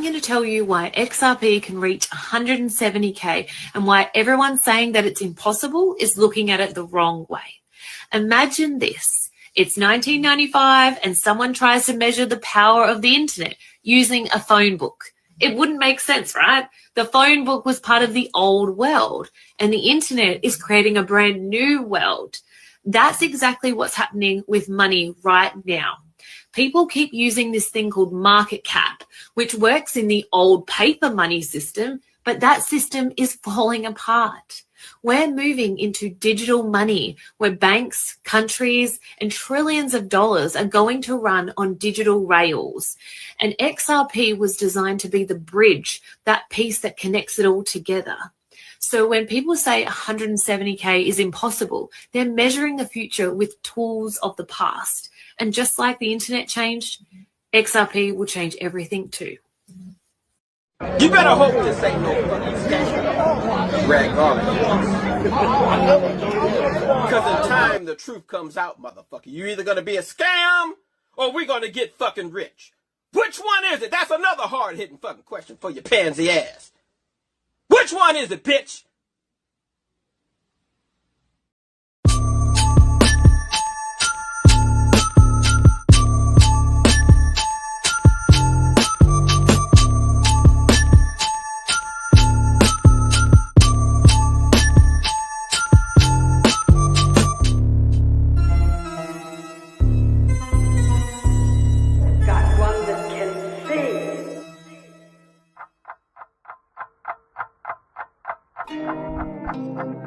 going to tell you why XRP can reach 170K and why everyone saying that it's impossible is looking at it the wrong way. Imagine this. It's 1995 and someone tries to measure the power of the internet using a phone book. It wouldn't make sense, right? The phone book was part of the old world and the internet is creating a brand new world. That's exactly what's happening with money right now. People keep using this thing called market cap, which works in the old paper money system, but that system is falling apart. We're moving into digital money where banks, countries, and trillions of dollars are going to run on digital rails. And XRP was designed to be the bridge, that piece that connects it all together. So when people say 170K is impossible, they're measuring the future with tools of the past. And just like the internet changed, XRP will change everything too. You better hope this ain't no fucking scam. Rag Because in time, the truth comes out, motherfucker. You're either going to be a scam or we're going to get fucking rich. Which one is it? That's another hard-hitting fucking question for your pansy ass. Which one is it, bitch?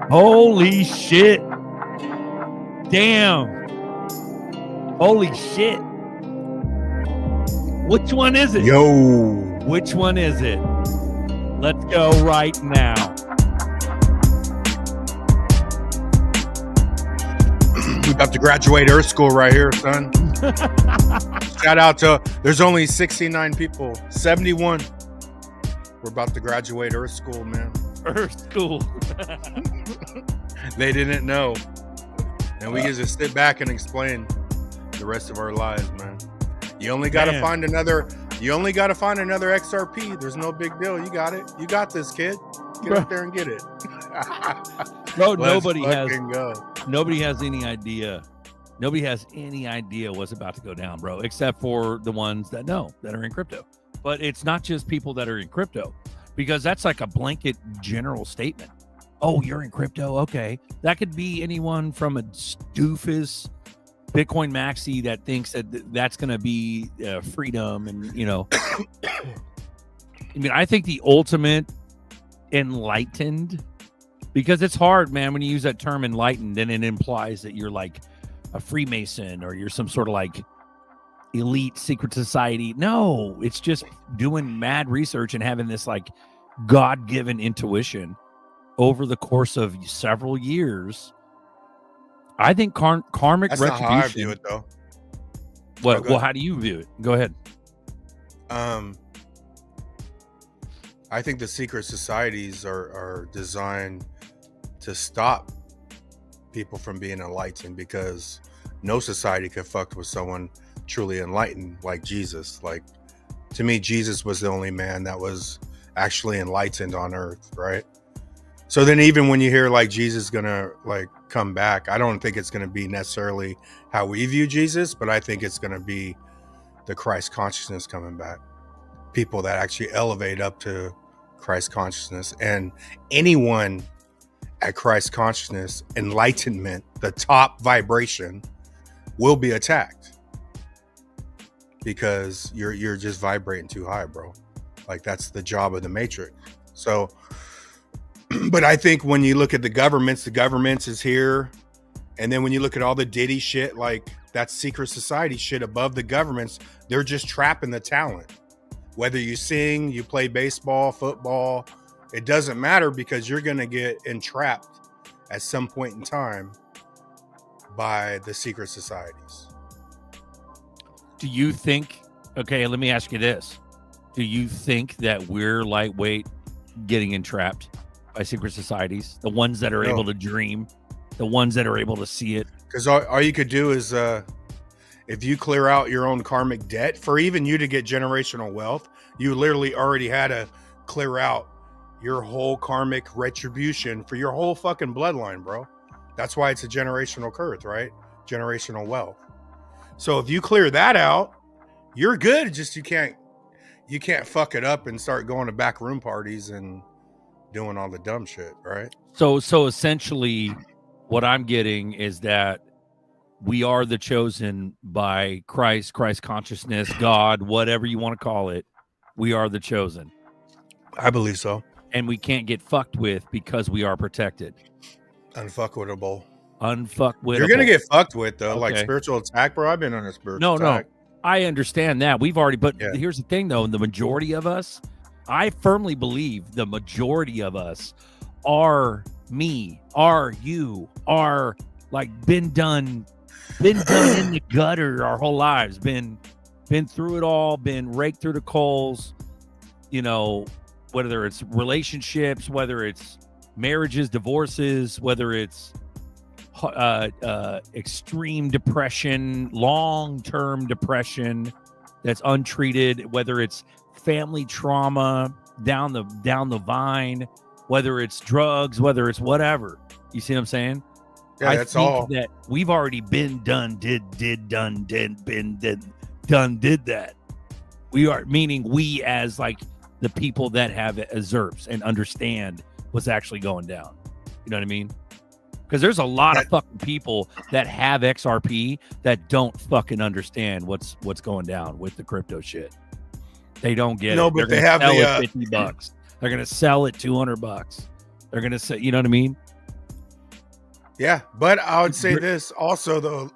Holy shit. Damn. Holy shit. Which one is it? Yo. Which one is it? Let's go right now. We about to graduate Earth School right here, son. Shout out to, there's only 69 people, 71. We're about to graduate Earth School, man. Earth School. They didn't know. And we can just sit back and explain the rest of our lives, man. You only got to find another XRP. There's no big deal. You got it. You got this, kid. Get up there and get it. Bro, nobody has any idea. Nobody has any idea what's about to go down, bro, except for the ones that know, that are in crypto. But it's not just people that are in crypto, because that's like a blanket general statement. Oh, you're in crypto? Okay. That could be anyone from a doofus Bitcoin maxi that thinks that that's going to be freedom. And, you know, I mean, I think the ultimate enlightened, because it's hard, man, when you use that term enlightened, then it implies that you're like a Freemason or you're some sort of like elite secret society. No, it's just doing mad research and having this like God-given intuition over the course of several years. I think karmic That's retribution. not how I view it, though. What? Well, how do you view it? Go ahead. I think the secret societies are designed to stop people from being enlightened, because no society could fuck with someone truly enlightened like Jesus. Like, to me, Jesus was the only man that was actually enlightened on earth, right? So then even when you hear like Jesus gonna like come back, I don't think it's gonna be necessarily how we view Jesus, but I think it's gonna be the Christ consciousness coming back. People that actually elevate up to Christ consciousness, and anyone at Christ consciousness, enlightenment, the top vibration, will be attacked because you're just vibrating too high, bro. Like, that's the job of the matrix. So, but I think when you look at the governments is here. And then when you look at all the Diddy shit, like that's secret society shit above the governments, they're just trapping the talent. Whether you sing, you play baseball, football, it doesn't matter, because you're going to get entrapped at some point in time by the secret societies. Do you think, okay, let me ask you this. Do you think that we're lightweight getting entrapped by secret societies? The ones that are able to dream, the ones that are able to see it? Because all you could do is, if you clear out your own karmic debt, for even you to get generational wealth, You literally already had to clear out your whole karmic retribution for your whole fucking bloodline, bro. That's why it's a generational curse, right? Generational wealth. So if you clear that out, you're good. Just you can't fuck it up and start going to back room parties and doing all the dumb shit, right? So essentially what I'm getting is that we are the chosen by Christ consciousness, God, whatever you want to call it. We are the chosen. I believe so. And we can't get fucked with because we are protected. Unfuckwittable. Unfuckwittable. You're gonna get fucked with though, Okay. like spiritual attack, bro. I've been on a spiritual attack. No. I understand that. We've already, but here's the thing though, the majority of us, I firmly believe the majority of us are me, are you, are like been done in the gutter our whole lives, been through it all, been raked through the coals, you know, whether it's relationships, whether it's marriages, divorces, whether it's extreme depression, long-term depression that's untreated, whether it's family trauma down the vine, whether it's drugs, whether it's whatever. You see what I'm saying? Yeah, that's all. That we've already been done, did that. We are, meaning we as like the people that have ZRPs and understand what's actually going down. You know what I mean? Because there's a lot of fucking people that have XRP that don't fucking understand what's going down with the crypto shit. They don't get it. No, but They're they have sell the it $50. They're gonna sell it $200. They're gonna say, you know what I mean? Yeah, but I would say this also though.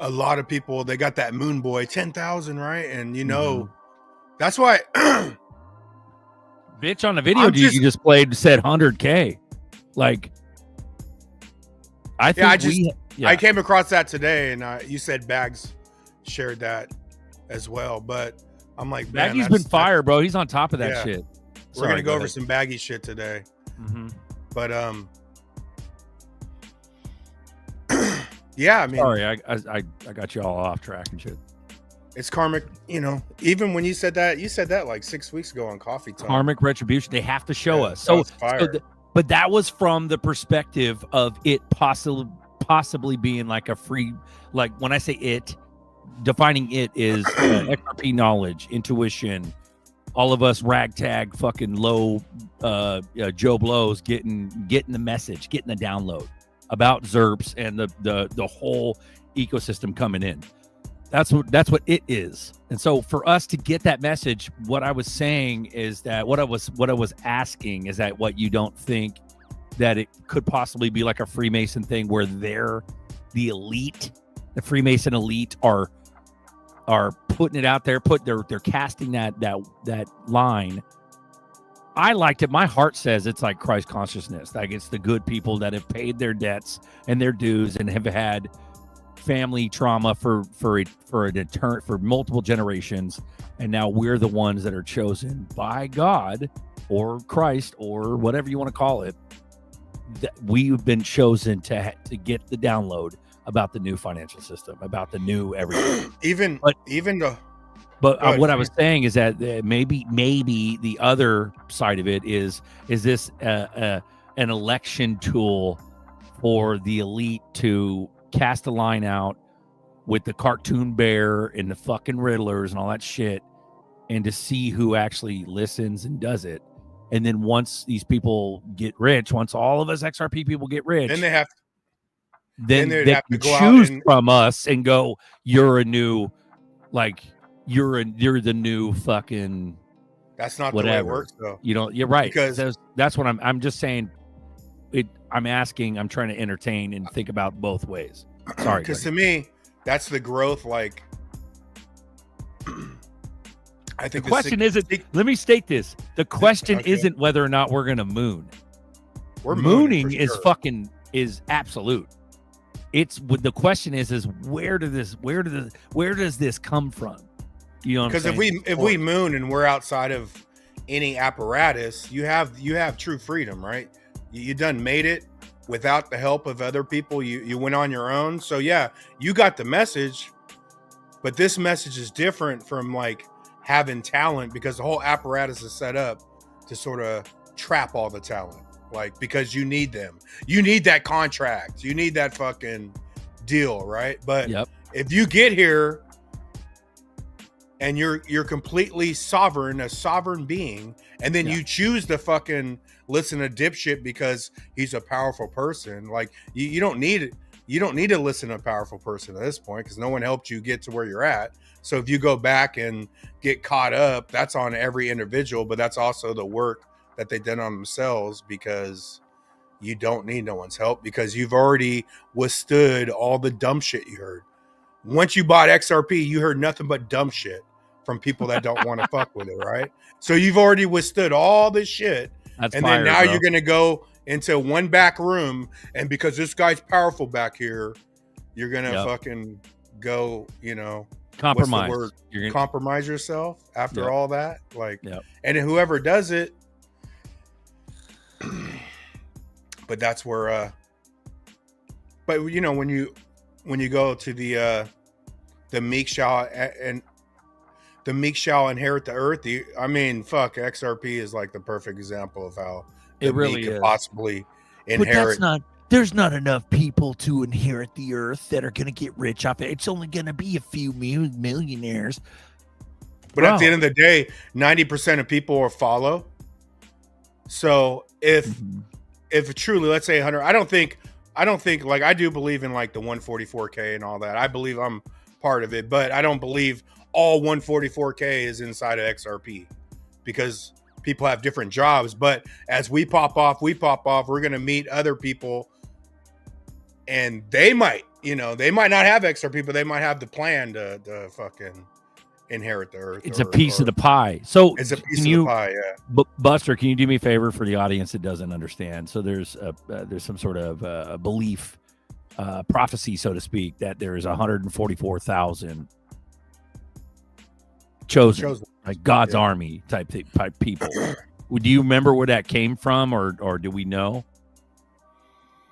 A lot of people, they got that moon boy 10,000, right? And you know, that's why. Bitch, on the video you just played said 100K. Like, I think I came across that today, and you said Bags shared that as well. But I'm like, man, Baggy's been fire, bro. He's on top of that shit. We're gonna go over some Baggy shit today. But yeah, I mean, sorry, I got you all off track and shit. It's karmic, you know. Even when you said that like 6 weeks ago on Coffee Talk. Karmic retribution. They have to show us. But that was from the perspective of it possibly being like a free, like when I say it, defining it is XRP knowledge, intuition, all of us ragtag fucking low Joe Blows getting the message, getting the download about ZRPs and the whole ecosystem coming in. That's what it is. And so for us to get that message, what I was saying is that what I was asking is that what you don't think that it could possibly be like a Freemason thing where they're the elite, the Freemason elite are putting it out there, they're casting that line. I liked it. My heart says it's like Christ consciousness. Like it's the good people that have paid their debts and their dues and have had family trauma for multiple generations, and now we're the ones that are chosen by God or Christ or whatever you want to call it. That we've been chosen to get the download about the new financial system, about the new everything. But what I was saying is that maybe the other side of it is this an election tool for the elite to cast a line out with the cartoon bear and the fucking riddlers and all that shit, and to see who actually listens and does it. And then once these people get rich, once all of us XRP people get rich, then they have then they have to choose from us and go, you're a new, like you're the new fucking. That's not whatever. The way it works, though. You know, you're right. Because that's what I'm just saying. I'm trying to entertain and think about both ways. Sorry. Because to me, that's the growth. Like, I think the question isn't. Let me state this: the question isn't whether or not we're going to moon. We're mooning is absolute. It's what the question is where does this come from? You know, because if we moon and we're outside of any apparatus, you have true freedom, right? You done made it without the help of other people. You went on your own. So yeah, you got the message, But this message is different from like having talent, because the whole apparatus is set up to sort of trap all the talent. Like, because you need them. You need that contract. You need that fucking deal, right? But if you get here and you're completely sovereign, a sovereign being, and then you choose to fucking listen to dipshit because he's a powerful person, like you don't need it. You don't need to listen to a powerful person at this point, because no one helped you get to where you're at. So if you go back and get caught up, that's on every individual, but that's also the work that they did on themselves, because you don't need no one's help, because you've already withstood all the dumb shit you heard. Once you bought XRP, you heard nothing but dumb shit from people that don't want to fuck with it, right? So you've already withstood all this shit. That's and fire, then now bro. you're going to go into one back room, and because this guy's powerful back here, you're going to fucking go, you know, compromise. What's the word? You're gonna compromise yourself after all that. Like, Yep. and whoever does it, but that's where, but you know, when you go to the meek shall and the meek shall inherit the earth. I mean, fuck, XRP is like the perfect example of how it really could is. possibly inherit. But that's not. There's not enough people to inherit the earth that are going to get rich off it. It's only going to be a few millionaires. But at the end of the day, 90% of people will follow. So if truly, let's say 100, I don't think like, I do believe in like the 144K and all that. I believe I'm part of it, but I don't believe all 144K is inside of XRP, because people have different jobs. But as we pop off, we're going to meet other people, and they might not have XRP, but they might have the plan to fucking inherit the earth. It's a piece of the pie. So it's a piece of the pie. Yeah. Buster, can you do me a favor for the audience that doesn't understand? So there's some sort of a belief, prophecy, so to speak, that there is 144,000 chosen, like God's army type people. Do you remember where that came from, or do we know?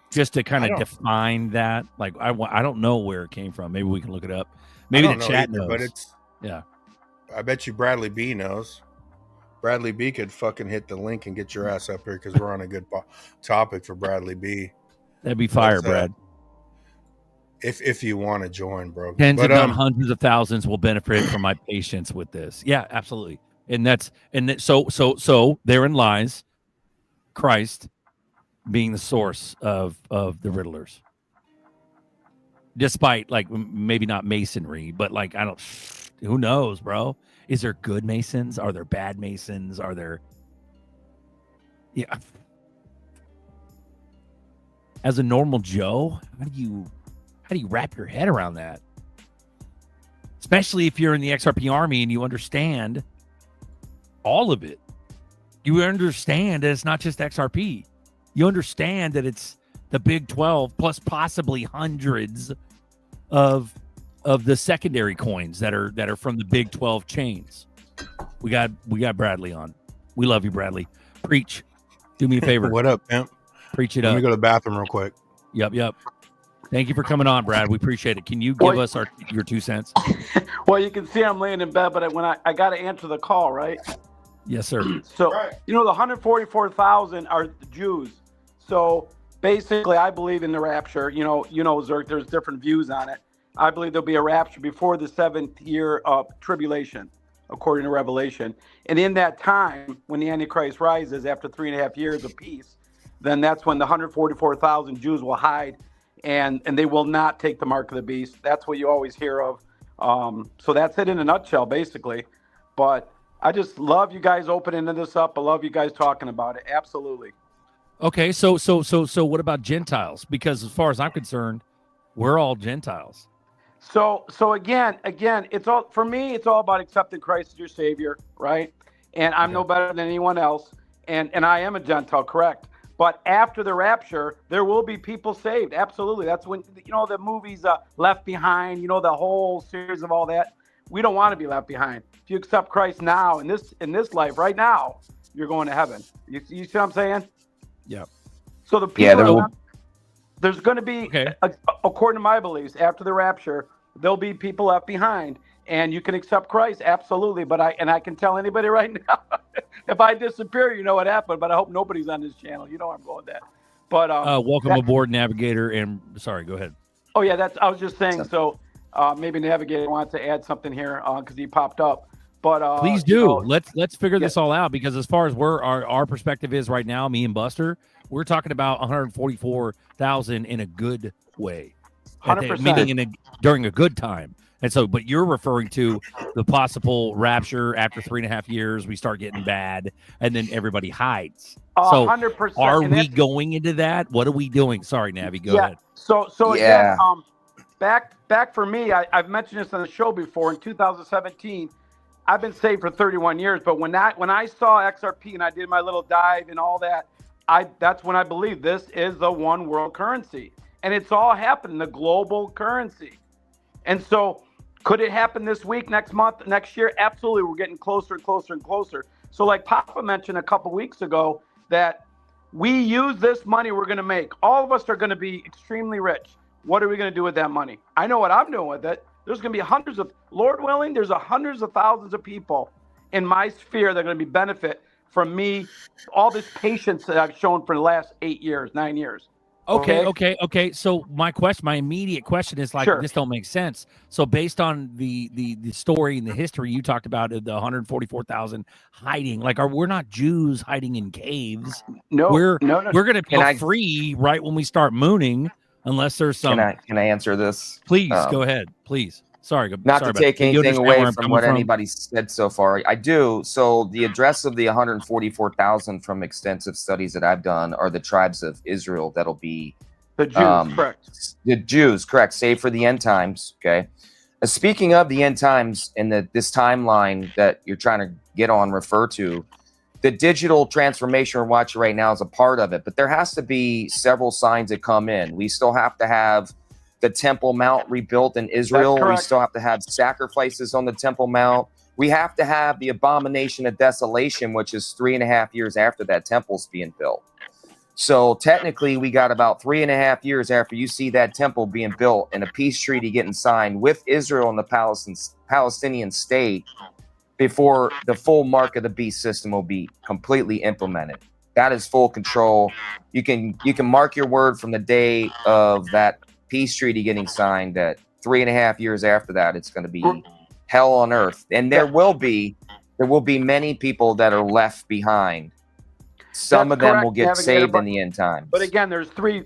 Just to kind of define that, like I don't know where it came from. Maybe we can look it up. Maybe the chat knows. But it's I bet you Bradley B knows. Bradley B could fucking hit the link and get your ass up here, because we're on a good topic for Bradley B. That'd be fire, Brad. If you want to join, bro. Tens if not hundreds of thousands will benefit from my patience with this. Yeah, absolutely. So therein lies Christ being the source of the Riddlers. Despite, like, maybe not masonry, but like, who knows, bro? Is there good Masons? Are there bad Masons? Are there? Yeah. As a normal Joe, how do you wrap your head around that? Especially if you're in the XRP army and you understand all of it. You understand that it's not just XRP. You understand that it's the Big 12 plus possibly hundreds of the secondary coins that are from the Big 12 chains. We got Bradley on. We love you, Bradley. Preach. Do me a favor. What up, pimp? Preach it up. Let me go to the bathroom real quick. Yep. Thank you for coming on, Brad. We appreciate it. Can you give us your 2 cents? Well, you can see I'm laying in bed, but when I got to answer the call, right? Yes, sir. So, the 144,000 are the Jews. So basically, I believe in the rapture. Zerk, there's different views on it. I believe there'll be a rapture before the 7th year of tribulation, according to Revelation. And in that time, when the Antichrist rises after 3.5 years of peace, then that's when the 144,000 Jews will hide, and they will not take the mark of the beast. That's what you always hear of. So that's it in a nutshell, basically. But I just love you guys opening this up. I love you guys talking about it. Absolutely. Okay, so what about Gentiles? Because as far as I'm concerned, we're all Gentiles. So again, it's all, for me, it's all about accepting Christ as your Savior, right? And I'm no better than anyone else, and I am a Gentile, correct? But after the rapture, there will be people saved. Absolutely. That's when, the movies Left Behind, the whole series of all that. We don't want to be left behind. If you accept Christ now, in this life, right now, you're going to heaven. You see what I'm saying? Yeah. So the people, there's going to be, according to my beliefs, after the rapture, there'll be people left behind. And you can accept Christ, absolutely. But I can tell anybody right now, if I disappear, you know what happened. But I hope nobody's on this channel. You know where I'm going with that. But welcome aboard, Navigator. And sorry, go ahead. Oh yeah, I was just saying. So maybe Navigator wants to add something here because he popped up. But please do. Let's figure this all out, because as far as where our perspective is right now, me and Buster, we're talking about 144,000 in a good way, 100%, meaning during a good time. And so, but you're referring to the possible rapture after 3.5 years, we start getting bad, and then everybody hides. So 100%. are we going into that? What are we doing? Sorry, Navi, go ahead. So again, back for me, I've mentioned this on the show before. In 2017, I've been saved for 31 years, but when I saw XRP and I did my little dive and all that, that's when I believed this is the one world currency, and it's all happening, the global currency. And so, could it happen this week, next month, next year? Absolutely. We're getting closer and closer and closer. So like Papa mentioned a couple weeks ago, that we use this money we're going to make. All of us are going to be extremely rich. What are we going to do with that money? I know what I'm doing with it. There's going to be Lord willing, there's hundreds of thousands of people in my sphere that are going to be benefit from me, all this patience that I've shown for the last 8 years, 9 years. Okay. So my immediate question is like, this don't make sense. So based on the story and the history you talked about, the 144,000 hiding, like, we're not Jews hiding in caves. No, we're no. We're going to be free right when we start mooning, unless there's some. Can I answer this? Please go ahead. Please. Sorry. Not to take anything away from what anybody said so far. I do. So the address of the 144,000 from extensive studies that I've done are the tribes of Israel. That'll be the Jews, correct? The Jews, correct. Save for the end times. Okay. Speaking of the end times and this timeline that you're trying to get on, refer to, the digital transformation we're watching right now is a part of it. But there has to be several signs that come in. We still have to have the Temple Mount rebuilt in Israel. We still have to have sacrifices on the Temple Mount. We have to have the abomination of desolation, which is 3.5 years after that temple's being built. So technically, we got about 3.5 years after you see that temple being built and a peace treaty getting signed with Israel and the Palestinian state before the full mark of the beast system will be completely implemented. That is full control. You can mark your word from the day of that peace treaty getting signed, that 3.5 years after that, it's going to be hell on earth. And there will be many people that are left behind. Some of them will get saved in the end times. But again, there's three,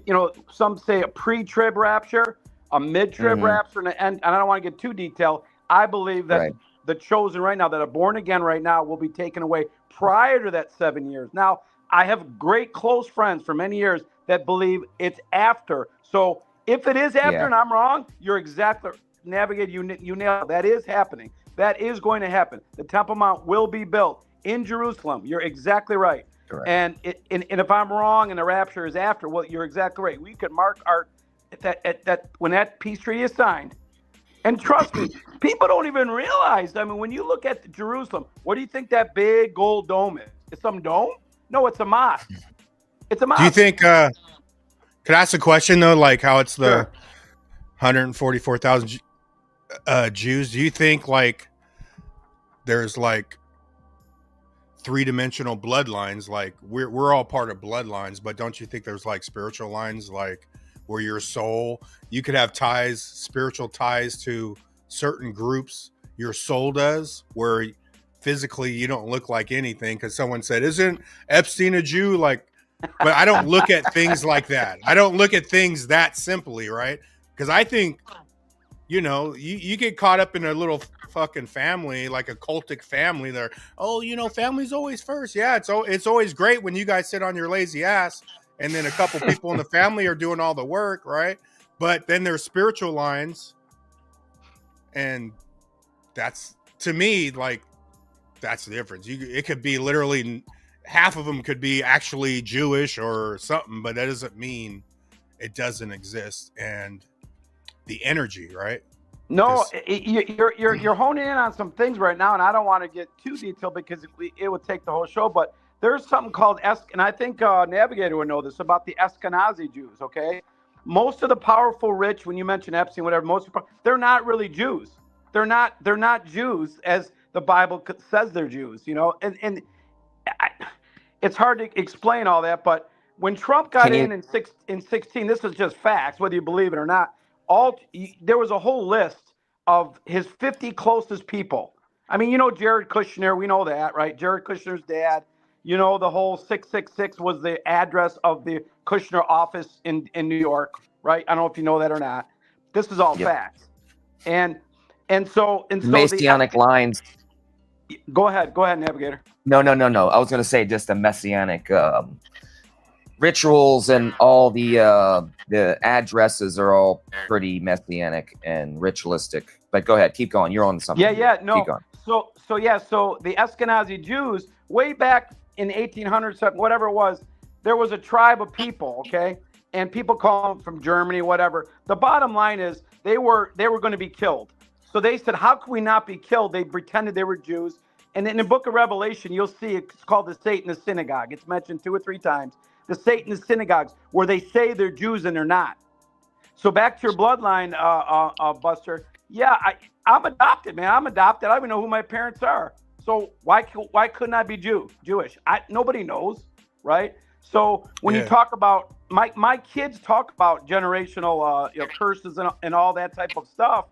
some say a pre-trib rapture, a mid-trib rapture, and an end. And I don't want to get too detailed. I believe that the chosen right now, that are born again right now, will be taken away prior to that 7 years. Now, I have great close friends for many years that believe it's after. So if it is after and I'm wrong, you're exactly, Navigator, you nailed it. That is happening. That is going to happen. The Temple Mount will be built in Jerusalem. You're exactly right. Correct. And if I'm wrong and the rapture is after, well, you're exactly right. We could mark that when that peace treaty is signed. And trust me, people don't even realize. I mean, when you look at Jerusalem, what do you think that big gold dome is? It's some dome? No, it's a mosque. It's a mosque. Do you think? Could I ask a question though? Like how it's the 144,000 Jews. Do you think like there's like three-dimensional bloodlines? Like we're all part of bloodlines, but don't you think there's like spiritual lines, like where your soul, you could have ties, spiritual ties to certain groups, your soul does, where physically you don't look like anything because someone said, isn't Epstein a Jew? Like, but I don't look at things like that. I don't look at things that simply, right? Because I think, you get caught up in a little fucking family, like a cultic family there. Oh, family's always first. Yeah, it's always great when you guys sit on your lazy ass and then a couple people in the family are doing all the work, right? But then there's spiritual lines. And that's, to me, like, that's the difference. It could be literally half of them could be actually Jewish or something, but that doesn't mean it doesn't exist. And the energy, right? No, you're honing in on some things right now, and I don't want to get too detailed because it would take the whole show. But there's something called and I think Navigator would know this about the Ashkenazi Jews. Okay, most of the powerful rich, when you mention Epstein, whatever, they're not really Jews. They're not Jews as the Bible says they're Jews, you know, and it's hard to explain all that. But when Trump got in 16, this is just facts, whether you believe it or not. There was a whole list of his 50 closest people. I mean, you know, Jared Kushner, we know that, right? Jared Kushner's dad. You know, the whole 666 was the address of the Kushner office in New York, right? I don't know if you know that or not. This is all facts. And so Messianic lines. Go ahead, Navigator. No. I was going to say just the messianic rituals and all the addresses are all pretty messianic and ritualistic. But go ahead, keep going. You're on something. No. Keep going. So the Ashkenazi Jews, way back in 1800s, whatever it was, there was a tribe of people, okay? And people call them from Germany, whatever. The bottom line is they were going to be killed. So they said, how can we not be killed? They pretended they were Jews. And in the book of Revelation, you'll see it's called the Satanist synagogue. It's mentioned 2 or 3 times. The Satanist synagogues, where they say they're Jews and they're not. So back to your bloodline, Buster. Yeah, I'm adopted, man. I'm adopted. I don't even know who my parents are. So why couldn't I be Jewish? Nobody knows, right? So when you talk about my kids talk about generational curses and all that type of stuff,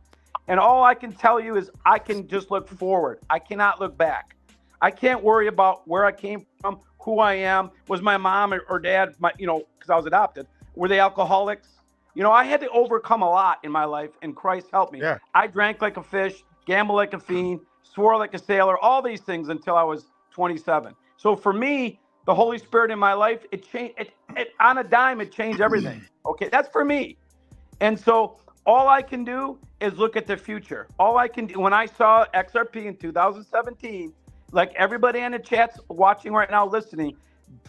and all I can tell you is I can just look forward. I cannot look back. I can't worry about where I came from, who I am. Was my mom or dad, because I was adopted, were they alcoholics? You know, I had to overcome a lot in my life, and Christ helped me. Yeah. I drank like a fish, gambled like a fiend, swore like a sailor, all these things until I was 27. So for me, the Holy Spirit in my life, it changed. It on a dime, it changed everything. Okay, that's for me. And so all I can do is look at the future. All I can do, when I saw XRP in 2017, like everybody in the chat's watching right now, listening,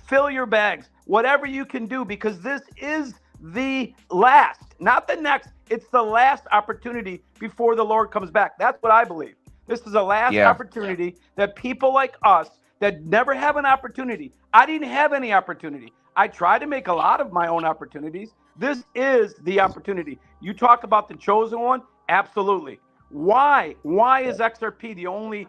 fill your bags, whatever you can do, because this is the last, not the next. It's the last opportunity before the Lord comes back. That's what I believe. This is the last opportunity that people like us that never have an opportunity. I didn't have any opportunity. I tried to make a lot of my own opportunities. This is the opportunity. You talk about the chosen one? Absolutely. Why? Why is XRP the only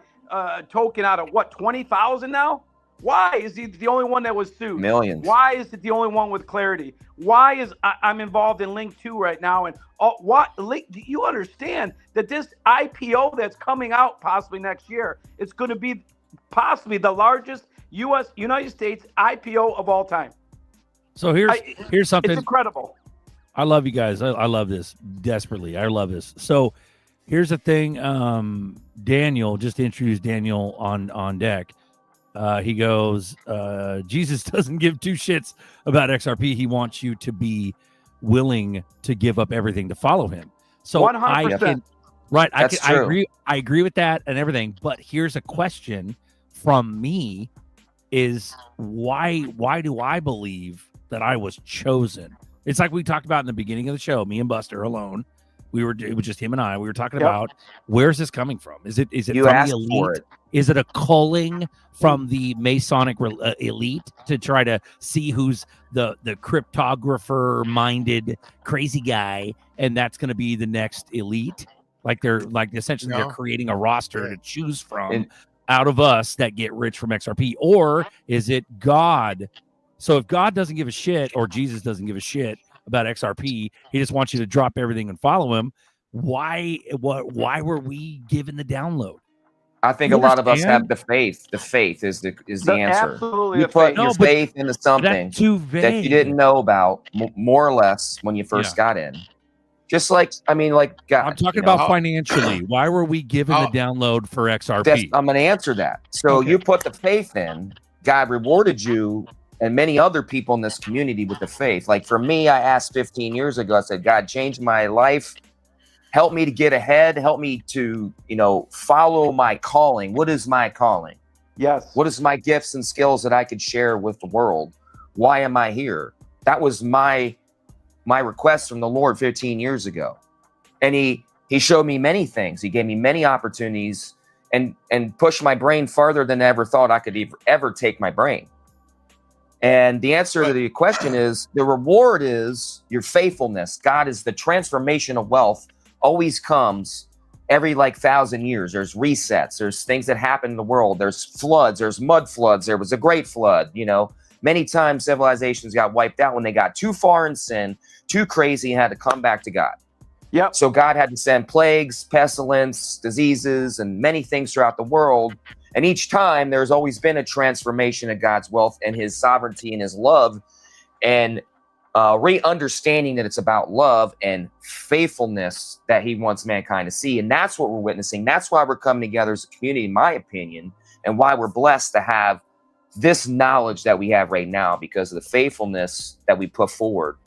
token out of 20,000 now? Why is he the only one that was sued? Millions. Why is it the only one with clarity? Why is I'm involved in Link 2 right now? And do you understand that this IPO that's coming out possibly next year, it's going to be possibly the largest United States IPO of all time. So here's something. It's incredible. I love you guys. I love this desperately. I love this. So here's the thing. Daniel, just to introduce Daniel on deck. He goes, Jesus doesn't give 2 shits about XRP. He wants you to be willing to give up everything to follow him. So 100%. I agree with that and everything. But here's a question from me: is why do I believe that I was chosen? It's like we talked about in the beginning of the show. Me and Buster alone. It was just him and I. We were talking about where's this coming from? Is it from the elite? Is it a culling from the Masonic elite to try to see who's the cryptographer minded crazy guy, and that's going to be the next elite? They're creating a roster to choose from out of us that get rich from XRP, or is it God? So if God doesn't give a shit, or Jesus doesn't give a shit about XRP, he just wants you to drop everything and follow him. Why were we given the download? I think a lot of us have the faith. The faith is the answer. Absolutely, you put your faith into something that you didn't know about, more or less, when you first got in. Just like, God. I'm talking about financially. Why were we given the download for XRP? I'm going to answer that. So you put the faith in, God rewarded you and many other people in this community with the faith. Like for me, I asked 15 years ago, I said, God, change my life. Help me to get ahead. Help me to, follow my calling. What is my calling? Yes. What is my gifts and skills that I could share with the world? Why am I here? That was my request from the Lord 15 years ago. And he showed me many things. He gave me many opportunities and pushed my brain farther than I ever thought I could ever take my brain. And the answer to the question is the reward is your faithfulness. God is the transformation of wealth always comes every like 1,000 years. There's resets. There's things that happen in the world. There's floods. There's mud floods. There was a great flood. You know, many times civilizations got wiped out when they got too far in sin, too crazy, and had to come back to God. Yep. So God had to send plagues, pestilence, diseases, and many things throughout the world. And each time there's always been a transformation of God's wealth and his sovereignty and his love, and re-understanding that it's about love and faithfulness that he wants mankind to see. And that's what we're witnessing. That's why we're coming together as a community, in my opinion, and why we're blessed to have this knowledge that we have right now because of the faithfulness that we put forward,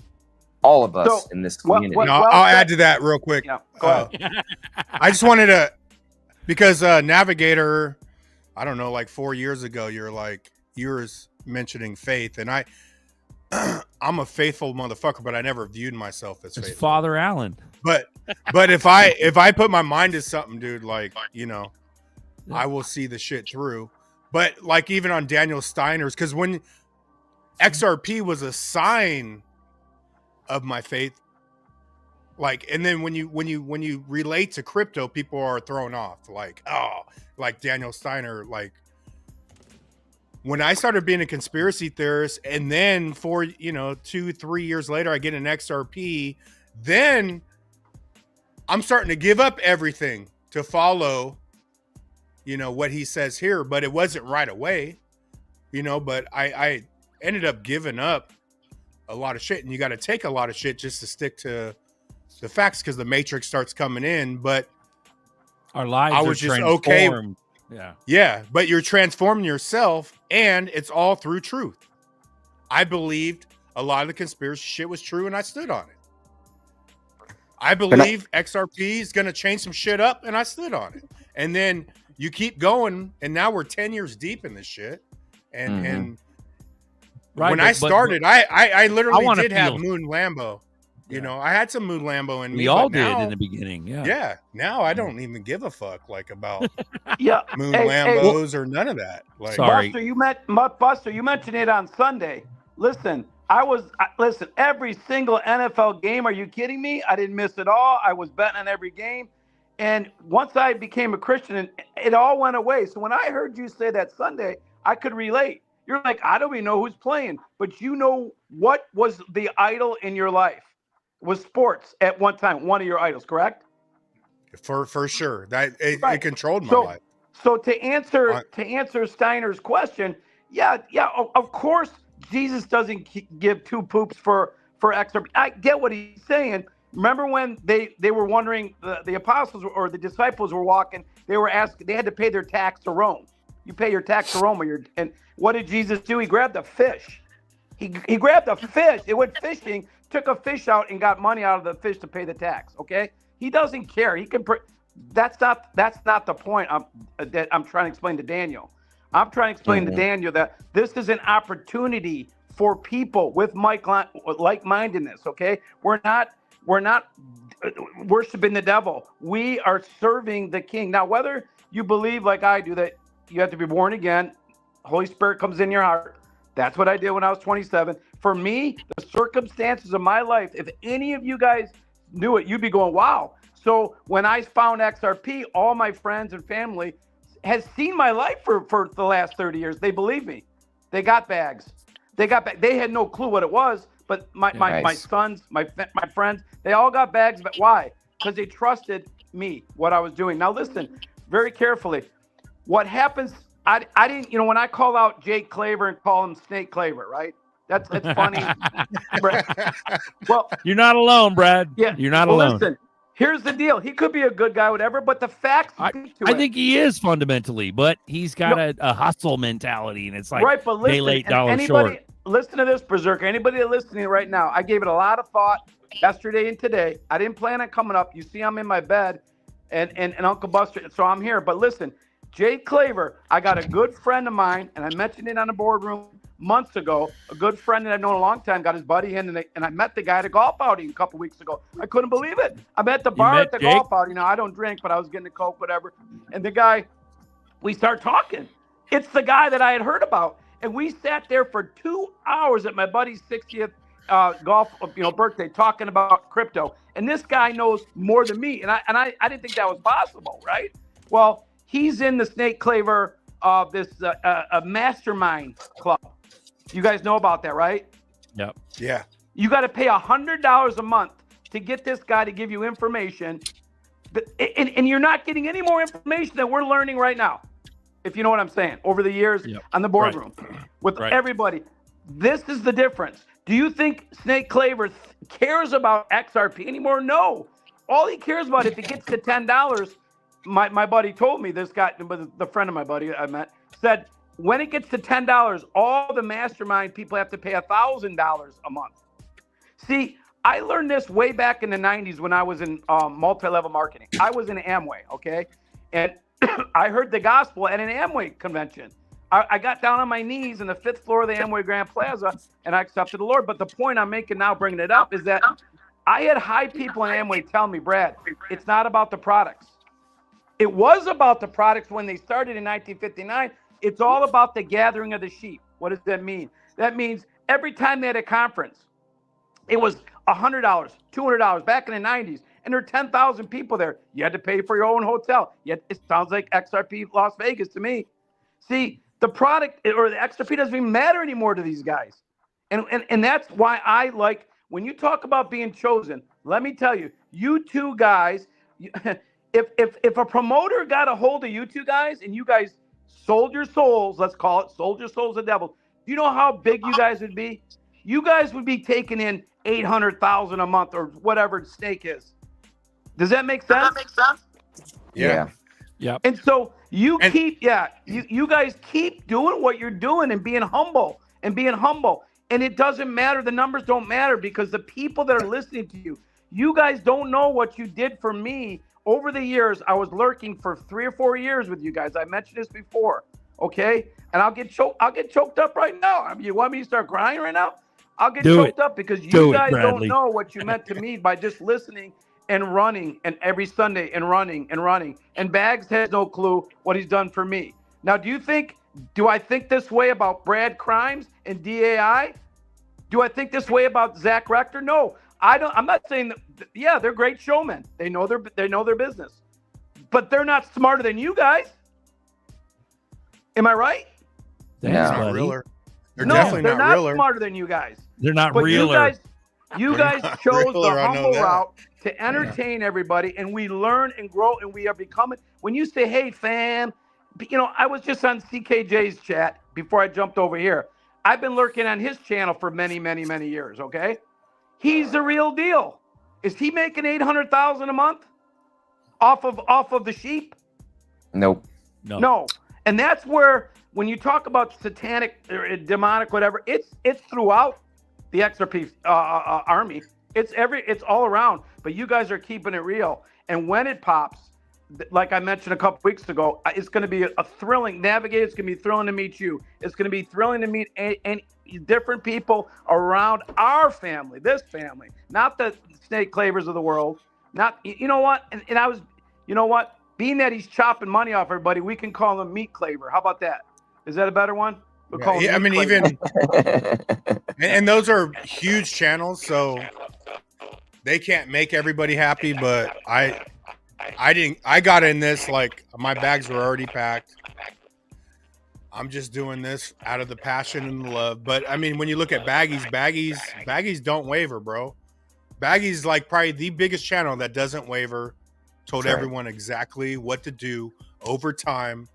all of us in this community. I'll add to that real quick. Yeah, go ahead. I just wanted to, because Navigator, I don't know, like 4 years ago, you were mentioning faith, and I'm a faithful motherfucker, but I never viewed myself as faithful. Father Allen. But if I put my mind to something, dude, like, you know, I will see the shit through. But like even on Daniel Steiner's, because when XRP was a sign of my faith, like, and then when you relate to crypto, people are thrown off, like, oh, like Daniel Steiner. Like when I started being a conspiracy theorist, and then 2-3 years later I get an XRP, then I'm starting to give up everything to follow, you know, what he says here. But it wasn't right away, you know, but I ended up giving up a lot of shit, and you got to take a lot of shit just to stick to the facts, because the matrix starts coming in. But our lives I was are just transformed. Yeah, but you're transforming yourself, and it's all through truth. I believed a lot of the conspiracy shit was true, and I stood on it. I believe XRP is going to change some shit up, and I stood on it. And then you keep going, and now we're 10 years deep in this shit. And Right, when I started, I literally did have Moon Lambo. You know, I had some Moon Lambo in me. We all did in the beginning. Yeah. Now I don't even give a fuck like about Moon Lambos or none of that. Like, sorry, Buster, you mentioned it on Sunday. Listen, listen, every single NFL game. Are you kidding me? I didn't miss it all. I was betting on every game. And once I became a Christian, it all went away. So when I heard you say that Sunday, I could relate. You're like, I don't even know who's playing, but you know what was the idol in your life? Was sports at one time one of your idols, correct? For sure. It controlled my life. So to answer Steiner's question, of course Jesus doesn't give two poops for XRP. I get what he's saying. Remember when they were wondering, the apostles or the disciples were walking, they were asking, they had to pay their tax to Rome. You pay your tax to Rome, and what did Jesus do? He grabbed a fish. He grabbed a fish. They went fishing, took a fish out, and got money out of the fish to pay the tax. Okay, he doesn't care. He can. That's not the point that I'm trying to explain to Daniel. I'm trying to explain to Daniel that this is an opportunity for people with like-mindedness. Okay, we're not worshiping the devil. We are serving the King. Now, whether you believe like I do that you have to be born again, Holy Spirit comes in your heart. That's what I did when I was 27. For me, the circumstances of my life, if any of you guys knew it, you'd be going, wow. So when I found XRP, all my friends and family has seen my life for the last 30 years. They believe me. They got bags. They had no clue what it was, but my sons, my friends, they all got bags. But why? Because they trusted me, what I was doing. Now listen very carefully. What happens, I didn't, when I call out Jake Claver and call him Snake Claver, right? That's funny. Well, you're not alone, Brad. Yeah, you're not alone. Listen, here's the deal. He could be a good guy, whatever, but the facts speak to it. I think he is fundamentally, but he's got a hustle mentality, and it's like right, but listen, late dollar short. Listen to this, Berserker. Anybody listening right now, I gave it a lot of thought yesterday and today. I didn't plan on coming up. You see, I'm in my bed, and Uncle Buster, so I'm here. But listen, Jay Claver, I got a good friend of mine, and I mentioned it on the boardroom months ago. A good friend that I've known a long time got his buddy in, and I met the guy at a golf outing a couple weeks ago. I couldn't believe it. I'm at the bar at the golf outing. Now, I don't drink, but I was getting a Coke, whatever. And the guy, we start talking. It's the guy that I had heard about. And we sat there for 2 hours at my buddy's 60th golf birthday talking about crypto. And this guy knows more than me. And I didn't think that was possible, right? Well, he's in the Snake Claver this a mastermind club. You guys know about that, right? Yep. Yeah. You got to pay $100 a month to get this guy to give you information. And you're not getting any more information than we're learning right now, if you know what I'm saying, over the years on the boardroom with everybody. This is the difference. Do you think Snake Claver cares about XRP anymore? No. All he cares about, if it gets to $10, my buddy told me, this guy, the friend of my buddy I met, said, when it gets to $10, all the mastermind people have to pay $1,000 a month. See, I learned this way back in the 90s when I was in multi-level marketing. I was in Amway, okay? And I heard the gospel at an Amway convention. I got down on my knees in the 5th floor of the Amway Grand Plaza, and I accepted the Lord. But the point I'm making now, bringing it up, is that I had high people in Amway tell me, Brad, it's not about the products. It was about the products when they started in 1959. It's all about the gathering of the sheep. What does that mean? That means every time they had a conference, it was $100, $200 back in the 90s, and there were 10,000 people there. You had to pay for your own hotel. Yet it sounds like XRP Las Vegas to me. See, the product or the XRP doesn't even matter anymore to these guys. And that's why I like, when you talk about being chosen, let me tell you, you two guys, if a promoter got a hold of you two guys and you guys sold your souls, let's call it, sold your souls to the devil, do you know how big you guys would be? You guys would be taking in $800,000 a month or whatever Snake is. Does that make sense? Yeah. Yep. And so you guys keep doing what you're doing and being humble. And it doesn't matter. The numbers don't matter, because the people that are listening to you, you guys don't know what you did for me over the years. I was lurking for 3 or 4 years with you guys. I mentioned this before. Okay. And I'll get choked up right now. I mean, you want me to start crying right now? I'll get choked up, because you guys don't know what you meant to me by just listening and running, and every Sunday and running. And Bags has no clue what he's done for me. Now, do I think this way about Brad Crimes and DAI? Do I think this way about Zach Rector? No, I don't. I'm not saying that. Yeah, they're great showmen. They know their business, but they're not smarter than you guys. Am I right? Thanks, Not buddy. realer. They're No, definitely they're not not realer. smarter than you guys. They're not But realer. you guys chose the realer, I know humble that. route to entertain everybody, and we learn and grow, and we are becoming. When you say, "Hey, fam," I was just on CKJ's chat before I jumped over here. I've been lurking on his channel for many, many, many years. Okay, he's the real deal. Is he making $800,000 a month off of the sheep? Nope. No. And that's where, when you talk about satanic or demonic, whatever, it's throughout the XRP army. It's all around. But you guys are keeping it real. And when it pops, like I mentioned a couple weeks ago, it's going to be a thrilling navigate. It's going to be thrilling to meet you. It's going to be thrilling to meet and different people around our family, this family, not the Snake Clavers of the world. Not, you know what? And I was, you know what? Being that he's chopping money off everybody, we can call him Meat Claver. How about that? Is that a better one? We'll call him Meat Claver. Even and those are huge channels, so they can't make everybody happy. But I got in this, like, my bags were already packed. I'm just doing this out of the passion and the love. But I mean, when you look at baggies don't waver, bro. Baggies, like, probably the biggest channel that doesn't waver. Told everyone exactly what to do over time,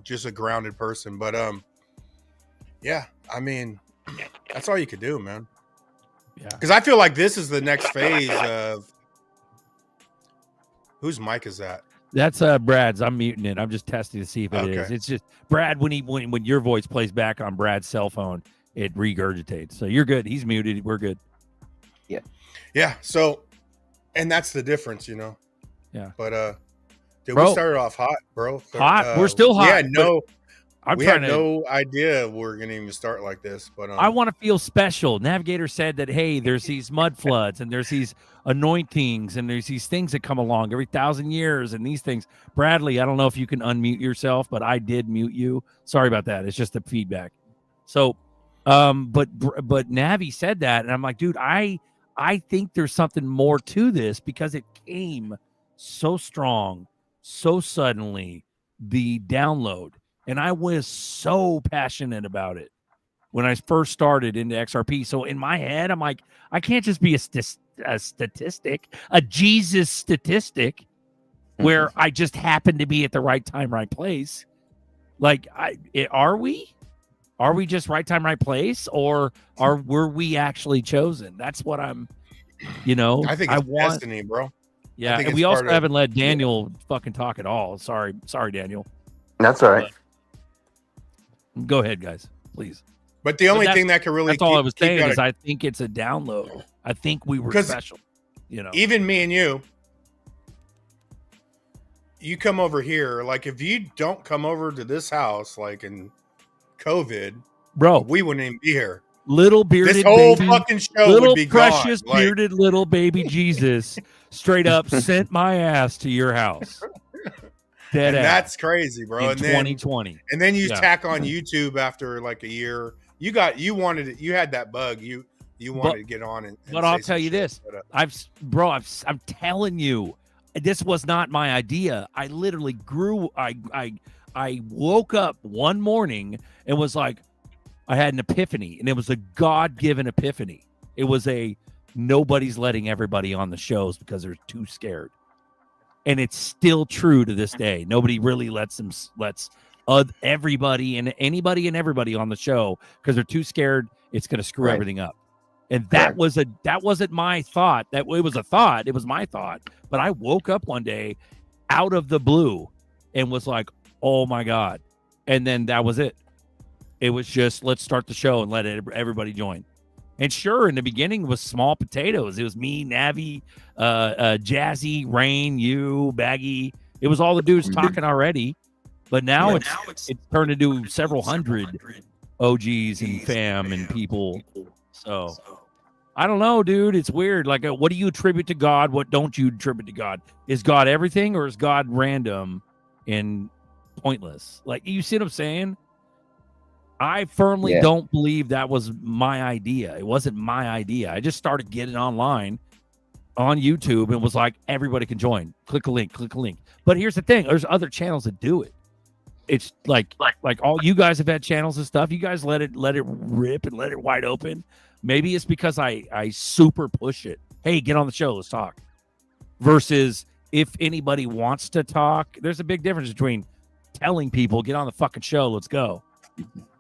just a grounded person. But yeah, I mean, that's all you could do, man. Yeah, because I feel like this is the next phase of whose mic is that? That's Brad's. I'm muting it. I'm just testing to see if it is. It's just Brad, when your voice plays back on Brad's cell phone, it regurgitates. So you're good. He's muted. We're good. Yeah. So, and that's the difference, Yeah. But dude, we started off hot, bro. Hot. We're still hot. Yeah, we had no idea we're gonna even start like this. But I want to feel special. Navigator said that, hey, there's these mud floods and there's these anointings and there's these things that come along every 1,000 years and these things. Bradley, I don't know if you can unmute yourself, but I did mute you. Sorry about that. It's just the feedback. So, but Navi said that, and I'm like, dude, I think there's something more to this because it came so strong, so suddenly, the download, and I was so passionate about it when I first started into XRP. So in my head, I'm like, I can't just be a statistic, a Jesus statistic, where I just happen to be at the right time, right place. Like, are we just right time, right place, or were we actually chosen? That's what I'm, I think it's destiny, bro. Yeah, and we also haven't let Daniel fucking talk at all. Sorry, Daniel. That's all right. Go ahead, guys, please. But the only thing that could really all I was saying is I think it's a download. I think we were special. Even me and you come over here. Like, if you don't come over to this house, like in COVID, bro, we wouldn't even be here. Little bearded, this whole baby, fucking show little would be precious gone. bearded little baby Jesus, straight up sent my ass to your house. Dead ass. That's crazy, bro. In and 2020, and then you tack on YouTube after like a year. You wanted it. You had that bug. You wanted to get on and but I'll tell you this, I'm telling you, this was not my idea. I literally grew. I woke up one morning and was like, I had an epiphany, and it was a God-given epiphany. It was nobody's letting everybody on the shows because they're too scared. And it's still true to this day. Nobody really lets everybody and anybody and everybody on the show because they're too scared. It's going to screw everything up. And that wasn't my thought. It was a thought. It was my thought. But I woke up one day out of the blue and was like, oh my God. And then that was it. It was just, let's start the show and let everybody join. And sure, in the beginning, it was small potatoes. It was me, Navi, Jazzy, Rain, you, Baggy. It was all the dudes talking already. But now it's turned into several hundred OGs and fam and people. So I don't know, dude. It's weird. Like, what do you attribute to God? What don't you attribute to God? Is God everything, or is God random and pointless? Like, you see what I'm saying? I firmly don't believe that was my idea. It wasn't my idea. I just started getting online on YouTube and was like, everybody can join. Click a link, click a link. But here's the thing. There's other channels that do it. It's like all you guys have had channels and stuff. You guys let it rip and let it wide open. Maybe it's because I super push it. Hey, get on the show. Let's talk. Versus if anybody wants to talk, there's a big difference between telling people, get on the fucking show. Let's go.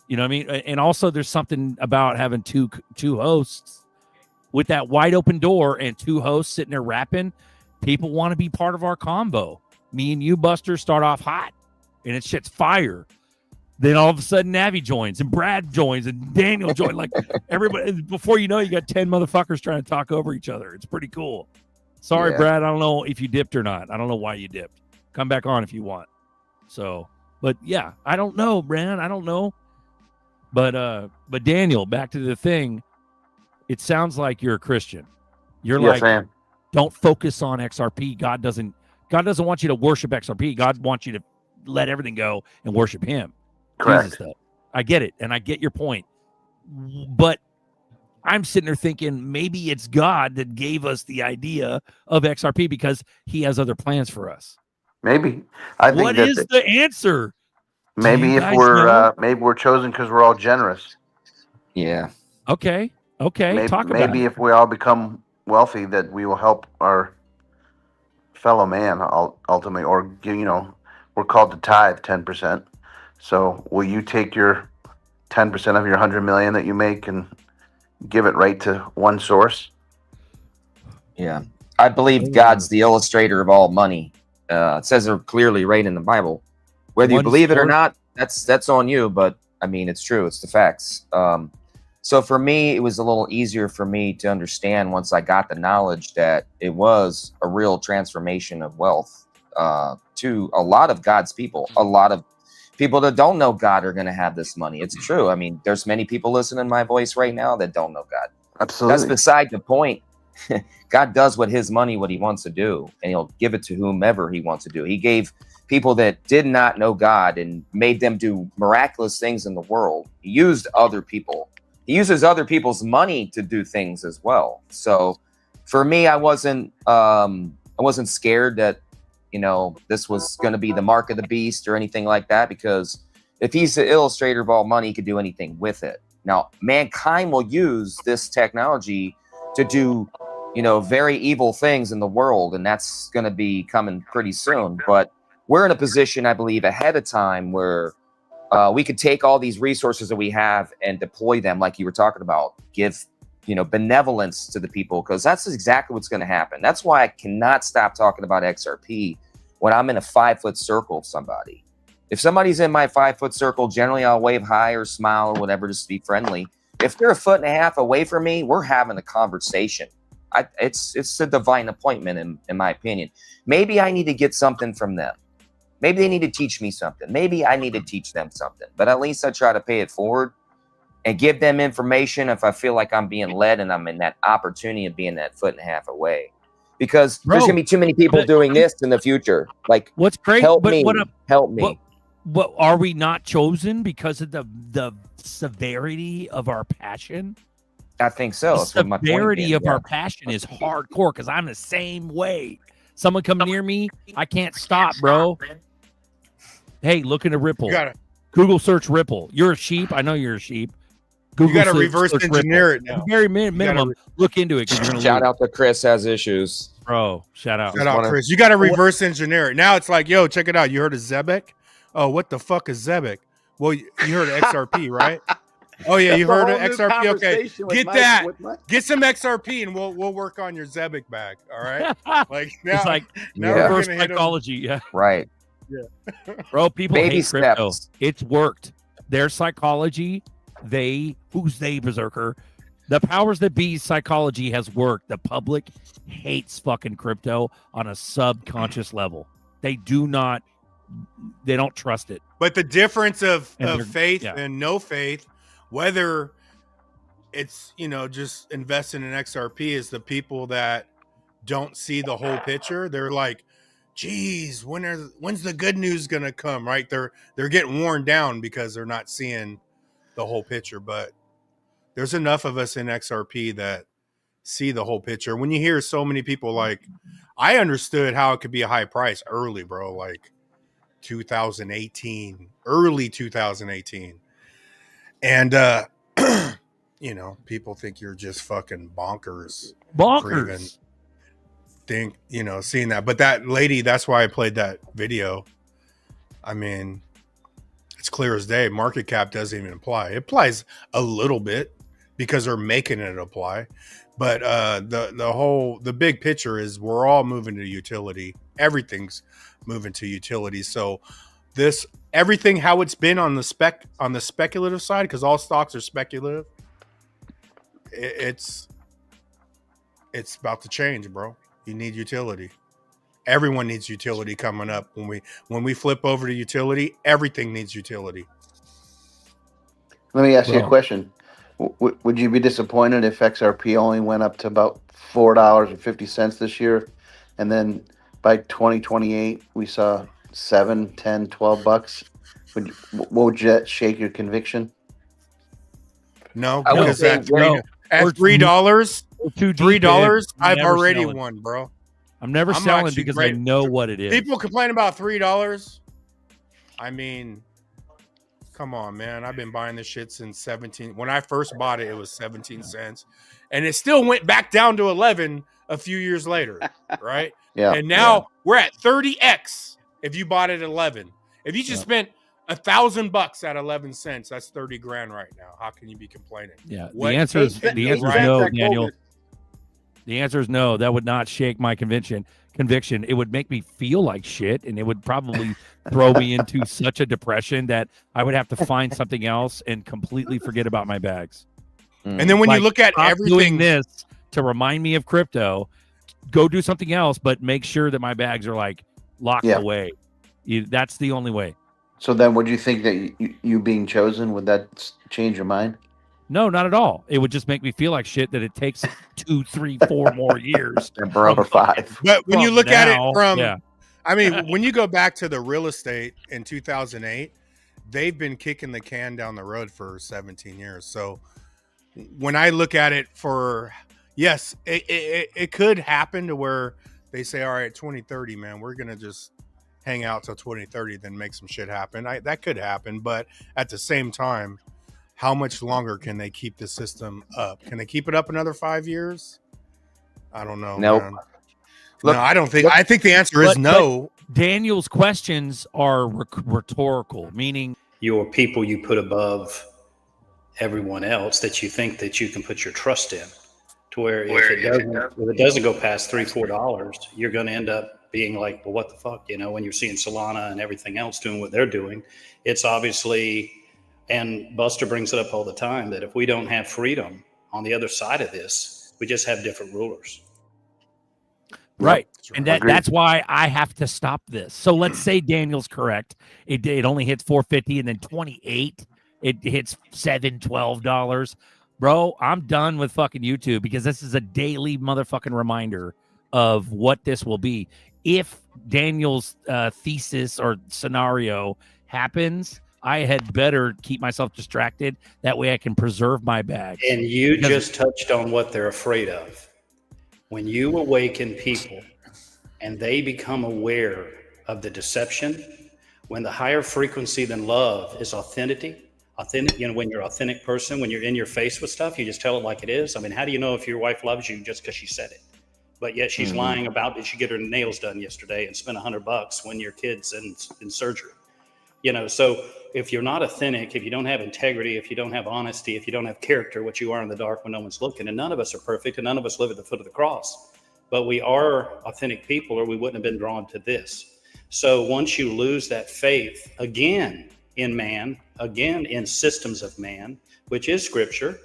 You know what I mean? And also there's something about having two hosts with that wide open door and two hosts sitting there rapping. People want to be part of our combo. Me and you, Buster, start off hot and it shit's fire. Then all of a sudden Navi joins and Brad joins and Daniel joins. Like, everybody, before you know, you got 10 motherfuckers trying to talk over each other. It's pretty cool. Sorry, Brad. I don't know if you dipped or not. I don't know why you dipped. Come back on if you want. So, but yeah, I don't know, Brad. I don't know. But Daniel, back to the thing. It sounds like you're a Christian. You're don't focus on XRP. God doesn't want you to worship XRP. God wants you to let everything go and worship him. Correct. Jesus, I get it, and I get your point. But I'm sitting there thinking maybe it's God that gave us the idea of XRP because he has other plans for us. Maybe. I think what is the answer? Maybe if we're chosen because we're all generous. Yeah. Okay. Talk about it. Maybe if we all become wealthy, that we will help our fellow man ultimately, or we're called to tithe 10%. So will you take your 10% of your 100 million that you make and give it right to one source? Yeah, I believe God's the illustrator of all money. It says it clearly right in the Bible. Whether you believe it or not, that's on you. But I mean, it's true. It's the facts. So for me, it was a little easier for me to understand once I got the knowledge that it was a real transformation of wealth to a lot of God's people. A lot of people that don't know God are going to have this money. It's true. I mean, there's many people listening to my voice right now that don't know God. Absolutely. That's beside the point. God does with his money what he wants to do, and he'll give it to whomever he wants to do. He gave people that did not know God and made them do miraculous things in the world. He used other people. He uses other people's money to do things as well. So for me, I wasn't scared that, you know, this was going to be the mark of the beast or anything like that, because if he's the illustrator of all money, he could do anything with it. Now, mankind will use this technology to do, you know, very evil things in the world, and that's going to be coming pretty soon. But we're in a position, I believe, ahead of time where we could take all these resources that we have and deploy them, like you were talking about, give, you know, benevolence to the people, because that's exactly what's going to happen. That's why I cannot stop talking about XRP when I'm in a 5-foot circle of somebody. If somebody's in my 5-foot circle, generally I'll wave hi or smile or whatever, just to be friendly. If they're 1.5 feet away from me, we're having a conversation. It's a divine appointment, in my opinion. Maybe I need to get something from them. Maybe they need to teach me something. Maybe I need to teach them something. But at least I try to pay it forward and give them information if I feel like I'm being led and I'm in that opportunity of being that 1.5 feet away. Because there's going to be too many people doing this in the future. Like, what's great? Help me. Help me. What are we not chosen because of the severity of our passion? I think so. The severity of our passion is hardcore, because I'm the same way. Someone come near me, I can't stop, bro. Hey, look into Ripple. Google search Ripple. You're a sheep. I know you're a sheep. Google you got to reverse engineer it now. At the very minimum, look into it. Shout out to Chris has issues. Bro, shout out. Shout out, Chris. You got to reverse engineer it. Now it's like, yo, check it out. You heard of Zebek? Oh, what the fuck is Zebek? Well, you heard of XRP, right? Oh yeah, you heard of XRP. Okay, get that. Get some XRP, and we'll work on your Zebek bag. All right. Like now, it's like reverse psychology. Yeah. Right. Yeah. Bro, people Baby hate crypto. steps. It's worked. Their psychology. Who's they, Berserker? The powers that be psychology has worked. The public hates fucking crypto on a subconscious level. They don't trust it. But the difference of faith and no faith, whether it's, you know, just investing in XRP, is the people that don't see the whole picture. They're like, geez, when's the good news gonna come? Right? They're getting worn down because they're not seeing the whole picture. But there's enough of us in XRP that see the whole picture. When you hear so many people, like, I understood how it could be a high price early, bro, like 2018, early 2018. And you know, people think you're just fucking bonkers for even think, you know, seeing that. But that lady, that's why I played that video. I mean, it's clear as day. Market cap doesn't even apply. It applies a little bit because they're making it apply. But the big picture is we're all moving to utility. Everything's moving to utility. So everything how it's been on the speculative side, because all stocks are speculative, it's about to change, bro. You need utility. Everyone needs utility coming up. When we flip over to utility, everything needs utility. Let me ask you a question. Would you be disappointed if XRP only went up to about $4.50 this year, and then by 2028 we saw $7, $10, $12? Would that shake your conviction? No, because at $3, $3, I've already won, bro. I'm never selling because I know what it is. People complain about $3. I mean, come on, man. I've been buying this shit since 17. When I first bought it, it was 17 cents. And it still went back down to 11 a few years later, right? Yeah. And now we're at 30x if you bought it at 11. If you just spent $1,000 at 11 cents, that's 30 grand right now. How can you be complaining? Yeah. The answer is no, Daniel. The answer is no. That would not shake my conviction. It would make me feel like shit, and it would probably throw me into such a depression that I would have to find something else and completely forget about my bags. And then when you look at everything, doing this to remind me of crypto, go do something else, but make sure that my bags are like locked away. That's the only way. So then would you think that you being chosen, would that change your mind? No, not at all. It would just make me feel like shit that it takes 2, 3, 4 more years. Or 5. But when you look at it now, from, yeah. I mean, when you go back to the real estate in 2008, they've been kicking the can down the road for 17 years. So when I look at it for, yes, it could happen to where they say, all right, 2030, man, we're going to just hang out till 2030, then make some shit happen. That could happen. But at the same time, how much longer can they keep the system up? Can they keep it up another 5 years? I don't know. Nope. Man. Look, No, I don't think. I think the answer is no. Daniel's questions are rhetorical, meaning Your people you put above everyone else that you think that you can put your trust in, to where if it doesn't go past $3-4, you're going to end up being like, well, what the fuck? You know, when you're seeing Solana and everything else doing what they're doing, it's obviously. And Buster brings it up all the time that if we don't have freedom on the other side of this, we just have different rulers. right. And that's why I have to stop this. So let's say Daniel's correct. It only hits 450 and then 28, it hits $7-12. Bro, I'm done with fucking YouTube because this is a daily motherfucking reminder of what this will be. If Daniel's thesis or scenario happens, I had better keep myself distracted. That way I can preserve my bag. And you just touched on what they're afraid of. When you awaken people and they become aware of the deception, when the higher frequency than love is authentic, you know, when you're an authentic person, when you're in your face with stuff, you just tell it like it is. I mean, how do you know if your wife loves you just because she said it? But yet she's lying about, did she get her nails done yesterday and spend $100 when your kid's in surgery? You know, so if you're not authentic, if you don't have integrity, if you don't have honesty, if you don't have character, which you are in the dark when no one's looking, and none of us are perfect and none of us live at the foot of the cross, but we are authentic people or we wouldn't have been drawn to this. So once you lose that faith again in man, again in systems of man, which is scripture,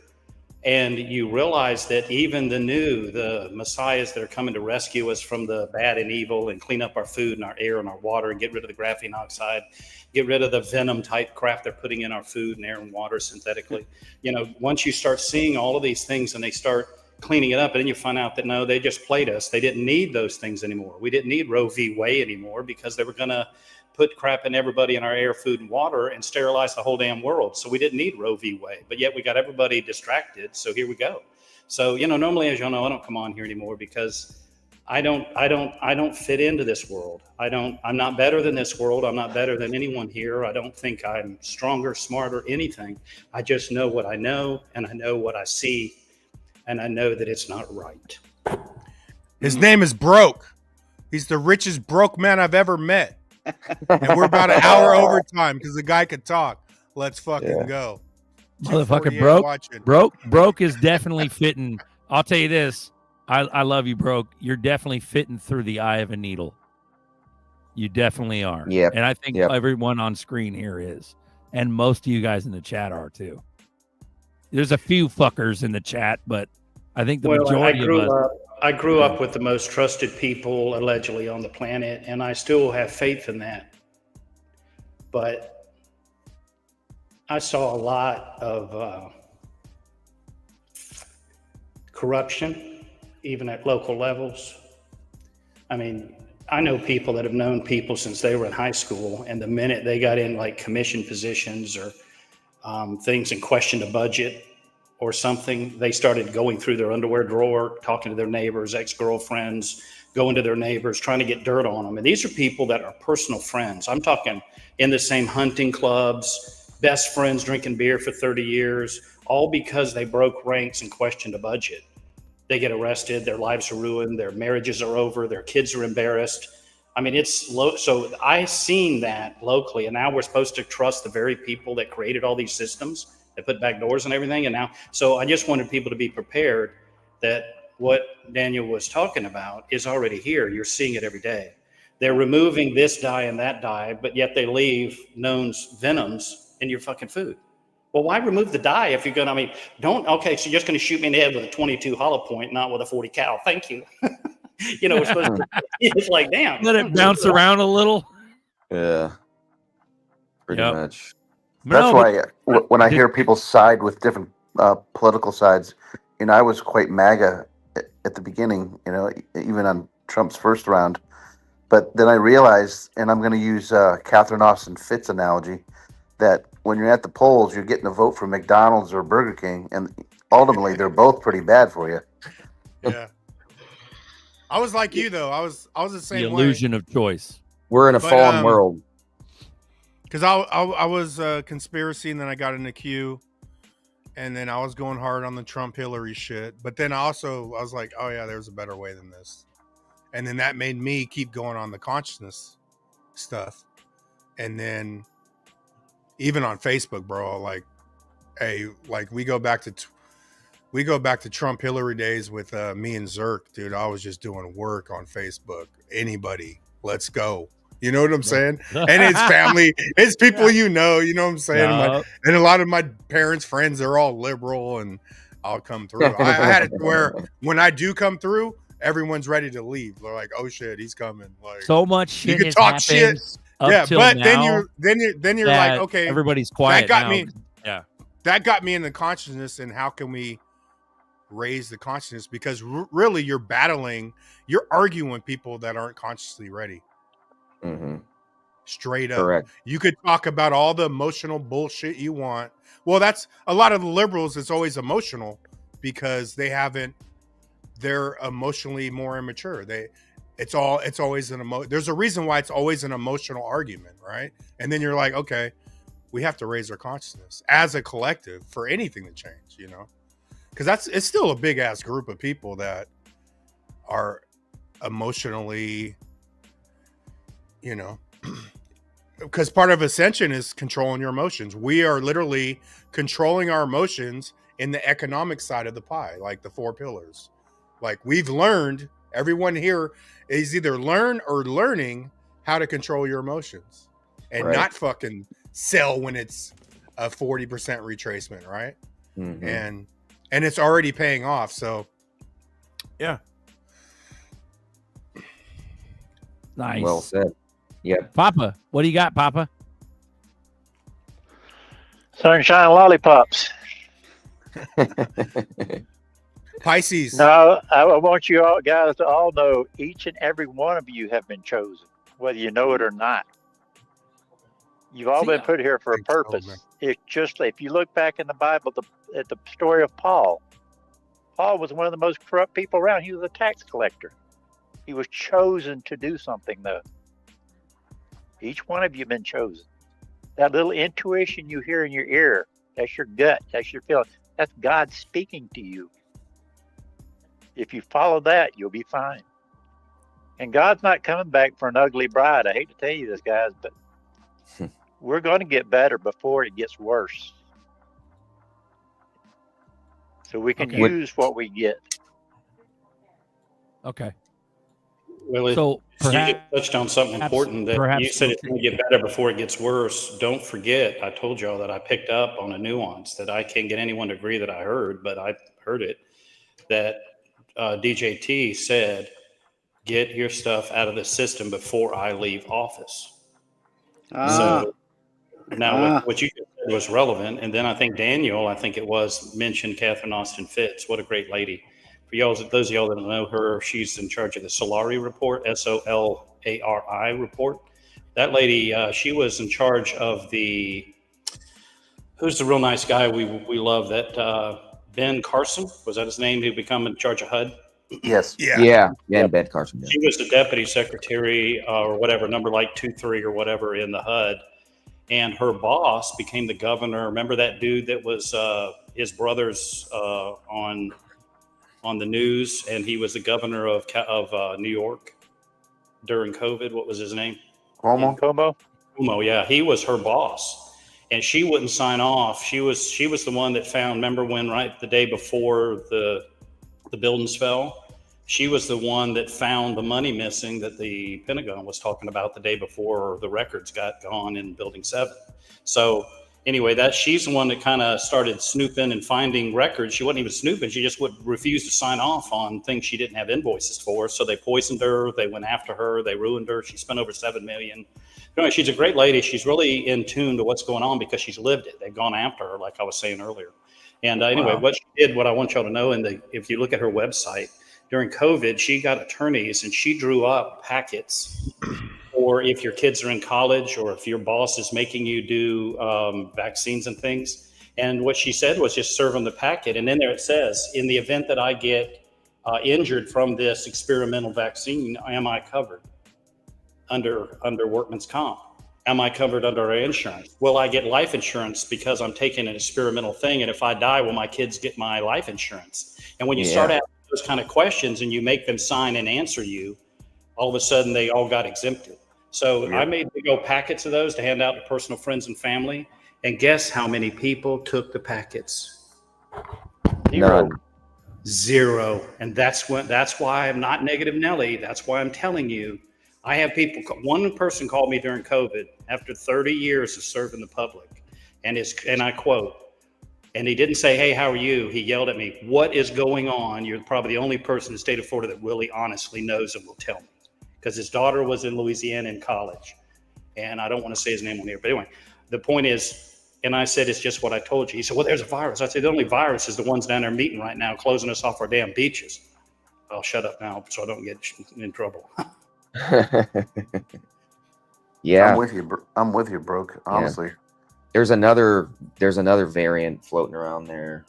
and you realize that even the messiahs that are coming to rescue us from the bad and evil and clean up our food and our air and our water and get rid of the graphene oxide, get rid of the venom type crap they're putting in our food and air and water synthetically. You know, once you start seeing all of these things and they start cleaning it up, and then you find out that no, they just played us. They didn't need those things anymore. We didn't need Roe v. Wade anymore because they were going to put crap in everybody in our air, food, and water and sterilize the whole damn world. So we didn't need Roe v. Wade, but yet we got everybody distracted. So here we go. So, you know, normally, as y'all know, I don't come on here anymore because I don't fit into this world. I'm not better than this world. I'm not better than anyone here. I don't think I'm stronger, smarter, anything. I just know what I know, and I know what I see, and I know that it's not right. His name is Broke. He's the richest broke man I've ever met. And we're about an hour overtime because the guy could talk. Let's fucking go. Motherfucker, broke is definitely fitting. I'll tell you this. I love you, Broke. You're definitely fitting through the eye of a needle. You definitely are. Yep. And I think everyone on screen here is. And most of you guys in the chat are too. There's a few fuckers in the chat, but I think the majority of us. I grew up with the most trusted people allegedly on the planet, and I still have faith in that. But I saw a lot of corruption, even at local levels. I mean, I know people that have known people since they were in high school, and the minute they got in like commission positions or things and questioned a budget or something, they started going through their underwear drawer, talking to their neighbors, ex-girlfriends, going to their neighbors, trying to get dirt on them. And these are people that are personal friends. I'm talking in the same hunting clubs, best friends drinking beer for 30 years, all because they broke ranks and questioned a budget. They get arrested, their lives are ruined, their marriages are over, their kids are embarrassed. I mean, it's low. So I seen that locally, and now we're supposed to trust the very people that created all these systems. They put back doors and everything. And now, so I just wanted people to be prepared that what Daniel was talking about is already here. You're seeing it every day. They're removing this dye and that dye, but yet they leave known venoms in your fucking food. Well, why remove the dye if you're going to, I mean, okay, so you're just going to shoot me in the head with a 22 hollow point, not with a 40 cal. Thank you. You know, it's like, damn. Let it bounce around a little. Yeah. Pretty much. That's why when I hear people side with different political sides. I was quite MAGA at the beginning, even on Trump's first round. But then I realized, and I'm going to use Catherine Austin Fitts analogy, that when you're at the polls, you're getting a vote for McDonald's or Burger King, and ultimately they're both pretty bad for you. Yeah. I was like you though. I was the same The way. illusion of choice. We're in a fallen world. Because I was conspiracy, and then I got into Q, and then I was going hard on the Trump Hillary shit. But then I was like, oh yeah, there's a better way than this. And then that made me keep going on the consciousness stuff. And then even on Facebook, bro, like, hey, like we go back to Trump Hillary days with me and ZRK, dude. I was just doing work on Facebook. Anybody, let's go. You know what I'm saying? And it's family, it's people you know what I'm saying? And a lot of my parents' friends, they're all liberal, and I'll come through. I had it where when I do come through, everyone's ready to leave. They're like, oh shit, he's coming. Like, so much shit. You can talk shit. Yeah, but now, then you're like, okay, everybody's quiet. That got now. me. Yeah. That got me in the consciousness, and how can we raise the consciousness? Because really you're arguing with people that aren't consciously ready. Mm-hmm. Straight up. Correct. You could talk about all the emotional bullshit you want. Well, that's a lot of the liberals. It's always emotional because they're emotionally more immature. It's always there's a reason why it's always an emotional argument, right? And then you're like, okay, we have to raise our consciousness as a collective for anything to change, because it's still a big ass group of people that are emotionally, because part of ascension is controlling your emotions. We are literally controlling our emotions in the economic side of the pie, like the 4 pillars. Like we've learned, everyone here is either learning how to control your emotions and not fucking sell when it's a 40% retracement, right? Mm-hmm. And it's already paying off. So yeah. Nice. Well said. Yeah. Papa, what do you got, Papa? Sunshine lollipops. Pisces. No, I want you all guys to all know each and every one of you have been chosen, whether you know it or not. You've all been put here for a purpose. It's just, if you look back in the Bible at the story of Paul was one of the most corrupt people around. He was a tax collector. He was chosen to do something, though. Each one of you have been chosen. That little intuition you hear in your ear, that's your gut, that's your feeling. That's God speaking to you. If you follow that, you'll be fine. And God's not coming back for an ugly bride. I hate to tell you this, guys, but we're going to get better before it gets worse. So we can use what we get. Okay. Well, so you touched on something important that you said it's going to get better before it gets worse. Don't forget, I told y'all that I picked up on a nuance that I can't get anyone to agree that I heard, but I heard it, that DJT said, get your stuff out of the system before I leave office. So now what you said was relevant. And then I think Daniel, mentioned Catherine Austin Fitts. What a great lady. For y'all, those of y'all that don't know her, she's in charge of the Solari report, SOLARI report. That lady, she was in charge of who's the real nice guy we love, that Ben Carson, was that his name, who become in charge of HUD? Yes. Yeah, Ben Carson. Yeah. She was the deputy secretary or whatever, number like 2-3 or whatever in the HUD. And her boss became the governor. Remember that dude that was his brother's on the news, and he was the governor of New York during COVID. What was his name? Cuomo, yeah. He was her boss, and she wouldn't sign off. She was the one that found, remember when right the day before the buildings fell, she was the one that found the money missing that the Pentagon was talking about the day before the records got gone in Building 7. So anyway, she's the one that kind of started snooping and finding records. She wasn't even snooping. She just would refuse to sign off on things she didn't have invoices for. So they poisoned her. They went after her. They ruined her. She spent over $7 million. Anyway, she's a great lady. She's really in tune to what's going on because she's lived it. They've gone after her, like I was saying earlier. And anyway, what she did, what I want y'all to know, if you look at her website, during COVID, she got attorneys and she drew up packets. Or if your kids are in college, or if your boss is making you do vaccines and things. And what she said was just serve them the packet. And then there it says, in the event that I get injured from this experimental vaccine, am I covered under workman's comp? Am I covered under our insurance? Will I get life insurance because I'm taking an experimental thing? And if I die, will my kids get my life insurance? And when you start asking those kind of questions and you make them sign and answer you, all of a sudden they all got exempted. So I made big old packets of those to hand out to personal friends and family. And guess how many people took the packets? Zero. And that's why I'm not negative Nelly. That's why I'm telling you, I have people, one person called me during COVID after 30 years of serving the public. And I quote, and he didn't say, hey, how are you? He yelled at me, what is going on? You're probably the only person in the state of Florida that really honestly knows and will tell me. Because his daughter was in Louisiana in college. And I don't want to say his name on here. But anyway, the point is, and I said, it's just what I told you. He said, well, there's a virus. I said, the only virus is the ones down there meeting right now, closing us off our damn beaches. I'll shut up now so I don't get in trouble. Yeah. I'm with you, Brooke, honestly. Yeah. There's another variant floating around there.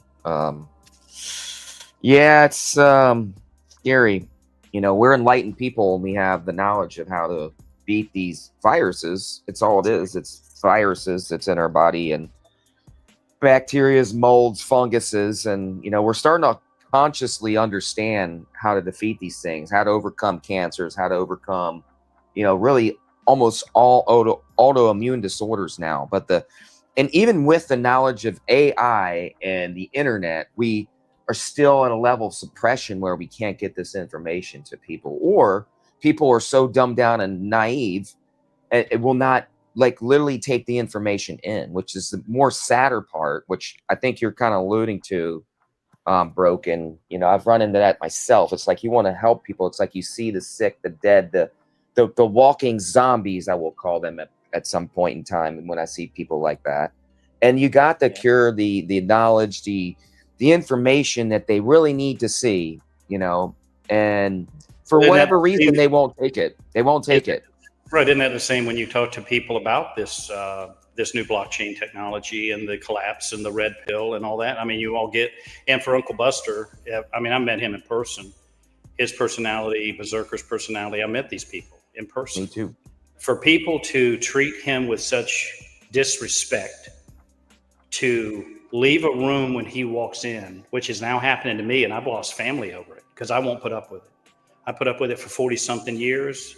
It's scary. You know, we're enlightened people and we have the knowledge of how to beat these viruses. It's all it is. It's viruses that's in our body, and bacterias, molds, funguses. And, you know, we're starting to consciously understand how to defeat these things, how to overcome cancers, how to overcome, you know, really almost all autoimmune disorders now. And even with the knowledge of AI and the internet, we are still at a level of suppression where we can't get this information to people, or people are so dumbed down and naive, it will not literally take the information in, which is the more sadder part, which I think you're kind of alluding to, Broken. You know, I've run into that myself. It's like you want to help people. It's like you see the sick, the dead, the walking zombies, I will call them at some point in time when I see people like that. And you got the cure, the knowledge, the information that they really need to see, you know, and for whatever reason, they won't take it. They won't take it. Right. Isn't that the same when you talk to people about this new blockchain technology and the collapse and the red pill and all that? I mean, you all get, and for Uncle Buster, I mean, I met him in person. His personality, Berserker's personality, I met these people in person. Me too. For people to treat him with such disrespect, to leave a room when he walks in, which is now happening to me, and I've lost family over it because I won't put up with it. I put up with it for 40 something years,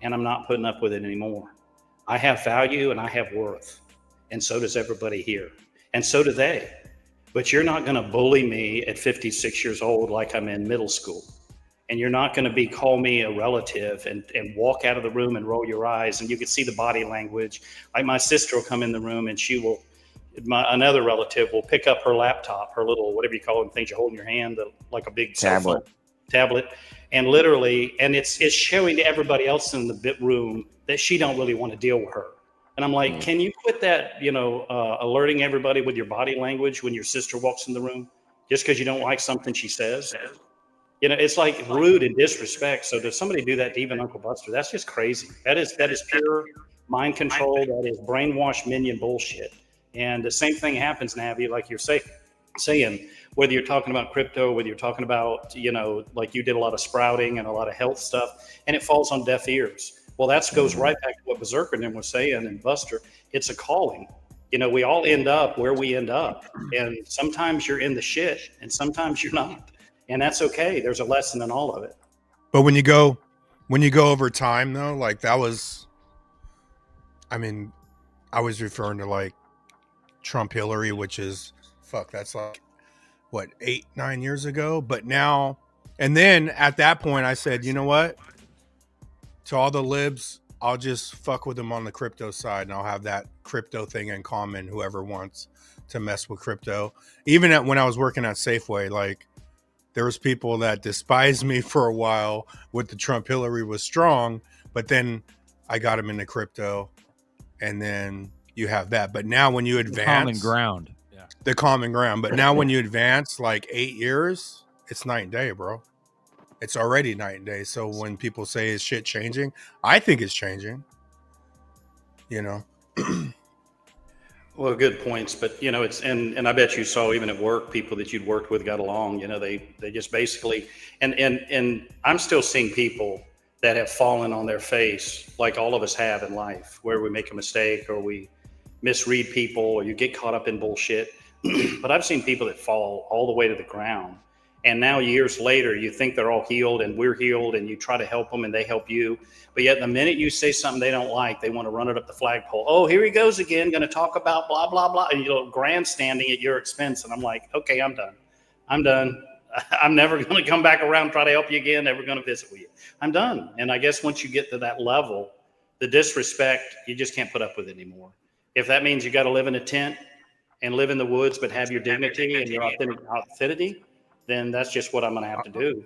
and I'm not putting up with it anymore. I have value and I have worth, and so does everybody here, and so do they. But you're not going to bully me at 56 years old like I'm in middle school. And you're not going to call me a relative and walk out of the room and roll your eyes. And you can see the body language. Like my sister will come in the room and another relative will pick up her laptop, her little, whatever you call them, things you hold in your hand, like a big tablet. And literally, and it's showing to everybody else in the bit room that she don't really want to deal with her. And I'm like, can you quit that, alerting everybody with your body language when your sister walks in the room, just because you don't like something she says? You know, it's like rude and disrespect. So does somebody do that to even Uncle Buster? That's just crazy. That is pure mind control. That is brainwashed minion bullshit. And the same thing happens, Navi, like you're saying, whether you're talking about crypto, whether you're talking about, like you did a lot of sprouting and a lot of health stuff, and it falls on deaf ears. Well, that goes right back to what Berserker and them was saying, and Buster. It's a calling. You know, we all end up where we end up. And sometimes you're in the shit and sometimes you're not. And that's okay. There's a lesson in all of it. But when you go over time, though, like that was, I mean, I was referring to like Trump Hillary, which is that's like what, 8-9 years ago. But now, and then at that point I said, you know what, to all the libs, I'll just fuck with them on the crypto side, and I'll have that crypto thing in common, whoever wants to mess with crypto. Even when I was working at Safeway, like there was people that despised me for a while with the Trump Hillary was strong, but then I got them into crypto, and then you have that. But now when you advance, common ground. the common ground. But now when you advance like 8 years, it's night and day, bro. It's already night and day. So when people say is shit changing, I think it's changing. You know. Well, good points, but you know, it's and I bet you saw even at work, people that you'd worked with got along. You know, they just basically and I'm still seeing people that have fallen on their face, like all of us have in life, where we make a mistake or we misread people or you get caught up in bullshit. But I've seen people that fall all the way to the ground. And now years later, you think they're all healed and we're healed and you try to help them and they help you. But yet the minute you say something they don't like, they want to run it up the flagpole. Oh, here he goes again, going to talk about blah, blah, blah. And you're grandstanding at your expense. And I'm like, okay, I'm done. I'm never going to come back around and try to help you again, never going to visit with you. I'm done. And I guess once you get to that level, the disrespect, you just can't put up with it anymore. If that means you got to live in a tent and live in the woods, but have your dignity and your authenticity, then that's just what I'm going to have to do.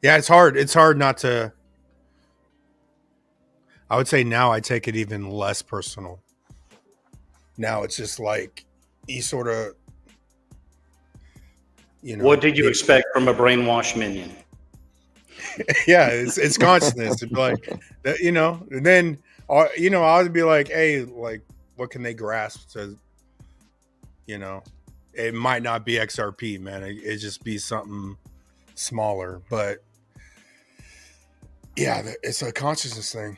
Yeah, it's hard. It's hard not to. I would say now I take it even less personal. Now it's just like you sort of, you know. What did you expect from a brainwashed minion? Yeah, it's consciousness. It's like that, you know. And then, you know, I would be like, hey, like, what can they grasp to, you know? It might not be XRP, man. It just be something smaller, but yeah, it's a consciousness thing.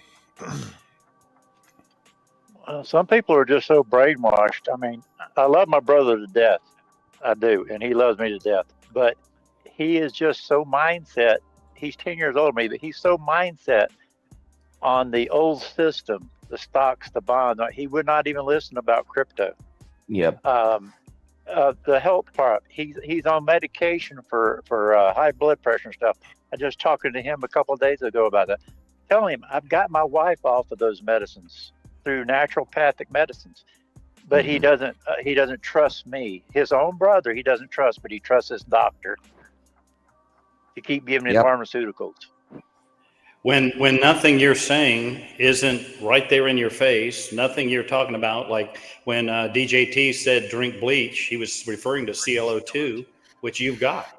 Some people are just so brainwashed. I mean, I love my brother to death. I do. And he loves me to death. But he is just so mindset. He's 10 years older than me, but he's so mindset on the old system, the stocks, the bonds. He would not even listen about crypto. Yep. The health part, he's on medication for high blood pressure and stuff. I just talking to him a couple of days ago about that. Telling him I've got my wife off of those medicines through naturopathic medicines, but he doesn't trust me. His own brother he doesn't trust, but he trusts his doctor to keep giving his pharmaceuticals. When nothing you're saying isn't right there in your face, nothing you're talking about, like when DJT said drink bleach, he was referring to ClO2, which you've got.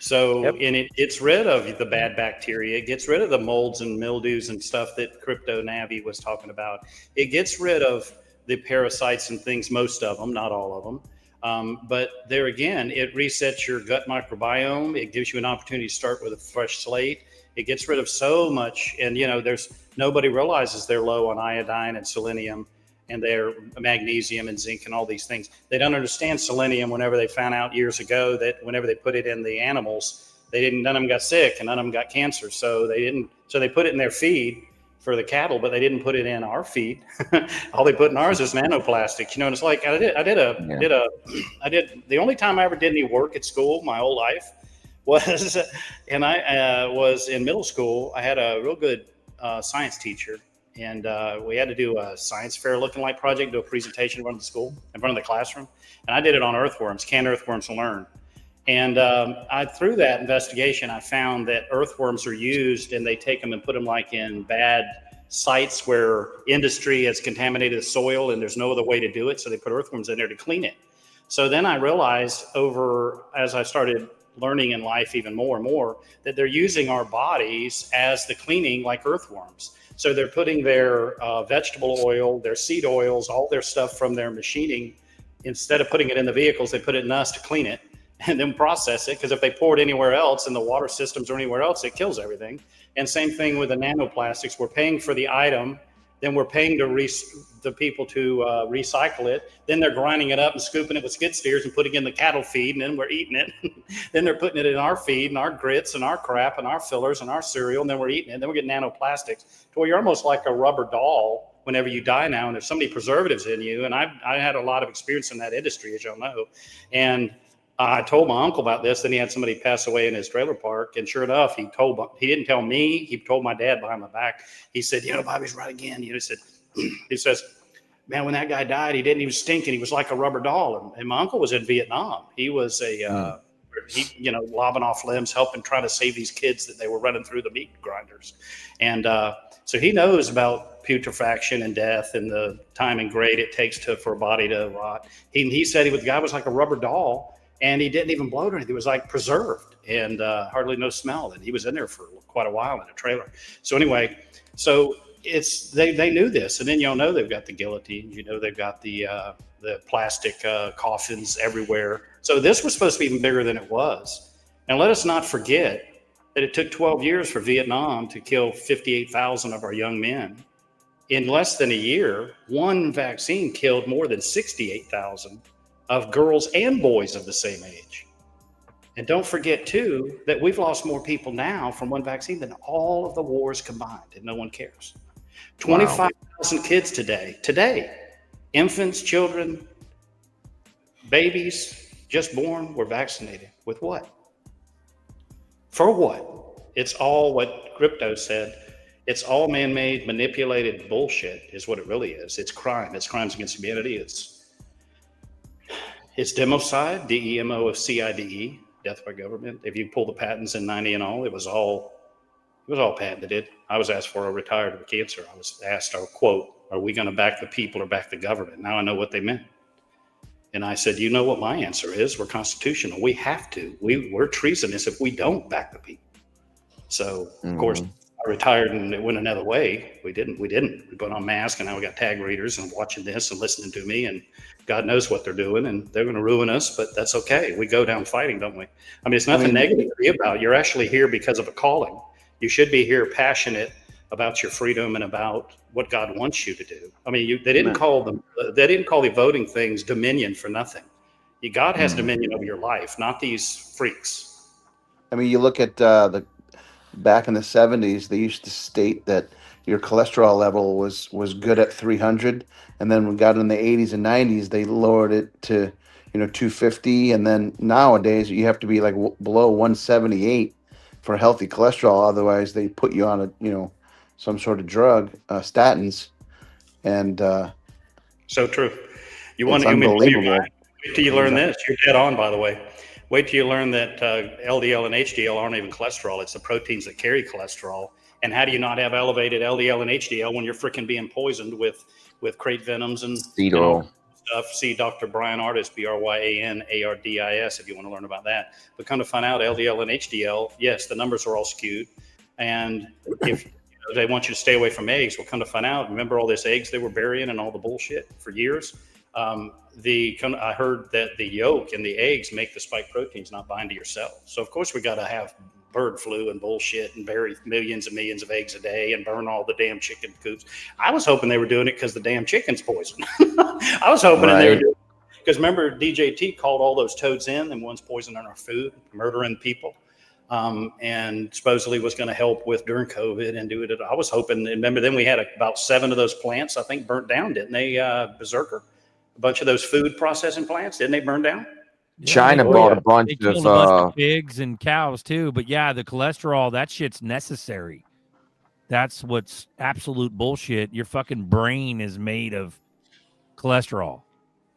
So, and it gets rid of the bad bacteria. It gets rid of the molds and mildews and stuff that Crypto Navi was talking about. It gets rid of the parasites and things, most of them, not all of them. But there again, it resets your gut microbiome. It gives you an opportunity to start with a fresh slate. It gets rid of so much. And, you know, nobody realizes they're low on iodine and selenium and their magnesium and zinc and all these things. They don't understand selenium whenever they found out years ago that whenever they put it in the animals, none of them got sick and none of them got cancer. So they put it in their feed for the cattle, but they didn't put it in our feed. All they put in ours is nanoplastic, you know, and it's like, the only time I ever did any work at school my whole life was, and I was in middle school. I had a real good science teacher. And we had to do a science fair looking like project, do a presentation in front of the school, in front of the classroom. And I did it on earthworms, can earthworms learn? And through that investigation, I found that earthworms are used and they take them and put them like in bad sites where industry has contaminated the soil and there's no other way to do it. So they put earthworms in there to clean it. So then I realized as I started learning in life even more and more, that they're using our bodies as the cleaning like earthworms. So they're putting their vegetable oil, their seed oils, all their stuff from their machining. Instead of putting it in the vehicles, they put it in us to clean it and then process it. Because if they pour it anywhere else in the water systems or anywhere else, it kills everything. And same thing with the nanoplastics. We're paying for the item, then we're paying the people to recycle it. Then they're grinding it up and scooping it with skid steers and putting it in the cattle feed, and then we're eating it. Then they're putting it in our feed and our grits and our crap and our fillers and our cereal, and then we're eating it. And then we're getting nanoplastics to where you're almost like a rubber doll whenever you die now, and there's so many preservatives in you. And I had a lot of experience in that industry, as y'all know. And I told my uncle about this. Then he had somebody pass away in his trailer park. And sure enough, he didn't tell me. He told my dad behind my back. He said, you know, Bobby's right again. You know, he says, man, when that guy died, he didn't even stink and he was like a rubber doll. And my uncle was in Vietnam. He was he, lobbing off limbs, helping try to save these kids that they were running through the meat grinders. And so he knows about putrefaction and death and the time and grade it takes for a body to rot. He said the guy was like a rubber doll, and he didn't even bloat or anything. It was like preserved and hardly no smell. And he was in there for quite a while in a trailer. So anyway, they knew this. And then they've got the guillotines, they've got the plastic coffins everywhere. So this was supposed to be even bigger than it was. And let us not forget that it took 12 years for Vietnam to kill 58,000 of our young men. In less than a year, one vaccine killed more than 68,000 of girls and boys of the same age. And don't forget, too, that we've lost more people now from one vaccine than all of the wars combined, and no one cares. 25,000 kids today, infants, children, babies just born were vaccinated. With what? For what? It's all what Crypto said. It's all man-made, manipulated bullshit is what it really is. It's crime. It's crimes against humanity. It's democide, DEMOCIDE, death by government. If you pull the patents in 90 and all, it was all patented. I was asked for a retired with cancer. I was asked, quote, are we going to back the people or back the government? Now I know what they meant. And I said, you know what my answer is? We're constitutional. We have to. We're treasonous if we don't back the people. So, of course, I retired and it went another way. We didn't. We put on masks, and now we got tag readers and watching this and listening to me, and God knows what they're doing, and they're going to ruin us, but that's okay. We go down fighting, don't we? I mean, it's nothing negative to be about. You're actually here because of a calling. You should be here passionate about your freedom and about what God wants you to do. I mean, they didn't call the voting things dominion for nothing. God has dominion over your life, not these freaks. I mean, you look at back in the 70s, they used to state that your cholesterol level was good at 300, and then when we got in the 80s and 90s, they lowered it to 250, and then nowadays you have to be like below 178 for healthy cholesterol. Otherwise, they put you on a some sort of drug, statins, and so true. Unbelievable. Wait till you learn this. You're dead on, by the way. Wait till you learn that LDL and HDL aren't even cholesterol. It's the proteins that carry cholesterol. And how do you not have elevated LDL and HDL when you're freaking being poisoned with crate venoms and seed oil stuff? See Dr. Brian Ardis, BRYANARDIS, if you want to learn about that. But come to find out, LDL and HDL, yes, the numbers are all skewed. And if they want you to stay away from eggs, well, come to find out, remember all this eggs they were burying and all the bullshit for years? I heard that the yolk and the eggs make the spike proteins not bind to your cells. So of course we got to have bird flu and bullshit and bury millions and millions of eggs a day and burn all the damn chicken coops. I was hoping they were doing it because the damn chicken's poison. I was hoping they were doing it because remember DJT called all those toads in and one's poisoning our food, murdering people. And supposedly was going to help with during COVID and do it. I was hoping, remember then we had about 7 of those plants, I think, burnt down, didn't they? Berserker. A bunch of those food processing plants, didn't they burn down? China bought a bunch of pigs and cows too. But yeah, the cholesterol, that shit's necessary. That's what's absolute bullshit. Your fucking brain is made of cholesterol.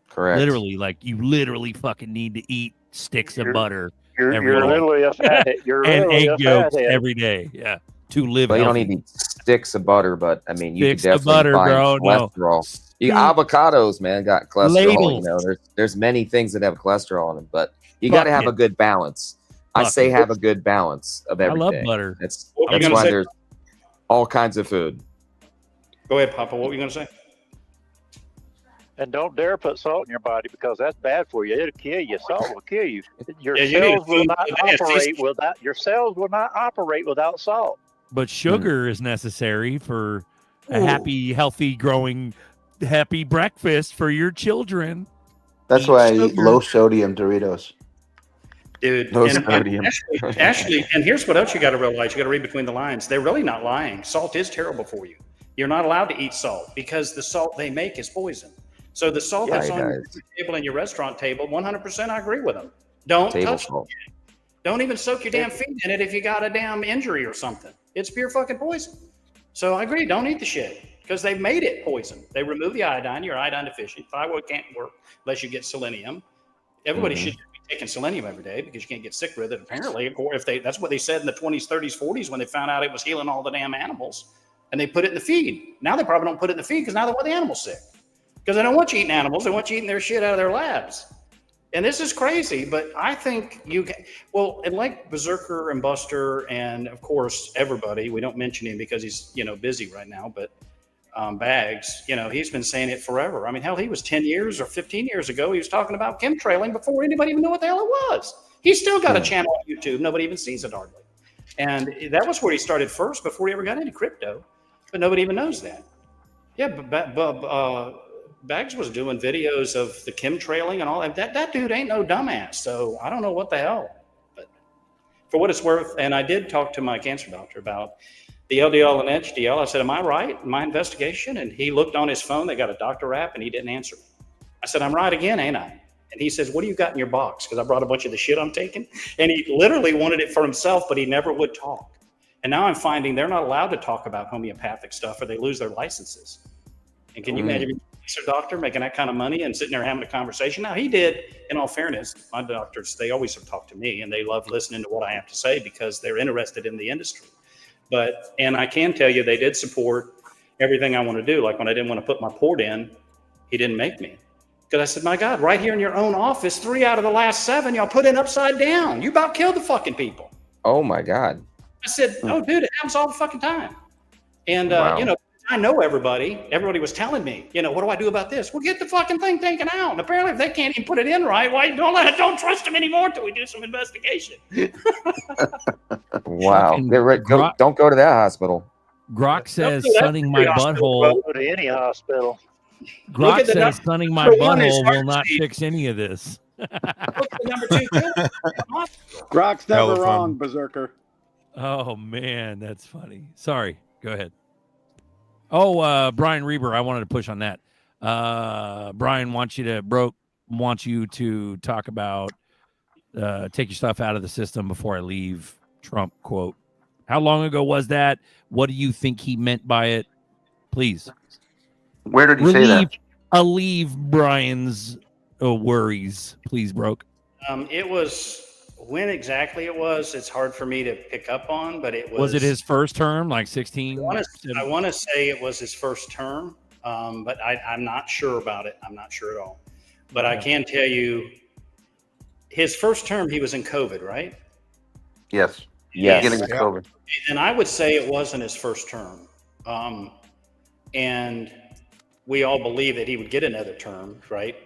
Correct. Literally, like you literally fucking need to eat sticks of butter. You're literally a fathead. You're and literally egg yolks every day. Yeah. To live. Well, you don't need sticks of butter, but I mean, you can definitely butter, find bro. cholesterol. Avocados, man, got cholesterol. There's many things that have cholesterol in them, but you got to have a good balance. I say have a good balance of everything. I love butter. That's why there's all kinds of food. Go ahead, Papa. What were you going to say? And don't dare put salt in your body because that's bad for you. It'll kill you. Salt will kill you. Your cells will not operate without. Your cells will not operate without salt. But sugar is necessary for a happy, healthy, growing, happy breakfast for your children. That's why I eat low sodium Doritos. Dude, Ashley, and here's what else you got to realize. You got to read between the lines. They're really not lying. Salt is terrible for you. You're not allowed to eat salt because the salt they make is poison. So the salt that's on your table and your restaurant table, 100% I agree with them. Don't touch it. Don't even soak your damn feet in it if you got a damn injury or something. It's pure fucking poison. So I agree, don't eat the shit because they've made it poison. They remove the iodine, you're iodine deficient. Thyroid can't work unless you get selenium. Everybody should be taking selenium every day because you can't get sick with it. Apparently, that's what they said in the 20s, 30s, 40s when they found out it was healing all the damn animals, and they put it in the feed. Now they probably don't put it in the feed because now they want the animals sick because they don't want you eating animals. They want you eating their shit out of their labs. And this is crazy, but I think you can, well, and like Berserker and Buster, and of course, everybody, we don't mention him because he's, busy right now, but Bags, he's been saying it forever. I mean, hell, he was 10 years or 15 years ago. He was talking about chemtrailing before anybody even knew what the hell it was. He's still got a channel on YouTube. Nobody even sees it hardly. And that was where he started first before he ever got into crypto, but nobody even knows that. Yeah, but Bags was doing videos of the chemtrailing and all that. That dude ain't no dumbass. So I don't know what the hell. But for what it's worth, and I did talk to my cancer doctor about the LDL and HDL. I said, am I right in my investigation? And he looked on his phone. They got a doctor app, and he didn't answer me. I said, I'm right again, ain't I? And he says, what do you got in your box? Because I brought a bunch of the shit I'm taking. And he literally wanted it for himself, but he never would talk. And now I'm finding they're not allowed to talk about homeopathic stuff or they lose their licenses. And can you imagine being a cancer doctor making that kind of money and sitting there having a conversation? Now, he did, in all fairness, my doctors, they always have talked to me and they love listening to what I have to say because they're interested in the industry. And I can tell you they did support everything I want to do. Like when I didn't want to put my port in, he didn't make me. Because I said, my God, right here in your own office, 3 out of the last 7, y'all put in upside down. You about killed the fucking people. Oh my God. I said, oh, dude, it happens all the fucking time. And, Wow. I know everybody. Everybody was telling me, what do I do about this? Well, get the fucking thing taken out. And apparently, if they can't even put it in right, why don't trust them anymore until we do some investigation. Wow. Don't go to that hospital. Grok says sunning my butthole. Go to any hospital. Grok says sunning my butthole will not fix any of this. Number 2. Grok's Hella never fun. wrong, Berserker. Oh man, that's funny. Sorry, go ahead. Oh, Brian Reber, I wanted to push on that. Brian wants you to talk about take your stuff out of the system before I leave. Trump quote. How long ago was that? What do you think he meant by it? Please. Where did he say that? Alleviate Brian's worries, please, Broke. It was when exactly it was. It's hard for me to pick up on, but it was. Was it his first term, like 16? I want to say it was his first term, but I'm not sure about it. I'm not sure at all. But I can tell you, his first term, he was in COVID, right? Yes. Yes. Beginning of COVID. And I would say it wasn't his first term. And we all believe that he would get another term, right?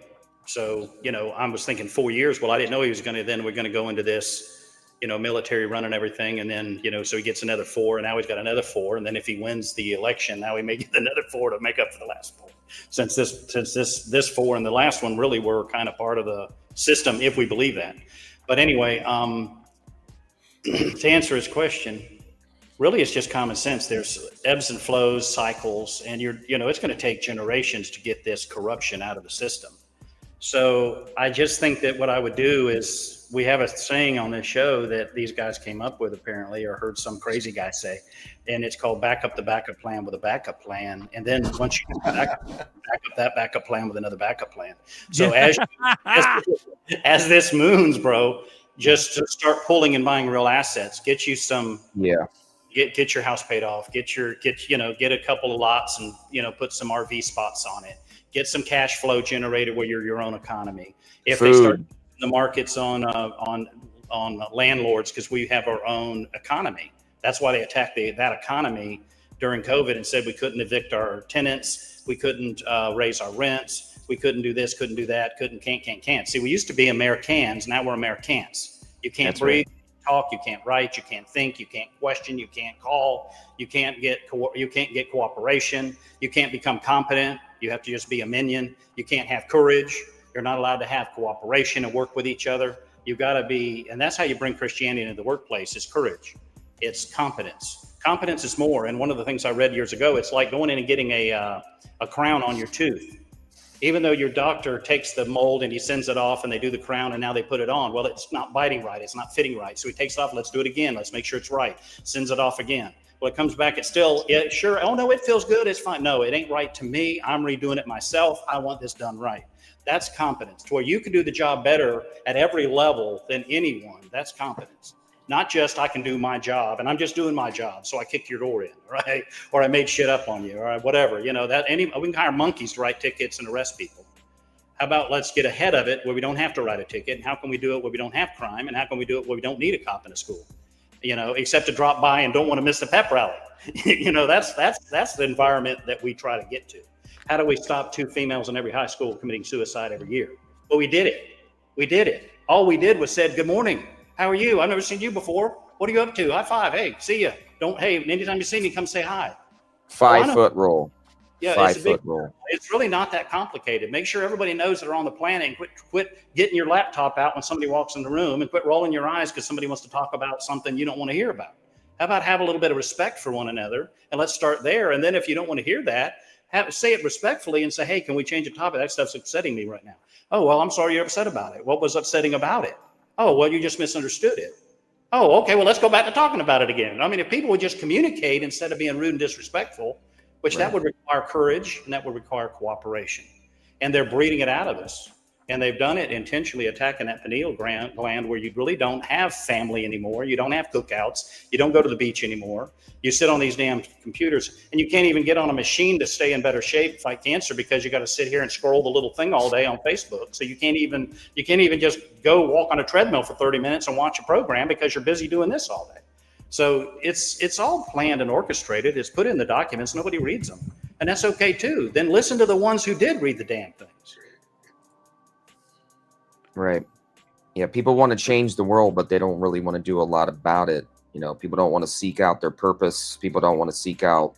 So, I was thinking 4 years. Well, I didn't know he was we're going to go into this, military run and everything. And then, so he gets another 4 and now he's got another 4. And then if he wins the election, now he may get another 4 to make up for the last 4. Since this 4 and the last one really were kind of part of the system, if we believe that. But anyway, to answer his question, really it's just common sense. There's ebbs and flows, cycles, and it's going to take generations to get this corruption out of the system. So I just think that what I would do is, we have a saying on this show that these guys came up with apparently, or heard some crazy guy say, and it's called back up the backup plan with a backup plan. And then once you back up that backup plan with another backup plan. So as this moons, bro, just to start pulling and buying real assets, get you some, get your house paid off, get a couple of lots and, put some RV spots on it. Get some cash flow generated where you're your own economy. If they start the markets on landlords, because we have our own economy. That's why they attacked that economy during COVID and said we couldn't evict our tenants, we couldn't raise our rents, we couldn't do this, couldn't do that, can't. See, we used to be Americans, now we're Americans. You can't breathe, talk, you can't write, you can't think, you can't question, you can't call, you can't get cooperation, you can't become competent. You have to just be a minion. You can't have courage. You're not allowed to have cooperation and work with each other. You've got to be, and that's how you bring Christianity into the workplace, is courage. It's competence. Competence is more. And one of the things I read years ago, it's like going in and getting a crown on your tooth. Even though your doctor takes the mold and he sends it off and they do the crown and now they put it on. Well, it's not biting right. It's not fitting right. So he takes it off. Let's do it again. Let's make sure it's right. Sends it off again. Well, it comes back, it's still, yeah, sure, oh no, it feels good, it's fine. No, it ain't right to me. I'm redoing it myself. I want this done right. That's competence, to where you can do the job better at every level than anyone. That's competence. Not just I can do my job and I'm just doing my job, so I kicked your door in, right? Or I made shit up on you, or whatever. You know, we can hire monkeys to write tickets and arrest people. How about let's get ahead of it where we don't have to write a ticket? And how can we do it where we don't have crime? And how can we do it where we don't need a cop in a school? You know, except to drop by and don't want to miss the pep rally. You know, that's the environment that we try to get to. How do we stop 2 females in every high school committing suicide every year? Well, we did it. We did it. All we did was said, good morning. How are you? I've never seen you before. What are you up to? High five. Hey, see ya. Hey, anytime you see me, come say hi. 5 foot rule. Yeah, 5 foot rule. It's really not that complicated. Make sure everybody knows they're on the planet, and quit getting your laptop out when somebody walks in the room, and quit rolling your eyes because somebody wants to talk about something you don't want to hear about. How about have a little bit of respect for one another, and let's start there. And then if you don't want to hear that, say it respectfully and say, hey, can we change the topic? That stuff's upsetting me right now. Oh, well, I'm sorry you're upset about it. What was upsetting about it? Oh, well, you just misunderstood it. Oh, okay, well, let's go back to talking about it again. I mean, if people would just communicate instead of being rude and disrespectful, which that would require courage and that would require cooperation. And they're breeding it out of us. And they've done it intentionally, attacking that pineal gland where you really don't have family anymore. You don't have cookouts. You don't go to the beach anymore. You sit on these damn computers, and you can't even get on a machine to stay in better shape, fight cancer, because you got to sit here and scroll the little thing all day on Facebook. So you can't even just go walk on a treadmill for 30 minutes and watch a program because you're busy doing this all day. So it's all planned and orchestrated. It's put in the documents. Nobody reads them. And that's okay too. Then listen to the ones who did read the damn things. Right. Yeah, people want to change the world, but they don't really want to do a lot about it. You know, people don't want to seek out their purpose. People don't want to seek out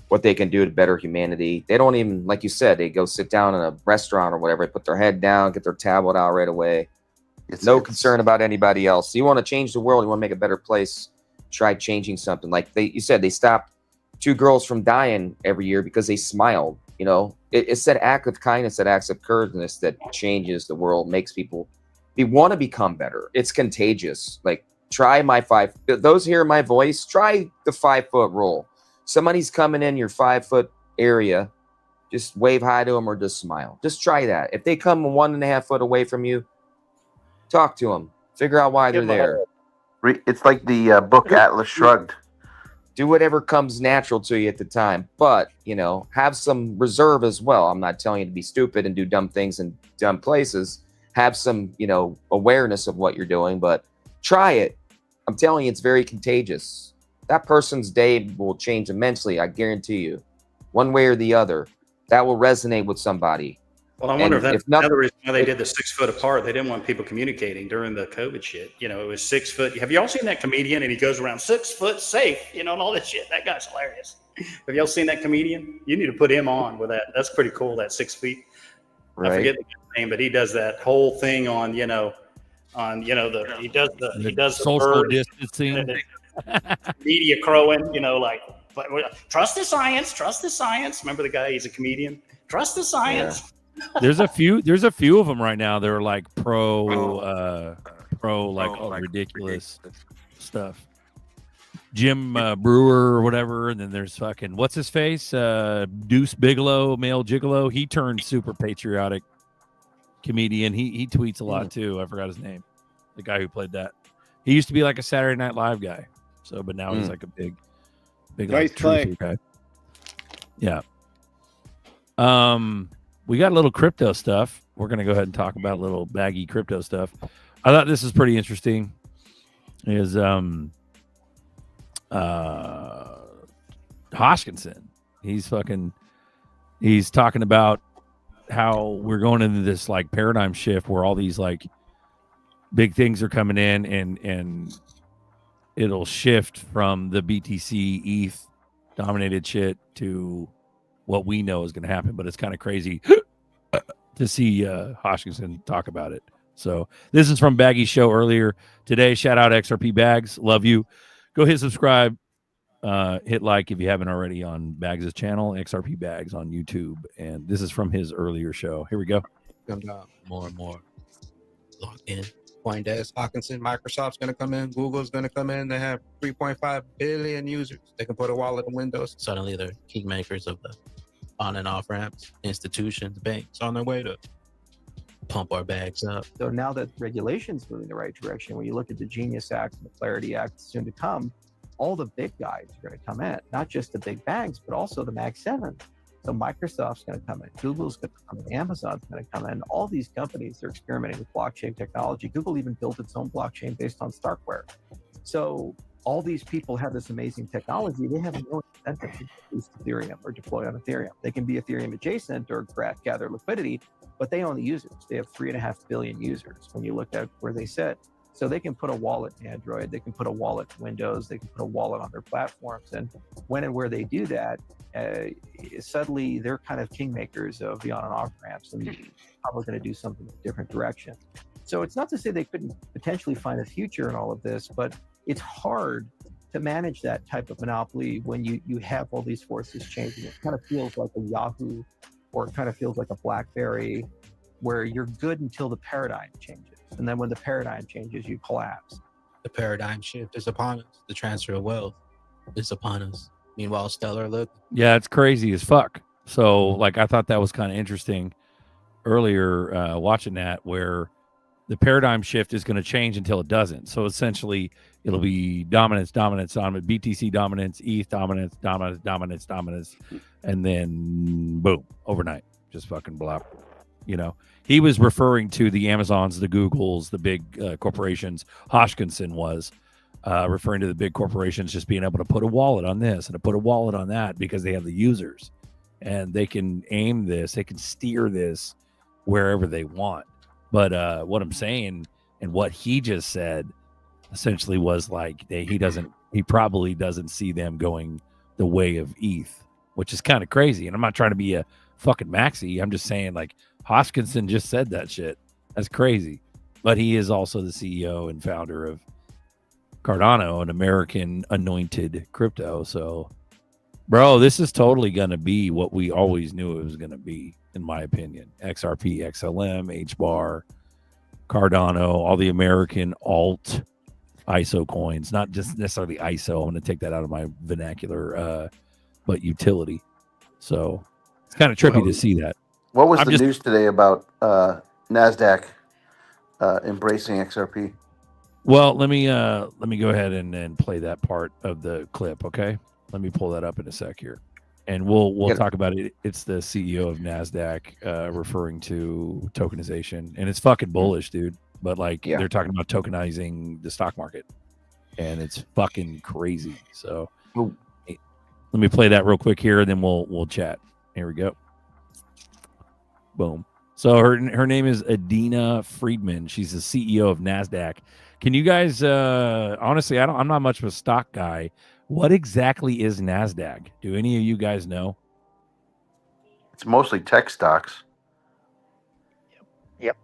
what they can do to better humanity. They don't even, like you said, they go sit down in a restaurant or whatever, put their head down, get their tablet out right away. No concern about anybody else. You want to change the world, you want to make a better place, try changing something. Like you said, they stopped 2 girls from dying every year because they smiled. You know, it's that act of kindness, that acts of kindness that changes the world, makes people want to become better. It's contagious. Like, try those hear my voice, try the 5 foot rule. Somebody's coming in your 5 foot area, just wave hi to them or just smile. Just try that. If they come 1.5 foot away from you, talk to them. Figure out why they're there. It's like the book Atlas Shrugged. Do whatever comes natural to you at the time, but, you know, have some reserve as well. I'm not telling you to be stupid and do dumb things in dumb places. Have some, you know, awareness of what you're doing, but try it. I'm telling you, it's very contagious. That person's day will change immensely. I guarantee you, one way or the other, that will resonate with somebody. Well, I wonder if that's another reason why they did the 6 foot apart. They didn't want people communicating during the COVID shit. You know, it was 6 foot. Have y'all seen that comedian? And he goes around 6 foot safe, you know, and all this shit. That guy's hilarious. Have y'all seen that comedian? You need to put him on with that. That's pretty cool, that 6 feet. Right. I forget the name, but he does that whole thing on, he does the social distancing, media crowing, you know, like, trust the science. Remember the guy? He's a comedian. Trust the science. Yeah. There's a few of them right now. They're like pro ridiculous stuff. Jim Brewer or whatever, and then there's fucking what's his face, Deuce Bigelow, male gigolo. He turned super patriotic comedian. He tweets a lot too. I forgot his name. The guy who played that. He used to be like a Saturday Night Live guy. So, but now he's like a big nice truther guy. Yeah. We got a little crypto stuff. We're going to go ahead and talk about a little baggy crypto stuff. I thought this is pretty interesting. Is Hoskinson. He's talking about how we're going into this like paradigm shift where all these like big things are coming in and it'll shift from the BTC ETH dominated shit to what we know is going to happen, but it's kind of crazy to see Hoskinson talk about it. So this is from Baggy's show earlier today. Shout out XRP Bags. Love you. Go hit subscribe. Hit like if you haven't already on Bags' channel, XRP Bags on YouTube. And this is from his earlier show. Here we go. More and more. Log in. CoinDesk, Hawkinson, Microsoft's going to come in, Google's going to come in. They have 3.5 billion users. They can put a wallet in Windows. Suddenly, they're kingmakers of the on and off ramps, institutions, banks on their way to pump our bags up. So now that regulation's moving in the right direction, when you look at the Genius Act and the Clarity Act soon to come, all the big guys are going to come in, not just the big banks, but also the Mag 7. So Microsoft's going to come in, Google's going to come in, Amazon's going to come in. All these companies are experimenting with blockchain technology. Google even built its own blockchain based on Starkware. So all these people have this amazing technology. They have no incentive to use Ethereum or deploy on Ethereum. They can be Ethereum adjacent or gather liquidity, but they own the users. They have 3.5 billion users when you look at where they sit. So they can put a wallet in Android, they can put a wallet in Windows, they can put a wallet on their platforms. And when and where they do that, suddenly they're kind of kingmakers of the on and off ramps, and probably going to do something in a different direction. So it's not to say they couldn't potentially find a future in all of this, but it's hard to manage that type of monopoly when you have all these forces changing. It kind of feels like a Yahoo, or it kind of feels like a BlackBerry, where you're good until the paradigm changes. And then when the paradigm changes, you collapse. The paradigm shift is upon us. The transfer of wealth is upon us. Meanwhile, Stellar, look. Yeah, it's crazy as fuck. So, like, I thought that was kind of interesting earlier watching that, where the paradigm shift is going to change until it doesn't. So, essentially, it'll be dominance, BTC dominance, ETH dominance, and then boom, overnight, just fucking blop. You know, he was referring to the Amazons, the Googles, the big corporations. Hoskinson was referring to the big corporations just being able to put a wallet on this and to put a wallet on that because they have the users and they can aim this, they can steer this wherever they want. But what I'm saying and what he just said essentially was like he probably doesn't see them going the way of ETH, which is kind of crazy. And I'm not trying to be a fucking maxi. I'm just saying, like, Hoskinson just said that shit. That's crazy. But he is also the CEO and founder of Cardano, an American anointed crypto. So, bro, this is totally going to be what we always knew it was going to be, in my opinion. XRP, XLM, HBAR, Cardano, all the American alt ISO coins, not just necessarily ISO. I'm going to take that out of my vernacular, but utility. So it's kind of trippy to see that. What was the news today about NASDAQ embracing XRP? Well, let me go ahead and play that part of the clip, okay? Let me pull that up in a sec here. And we'll talk about it. It's the CEO of NASDAQ referring to tokenization. And it's fucking bullish, dude. But they're talking about tokenizing the stock market. And it's fucking crazy. So let me play that real quick here, and then we'll chat. Here we go. Boom. So her name is Adina Friedman. She's the CEO of NASDAQ. Can you guys, honestly, I'm not much of a stock guy. What exactly is NASDAQ? Do any of you guys know? It's mostly tech stocks. Yep.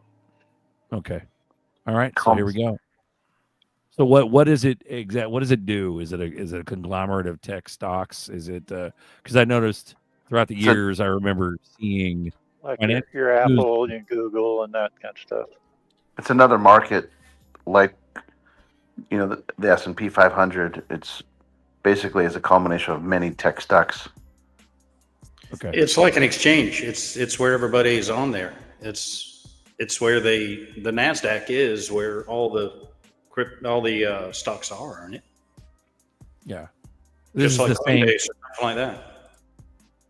Okay. All right. So here we go. So what is it exact? What does it do? Is it a conglomerate of tech stocks? Is it because I noticed throughout the years I remember seeing like your Apple and your Google and that kind of stuff. It's another market like the S&P 500. It's basically is a combination of many tech stocks. Okay. It's like an exchange. It's where everybody's on there. It's where the NASDAQ is where all the stocks are, aren't it? Yeah. Just like Coinbase or something like that.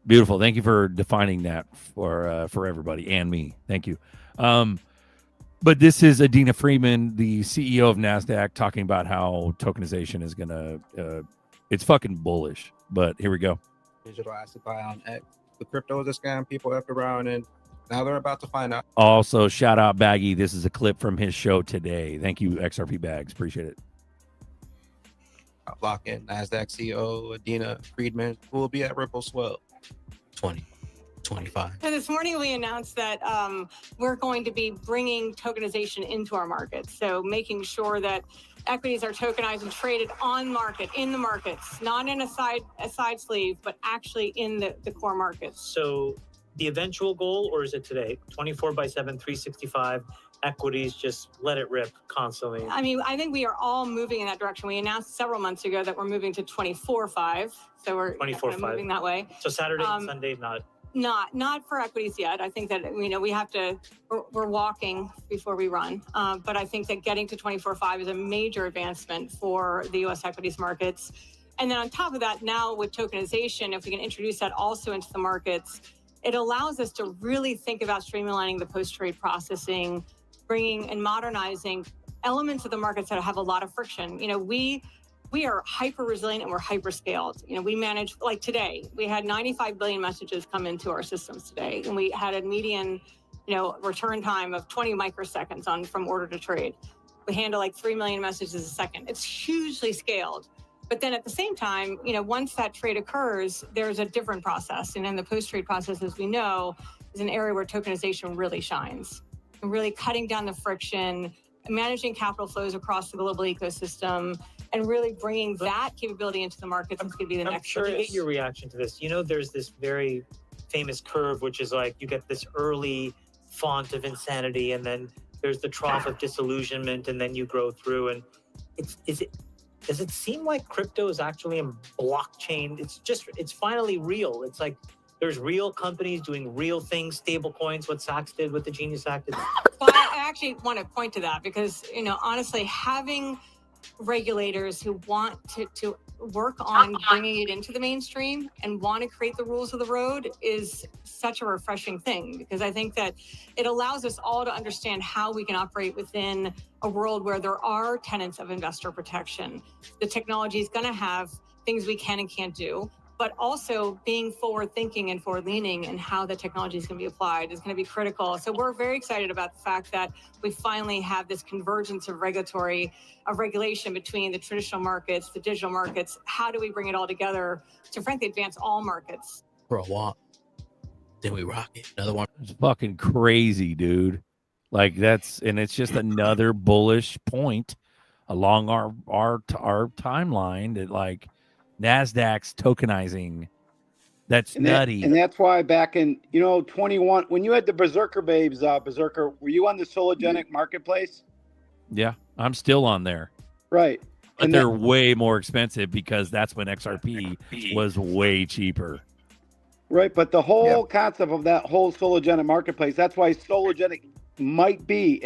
Beautiful. Thank you for defining that for everybody and me. Thank you. But this is Adina Friedman, the CEO of NASDAQ, talking about how tokenization is going to, it's fucking bullish. But here we go. Digital asset buy on X. The crypto is a scam. People left around, and now they're about to find out. Also, shout out Baggy. This is a clip from his show today. Thank you, XRP Bags. Appreciate it. Lock in NASDAQ CEO Adina Friedman, who will be at Ripple Swell 2025. So this morning we announced that we're going to be bringing tokenization into our markets. So making sure that equities are tokenized and traded on market, in the markets, not in a side sleeve, but actually in the core markets. So the eventual goal, or is it today? 24/7, 365 equities just let it rip constantly? I mean, I think we are all moving in that direction. We announced several months ago that we're moving to 24/5. So we're 24/5 moving that way. So Saturday and Sunday, not for equities yet. I think that we have to. We're walking before we run. But I think that getting to 24/5 is a major advancement for the U.S. equities markets. And then on top of that, now with tokenization, if we can introduce that also into the markets, it allows us to really think about streamlining the post-trade processing, bringing and modernizing elements of the markets that have a lot of friction. We are hyper resilient and we're hyper scaled. We manage, like today, we had 95 billion messages come into our systems today, and we had a median, return time of 20 microseconds from order to trade. We handle like 3 million messages a second. It's hugely scaled. But then at the same time, once that trade occurs, there's a different process. And then the post-trade process, as we know, is an area where tokenization really shines. And really cutting down the friction, managing capital flows across the global ecosystem, and really bringing that capability into the markets is going to be the next sure to phase. get your reaction to this. There's this very famous curve, which is like you get this early font of insanity, and then there's the trough of disillusionment, and then you grow through. And does it seem like crypto is actually in blockchain? It's finally real. It's like there's real companies doing real things, stable coins, what Sachs did with the Genius Act. Well, I actually want to point to that because, honestly, having regulators who want to work on bringing it into the mainstream and want to create the rules of the road is such a refreshing thing, because I think that it allows us all to understand how we can operate within a world where there are tenets of investor protection. The technology is going to have things we can and can't do, but also being forward thinking and forward leaning and how the technology is going to be applied is going to be critical. So we're very excited about the fact that we finally have this convergence of regulation between the traditional markets, the digital markets. How do we bring it all together to frankly advance all markets? For a walk. Then we rock it. Another one. It's fucking crazy, dude. Like it's just another bullish point along our timeline that like NASDAQ's tokenizing. That's nutty. And that's why back in 21, when you had the Berserker Babes, Berserker, were you on the Sologenic marketplace? Yeah, I'm still on there. Right. But they're way more expensive because that's when XRP was way cheaper. Right, but the whole concept of that whole Sologenic marketplace, that's why Sologenic might be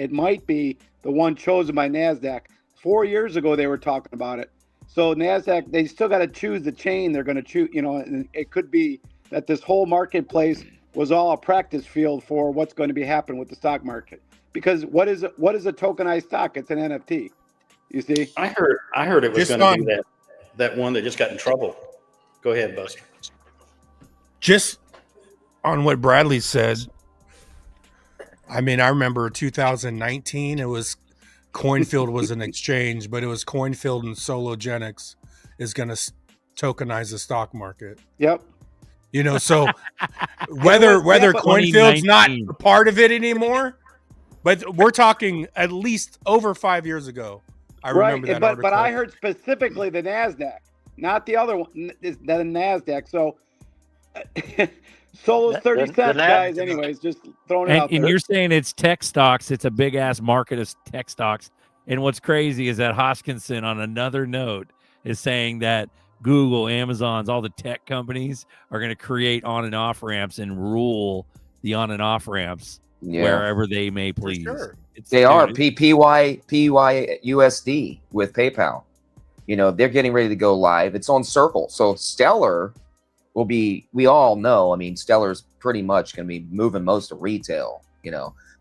the one chosen by NASDAQ. 4 years ago, they were talking about it. So NASDAQ, they still got to choose the chain they're going to choose, and it could be that this whole marketplace was all a practice field for what's going to be happening with the stock market. Because what is a tokenized stock? It's an NFT. You see? I heard it was going to be that one that just got in trouble. Go ahead, Buster. Just on what Bradley said, I mean, I remember 2019, it was Coinfield was an exchange, but it was Coinfield and Sologenics is going to tokenize the stock market. Yep. So whether Coinfield's not a part of it anymore, but we're talking at least over 5 years ago. I remember that article. But I heard specifically the NASDAQ, not the other one, the NASDAQ. So Solo's 30 cents, guys. Anyways, just throwing it out there. And you're saying it's tech stocks. It's a big ass market of tech stocks. And what's crazy is that Hoskinson, on another note, is saying that Google, Amazon's, all the tech companies are going to create on and off ramps and rule the on and off ramps wherever they may please. Sure. They are PYUSD with PayPal. They're getting ready to go live. It's on Circle. So Stellar will be, we all know, Stellar's pretty much going to be moving most of retail.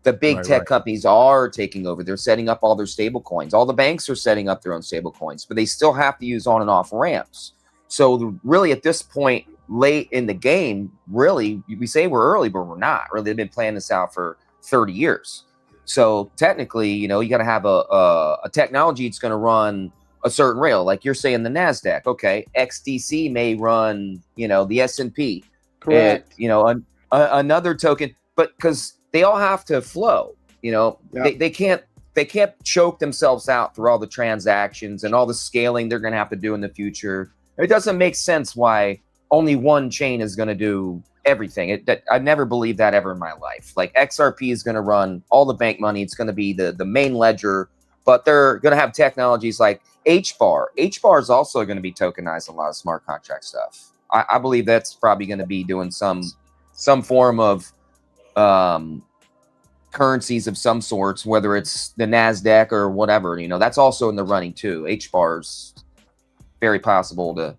The big tech companies are taking over. They're setting up all their stable coins. All the banks are setting up their own stable coins, but they still have to use on and off ramps. So really at this point, late in the game, really, we say we're early, but we're not. Really, they've been planning this out for 30 years. So technically, you got to have a technology that's going to run a certain rail. Like you're saying the NASDAQ. Okay, XDC may run, the S&P. Correct. Another token, but because they all have to flow, they can't choke themselves out through all the transactions and all the scaling they're going to have to do in the future. It doesn't make sense why only one chain is going to do everything. I never believed that ever in my life. Like XRP is going to run all the bank money. It's going to be the main ledger, but they're going to have technologies like HBAR. HBAR is also going to be tokenized a lot of smart contract stuff. I believe that's probably going to be doing some form of currencies of some sorts, whether it's the NASDAQ or whatever. You know, that's also in the running too. HBAR's very possible to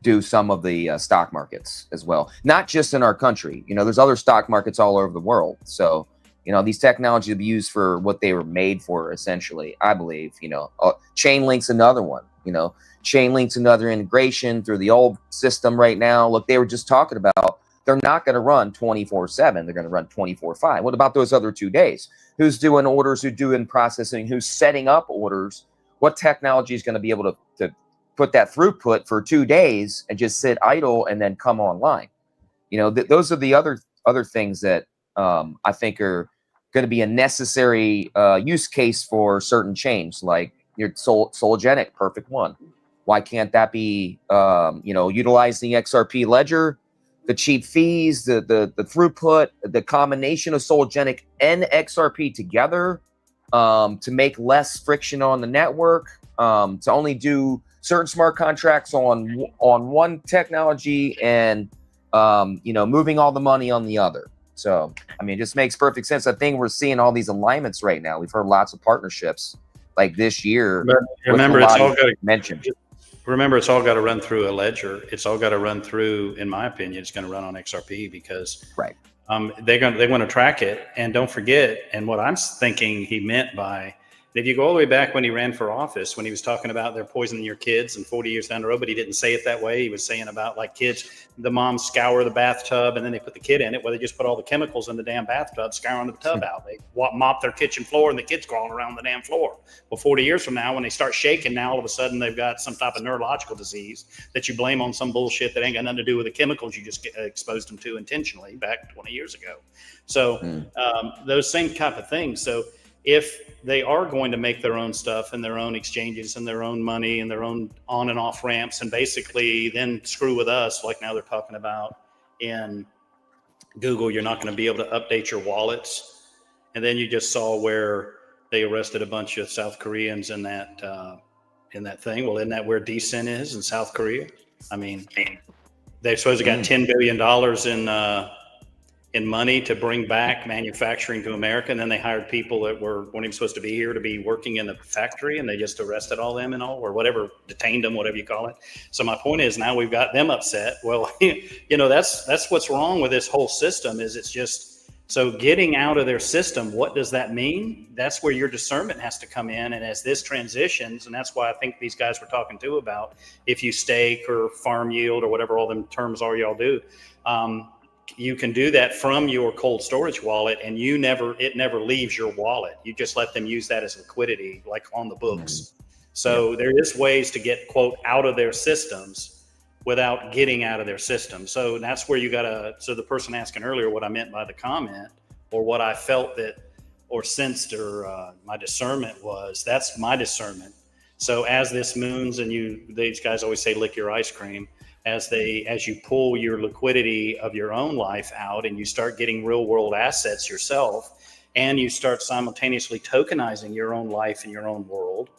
do some of the stock markets as well, not just in our country. You know, there's other stock markets all over the world. So, you know, these technologies will be used for what they were made for, essentially, I believe. You know, Chainlink's another one. You know, Chainlink's another integration through the old system right now. Look, they were just talking about they're not going to run 24/7. They're going to run 24/5. What about those other 2 days? Who's doing orders? Who's doing processing? Who's setting up orders? What technology is going to be able to put that throughput for 2 days and just sit idle and then come online? You know, those are the other things that I think are going to be a necessary use case for certain chains, like your Sologenic, perfect one. Why can't that be, you know, utilizing XRP ledger, the cheap fees, the throughput, the combination of Sologenic and XRP together to make less friction on the network, to only do certain smart contracts on one technology and, you know, moving all the money on the other. So, I mean, it just makes perfect sense. I think we're seeing all these alignments right now. We've heard lots of partnerships like this year. But remember, it's all got to mentioned. Remember, it's all got to run through a ledger. It's all got to run through, in my opinion, it's going to run on XRP because they want to track it. And don't forget, and what I'm thinking he meant by, if you go all the way back when he ran for office, when he was talking about they're poisoning your kids and 40 years down the road, but he didn't say it that way. He was saying about like kids, the moms scour the bathtub and then they put the kid in it, where they just put all the chemicals in the damn bathtub, scouring the tub out. They mop their kitchen floor and the kids crawling around the damn floor. Well, 40 years from now, when they start shaking, now all of a sudden they've got some type of neurological disease that you blame on some bullshit that ain't got nothing to do with the chemicals you just exposed them to intentionally back 20 years ago. So those same type of things. So if they are going to make their own stuff and their own exchanges and their own money and their own on and off ramps and basically then screw with us, like now they're talking about in Google, you're not going to be able to update your wallets. And then you just saw where they arrested a bunch of South Koreans in that thing. Well, isn't that where DCEN is in South Korea? I mean, they're supposed to got $10 billion in money to bring back manufacturing to America. And then they hired people that weren't even supposed to be here to be working in the factory, and they just arrested all them and all, or whatever, detained them, whatever you call it. So my point is now we've got them upset. Well, you know, that's what's wrong with this whole system is it's just, so getting out of their system, what does that mean? That's where your discernment has to come in. And as this transitions, and that's why I think these guys were talking to about if you stake or farm yield or whatever all them terms are y'all do, you can do that from your cold storage wallet, and it never leaves your wallet. You just let them use that as liquidity, like on the books. So there is ways to get, quote, out of their systems without getting out of their system. So that's where you gotta, so the person asking earlier what I meant by the comment, or what I felt that, or sensed, or my discernment was, that's my discernment. So as this moons, and these guys always say, lick your ice cream, as you pull your liquidity of your own life out and you start getting real world assets yourself, and you start simultaneously tokenizing your own life in your own world.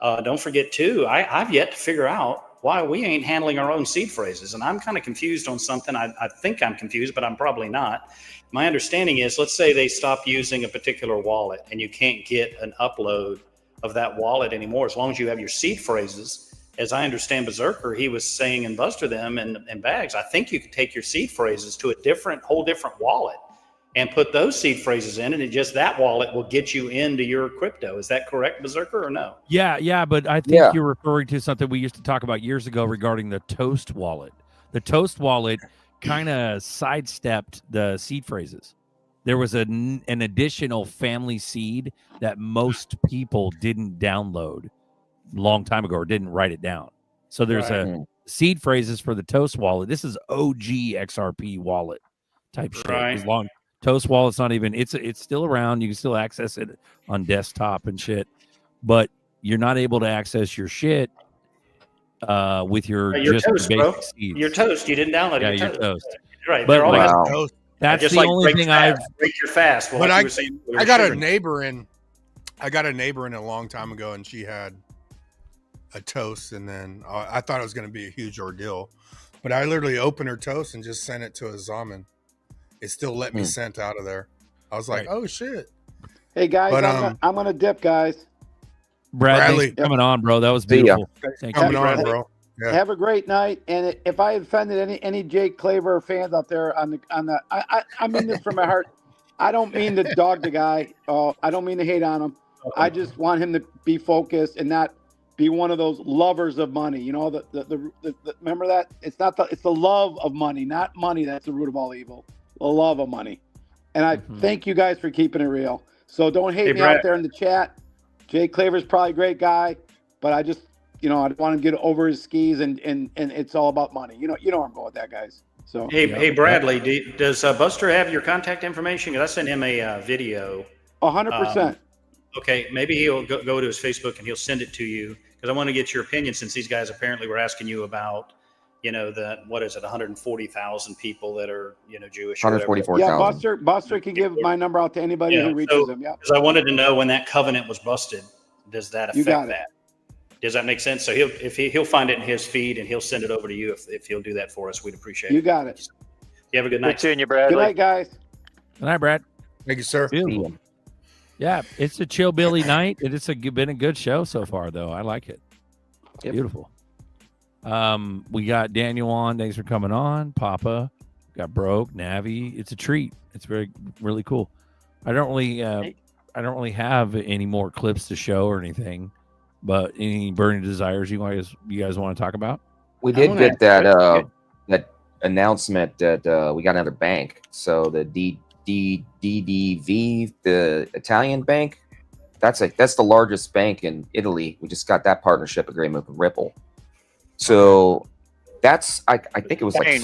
Don't forget too, I've yet to figure out why we ain't handling our own seed phrases. And I'm kind of confused on something. I think I'm confused, but I'm probably not. My understanding is, let's say they stop using a particular wallet and you can't get an upload of that wallet anymore, as long as you have your seed phrases. As I understand Berserker, he was saying in Buster them and Bags, I think you could take your seed phrases to a whole different wallet and put those seed phrases in, and that wallet will get you into your crypto. Is that correct, Berserker, or no? Yeah, but I think you're referring to something we used to talk about years ago regarding the Toast wallet. The Toast wallet kind of sidestepped the seed phrases. There was an additional family seed that most people didn't download long time ago or didn't write it down. So there's a seed phrases for the Toast wallet. This is OG XRP wallet type shit. As long Toast wallet's not even, it's still around. You can still access it on desktop and shit, but you're not able to access your shit with your just Toast, basic bro. seeds. Your Toast. You didn't download your Toast. Right. But They're all Wow. that's just the like only break thing fast, break your fast. Well, But like I- you were saying, we I were got a sugaring. neighbor in. I got a neighbor in a long time ago, and she had a toast, and then I thought it was going to be a huge ordeal, but I literally opened her toast and just sent it to a Zaman. It still let me sent out of there. I was like, oh shit. Hey guys, But, I'm gonna dip, guys. Bradley, thanks for coming on, bro. That was See ya. beautiful. Thank Coming you. on, bro. Yeah. Have a great night. And if I offended any Jake Claver fans out there I mean this from my heart. I don't mean to dog the guy. I don't mean to hate on him. I just want him to be focused and not be one of those lovers of money. You know, the remember that? It's the love of money, not money that's the root of all evil. The love of money. And I thank you guys for keeping it real. So don't hate me Brad. out there in the chat. Jake Claver's probably a great guy, but I just, I don't want to get over his skis and it's all about money. You know where I'm going with that, guys. So Hey, Bradley, does Buster have your contact information? Because I sent him a video. 100%. Okay, maybe he'll go to his Facebook and he'll send it to you, because I want to get your opinion, since these guys apparently were asking you about, what is it, 140,000 people that are, Jewish. 144,000. Yeah, Buster can give my number out to anybody who reaches him. Yeah. Because I wanted to know when that covenant was busted, does that You affect got it. that? Does that make sense? So he'll find it in his feed and he'll send it over to you if he'll do that for us. We'd appreciate it. You got it. You have a good night. Good seeing you, Bradley. Good night, guys. Good night, Brad. Thank you, sir. Beautiful. Yeah, it's a chill Billy night. It's been a good show so far, though. I like it. Beautiful. We got Daniel on. Thanks for coming on. Papa got Broke, Navi. It's a treat. It's really cool. I don't really have any more clips to show or anything, but any burning desires you guys want to talk about? We did get that announcement that we got another bank. So the DDV, the Italian bank, that's the largest bank in Italy. We just got that partnership agreement with Ripple. So that's I think it was like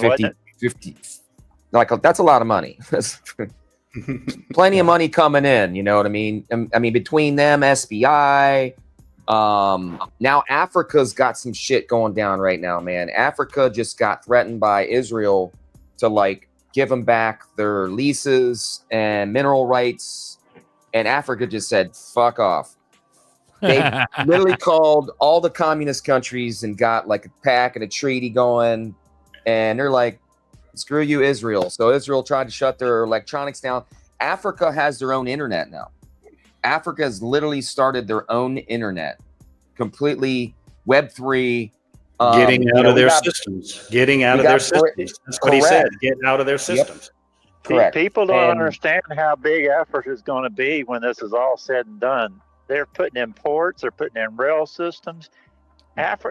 50, like that's a lot of money. Plenty of money coming in, you know what I mean? I mean, between them, SBI, now Africa's got some shit going down right now, man. Africa just got threatened by Israel to give them back their leases and mineral rights, and Africa just said fuck off. They literally called all the communist countries and got a pact and a treaty going, and they're like, screw you, Israel. So Israel tried to shut their electronics down. Africa has their own internet now. Africa has literally started their own internet, completely Web3. Getting out of their systems. Getting out of their systems. That's what he said. Get out of their systems. Correct. People don't understand how big Africa is going to be when this is all said and done. They're putting in ports. They're putting in rail systems.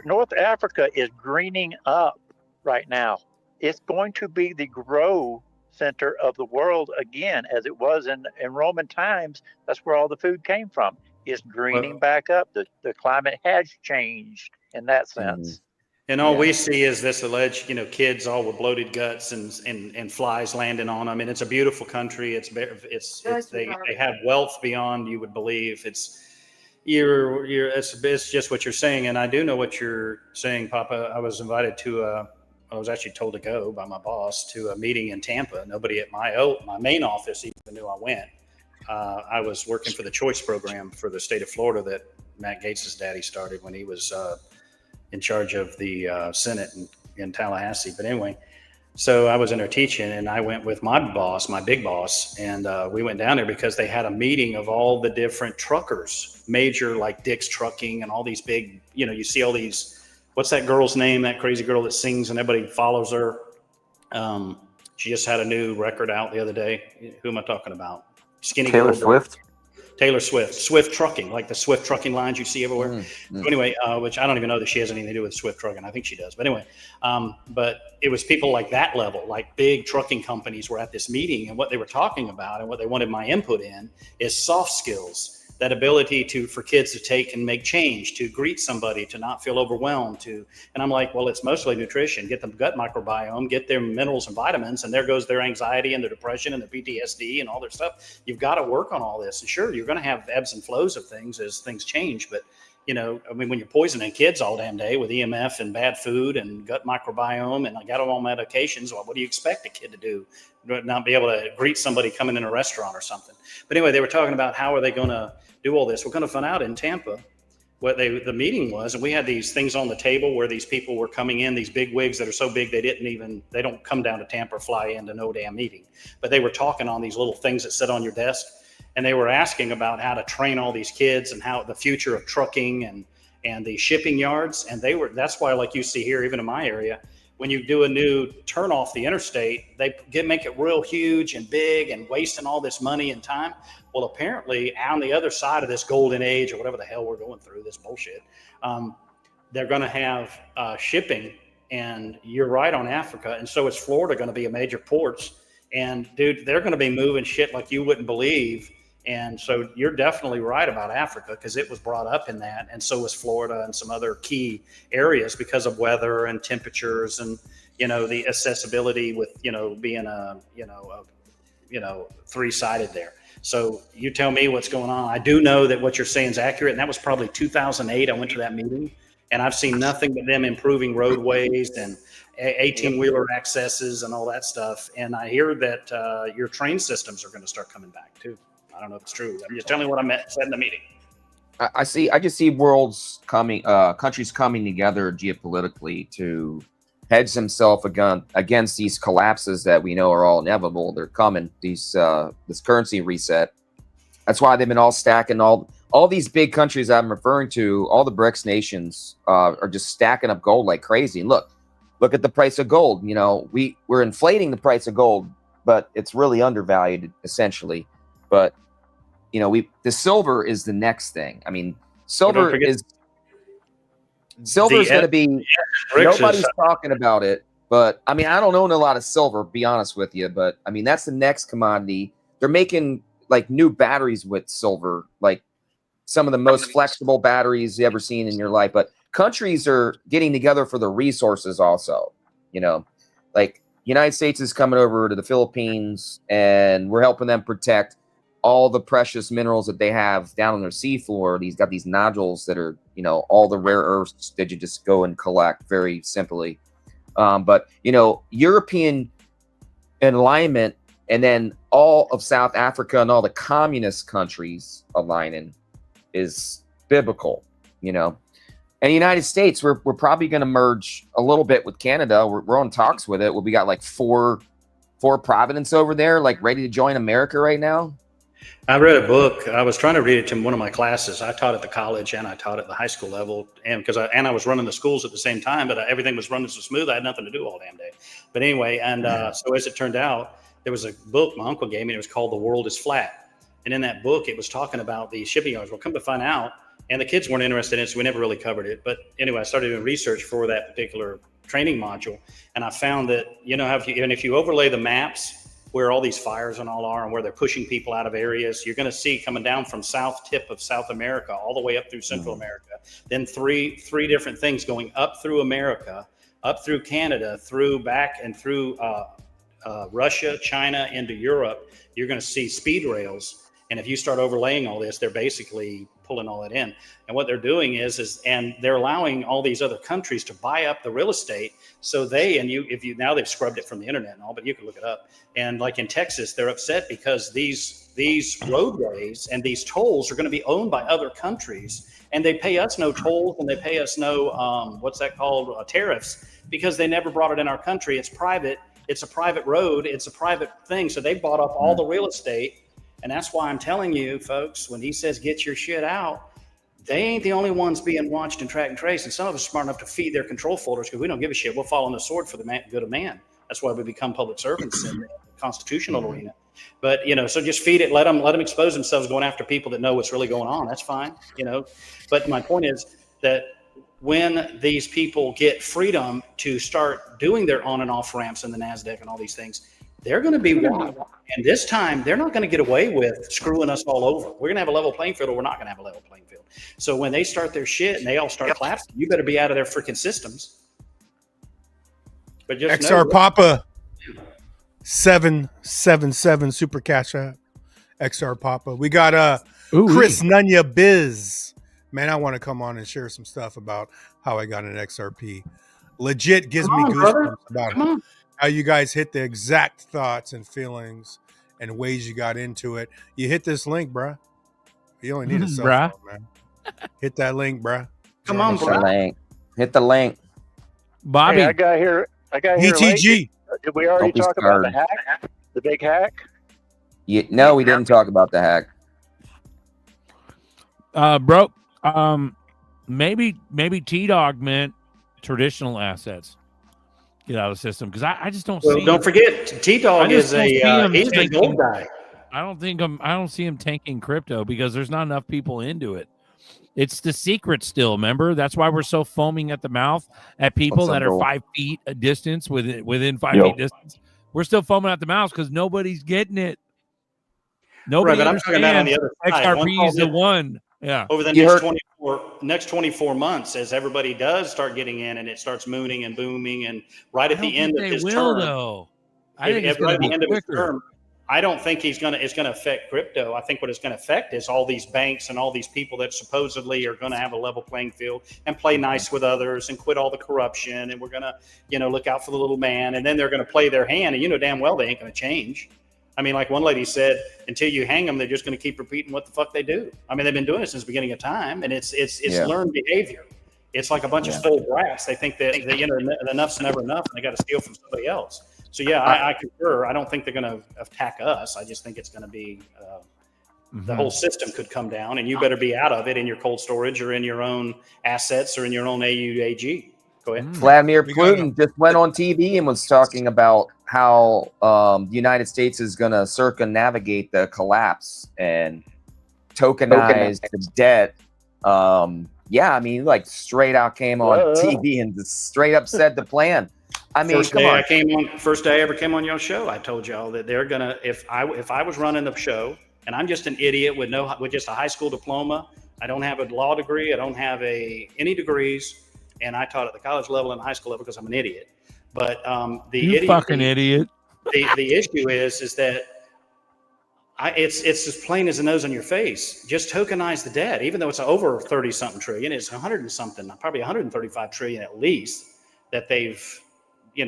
North Africa is greening up right now. It's going to be the grow center of the world again, as it was in Roman times. That's where all the food came from. It's greening back up. The climate has changed in that sense. And all we see is this alleged, kids all with bloated guts and flies landing on them. And it's a beautiful country. They have wealth beyond you would believe. It's just what you're saying. And I do know what you're saying, Papa. I was invited to I was actually told to go by my boss to a meeting in Tampa. Nobody at my main office even knew I went. I was working for the choice program for the state of Florida that Matt Gates' daddy started when he was in charge of the Senate in Tallahassee. But anyway, so I was in there teaching, and I went with my boss, my big boss, and we went down there because they had a meeting of all the different truckers, major like Dick's Trucking and all these big, you see all these. What's that girl's name? That crazy girl that sings and everybody follows her. She just had a new record out the other day. Who am I talking about? Skinny Taylor girl. Swift. Taylor Swift. Swift Trucking, like the Swift Trucking lines you see everywhere. So anyway, which I don't even know that she has anything to do with Swift Trucking. I think she does. But anyway, but it was people like that level, like big trucking companies were at this meeting, and what they were talking about and what they wanted my input in is soft skills. That ability for kids to take and make change, to greet somebody, to not feel overwhelmed, and I'm like, well, it's mostly nutrition. Get the gut microbiome, get their minerals and vitamins, and there goes their anxiety and their depression and their PTSD and all their stuff. You've got to work on all this. And sure, you're going to have ebbs and flows of things as things change, but you know, I mean, when you're poisoning kids all damn day with EMF and bad food and gut microbiome, and I got them on medications, well, what do you expect a kid to do? Not be able to greet somebody coming in a restaurant or something. But anyway, they were talking about how are they going to do all this. We're going to find out in Tampa what the meeting was, and we had these things on the table where these people were coming in, these big wigs that are so big they don't come down to Tampa or fly into no damn meeting. But they were talking on these little things that sit on your desk, and they were asking about how to train all these kids and how the future of trucking and the shipping yards. And that's why, like you see here, even in my area, when you do a new turn off the interstate, they make it real huge and big and wasting all this money and time. Well, apparently on the other side of this golden age or whatever the hell we're going through, this bullshit, they're going to have shipping. And you're right on Africa. And so is Florida going to be a major ports. And dude, they're going to be moving shit like you wouldn't believe. And so you're definitely right about Africa, because it was brought up in that. And so was Florida and some other key areas because of weather and temperatures and, you know, the accessibility with, you know, being three-sided there. So you tell me what's going on. I do know that what you're saying is accurate. And that was probably 2008. I went to that meeting, and I've seen nothing but them improving roadways and 18-wheeler accesses and all that stuff. And I hear that your train systems are going to start coming back too. I don't know if it's true. I'm just telling you what I said in the meeting. I just see countries coming together geopolitically to hedge themselves against these collapses that we know are all inevitable. They're coming. This currency reset. That's why they've been all stacking all these big countries I'm referring to. All the BRICS nations are just stacking up gold like crazy. And look at the price of gold. You know, we're inflating the price of gold, but it's really undervalued essentially. But you know, the silver is the next thing. I mean, silver is going to be, nobody's talking about it, but I mean, I don't own a lot of silver, be honest with you, but I mean, that's the next commodity. They're making like new batteries with silver, like some of the most flexible batteries you ever seen in your life. But countries are getting together for the resources also, you know, like United States is coming over to the Philippines and we're helping them protect all the precious minerals that they have down on their seafloor. He's got these nodules that are, you know, all the rare earths that you just go and collect very simply. But, you know, European alignment and then all of South Africa and all the communist countries aligning is biblical, you know. And the United States, we're probably going to merge a little bit with Canada. We're on talks with it. We got like four provinces over there, like ready to join America right now. I read a book. I was trying to read it to one of my classes. I taught at the college and I taught at the high school level, and because I was running the schools at the same time, but everything was running so smooth, I had nothing to do all damn day. But anyway, and so as it turned out, there was a book my uncle gave me. It was called "The World Is Flat," and in that book, it was talking about the shipping yards. Well, come to find out, and the kids weren't interested in it, so we never really covered it. But anyway, I started doing research for that particular training module, and I found that, you know, if you overlay the maps where all these fires and all are and where they're pushing people out of areas, you're going to see coming down from south tip of South America all the way up through Central America, then three different things going up through America, up through Canada, through back and through Russia, China, into Europe. You're going to see speed rails. And if you start overlaying all this, they're basically pulling all that in. And what they're doing is they're allowing all these other countries to buy up the real estate. So now they've scrubbed it from the internet and all, but you can look it up. And like in Texas, they're upset because these roadways and these tolls are going to be owned by other countries, and they pay us no tolls and they pay us no tariffs, because they never brought it in our country. It's private. It's a private road. It's a private thing. So they bought up all the real estate. And that's why I'm telling you, folks, when he says get your shit out, they ain't the only ones being watched and tracked and traced. And some of us are smart enough to feed their control folders because we don't give a shit. We'll fall on the sword for the good of man. That's why we become public servants in the constitutional arena. But, you know, so just feed it, let them expose themselves going after people that know what's really going on. That's fine, you know. But my point is that when these people get freedom to start doing their on and off ramps in the NASDAQ and all these things, they're going to be watched. And this time, they're not going to get away with screwing us all over. We're going to have a level playing field, or we're not going to have a level playing field. So when they start their shit and they all start collapsing, you better be out of their freaking systems. But just XR Papa 777 Super Cash App. XR Papa. We got Chris Nunya Biz Man, I want to come on and share some stuff about how I got an XRP. Legit gives Come me on, goosebumps brother. about Come on. how you guys hit the exact thoughts and feelings and ways you got into it. You hit this link, bruh. You only need a cell Bruh. phone, man. Hit that link, bruh. Come on, Hit the bro. link. Hit the link. Bobby. Hey, I got here late. ETG. Did we already Don't be talk about the scared. hack? The big hack? No, we didn't talk about the hack. Bro, maybe T-Dog meant traditional assets get out of the system, because I just don't Well, see. don't forget, T-Dog is he's a gold guy. I don't see him tanking crypto because there's not enough people into it. It's the secret still. Remember, that's why we're so foaming at the mouth at people What's up, that are bro? 5 feet a distance within 5 Yo. feet distance. We're still foaming at the mouth because nobody's getting it. Nobody Right, but I'm talking about on the understands other side. XRP is the one. Yeah. Over the next 24 months, as everybody does start getting in and it starts mooning and booming, and right at the end of his term, though. I think it's right going at to the be end of his quicker. term, I don't think it's going to affect crypto. I think what it's going to affect is all these banks and all these people that supposedly are going to have a level playing field and play nice with others and quit all the corruption, and we're going to, look out for the little man, and then they're going to play their hand, and damn well they ain't going to change. I mean, like one lady said, until you hang them, they're just going to keep repeating what the fuck they do. I mean, they've been doing it since the beginning of time, and it's learned behavior. It's like a bunch of spoiled brats. They think that enough's never enough, and they got to steal from somebody else. So yeah, I concur. I don't think they're going to attack us. I just think it's going to be the whole system could come down, and you better be out of it in your cold storage or in your own assets or in your own AUAG. Go ahead. Vladimir Putin just went on TV and was talking about how the United States is going to circumnavigate the collapse and tokenize the debt. Yeah, I mean, like straight out came on TV and just straight up said the plan. I mean, First day I ever came on your show, I told y'all that they're gonna, if I was running the show, and I'm just an idiot with just a high school diploma, I don't have a law degree, I don't have any degrees, and I taught at the college level and high school level because I'm an idiot. But You fucking idiot. The issue is that it's as plain as the nose on your face. Just tokenize the debt, even though it's over 30 something trillion. It's 100 and something, probably 135 trillion at least that they've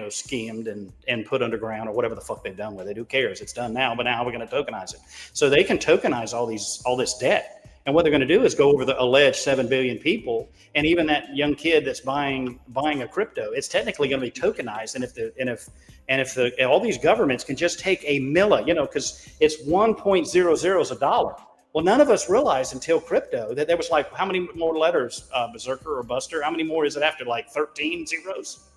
schemed and put underground or whatever the fuck they've done with it. Who cares? It's done now, but now we're going to tokenize it. So they can tokenize all this debt. And what they're going to do is go over the alleged 7 billion people, and even that young kid that's buying a crypto, it's technically going to be tokenized. And if all these governments can just take a milli, because it's 1.00 is a dollar. Well, none of us realized until crypto that there was like, how many more letters, Berserker or Buster? How many more is it after, like 13 zeros?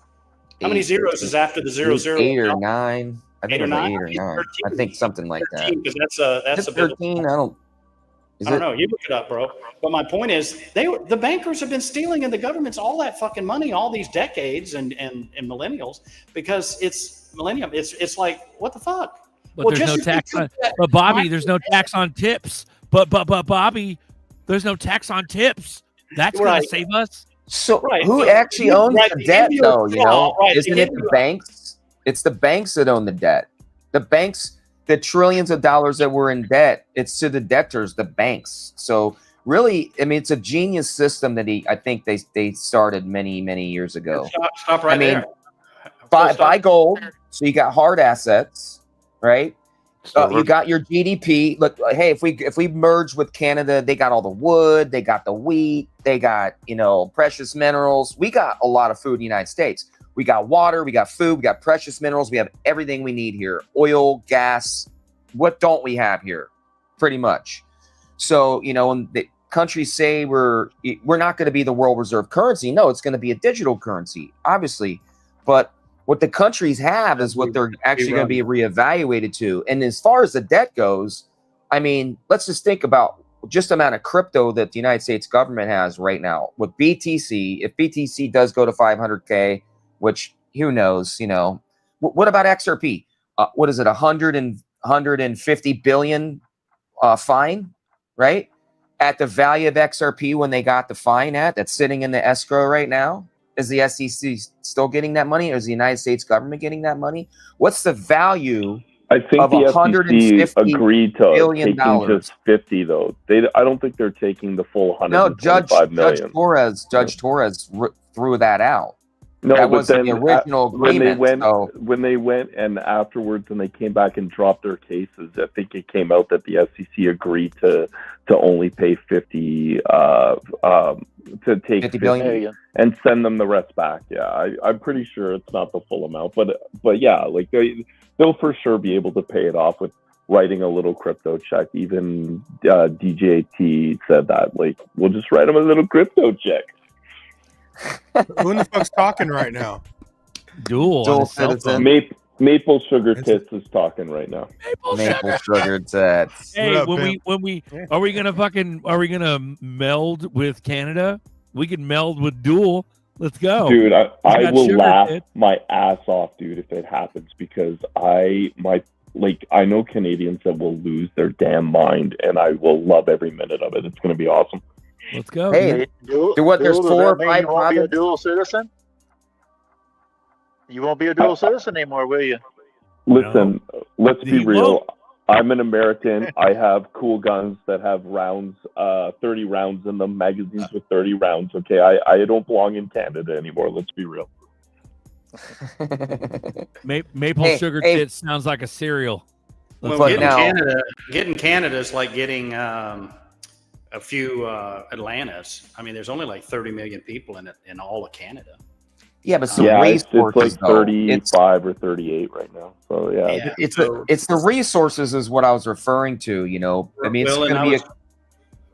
How many zeros is after the 00? 8 or 9. I think it was like 8 or 9. 13. I think something like that. Because that's a 13. I don't know. You look it up, bro. But my point is, the bankers have been stealing in the governments all that fucking money all these decades and millennials, because it's millennium. It's like, what the fuck? But there's no tax on. But Bobby, there's no tax on tips. But Bobby, there's no tax on tips. That's going to save us. So who actually owns the debt, though? Isn't it the banks? It's the banks that own the debt. The banks, the trillions of dollars that were in debt, it's to the debtors, the banks. So really, I mean, it's a genius system that I think they started many years ago. Stop right there. Buy gold, so you got hard assets, right? You got your GDP. Look, hey, if we merge with Canada, they got all the wood, they got the wheat, they got precious minerals. We got a lot of food in the United States. We got water, we got food, we got precious minerals. We have everything we need here: oil, gas. What don't we have here? Pretty much. So when the countries say we're not going to be the world reserve currency, no, it's going to be a digital currency, obviously, but what the countries have is what they're actually going to be reevaluated to. And as far as the debt goes, I mean, let's just think about just the amount of crypto that the United States government has right now with BTC. If BTC does go to 500K, which who knows, what about XRP? What is it? 150 billion fine, right? At the value of XRP when they got the fine that's sitting in the escrow right now. Is the SEC still getting that money, or is the United States government getting that money? What's the value I think of the SEC $150 agreed to billion. taking just 50 though. I don't think they're taking the full No, 125 million. Judge Torres threw that out. No, that but wasn't then the original when agreement. when they went and afterwards and they came back and dropped their cases, I think it came out that the SEC agreed to only pay 50 to take 50 billion and send them the rest back. Yeah, I'm pretty sure it's not the full amount, but yeah, like they'll for sure be able to pay it off with writing a little crypto check. Even DJT said that, like, we'll just write them a little crypto check. Who in the fuck's talking right now? Dual Citizen. Maple Sugar Tits is talking right now. Maple Sugar Tits. Hey, when we are we gonna meld with Canada? We can meld with Dual. Let's go, dude. I will laugh Tits. my ass off, dude, if it happens, because I know Canadians that will lose their damn mind, and I will love every minute of it. It's gonna be awesome. Let's go. Hey, there's 4 or 5 you won't be a dual citizen? You won't be a dual citizen anymore, will you? Listen, let's be real. I'm an American. I have cool guns that have rounds, 30 rounds in them, magazines with 30 rounds. Okay, I don't belong in Canada anymore. Let's be real. Maple Sugar Tits sounds like a cereal. Well, getting Canada is like getting a few Atlantas. I mean, there's only like 30 million people in all of Canada. Yeah, but some it's resources, like 35 or 38 right now. So yeah, it's the resources is what I was referring to. You know, I mean, it's going to be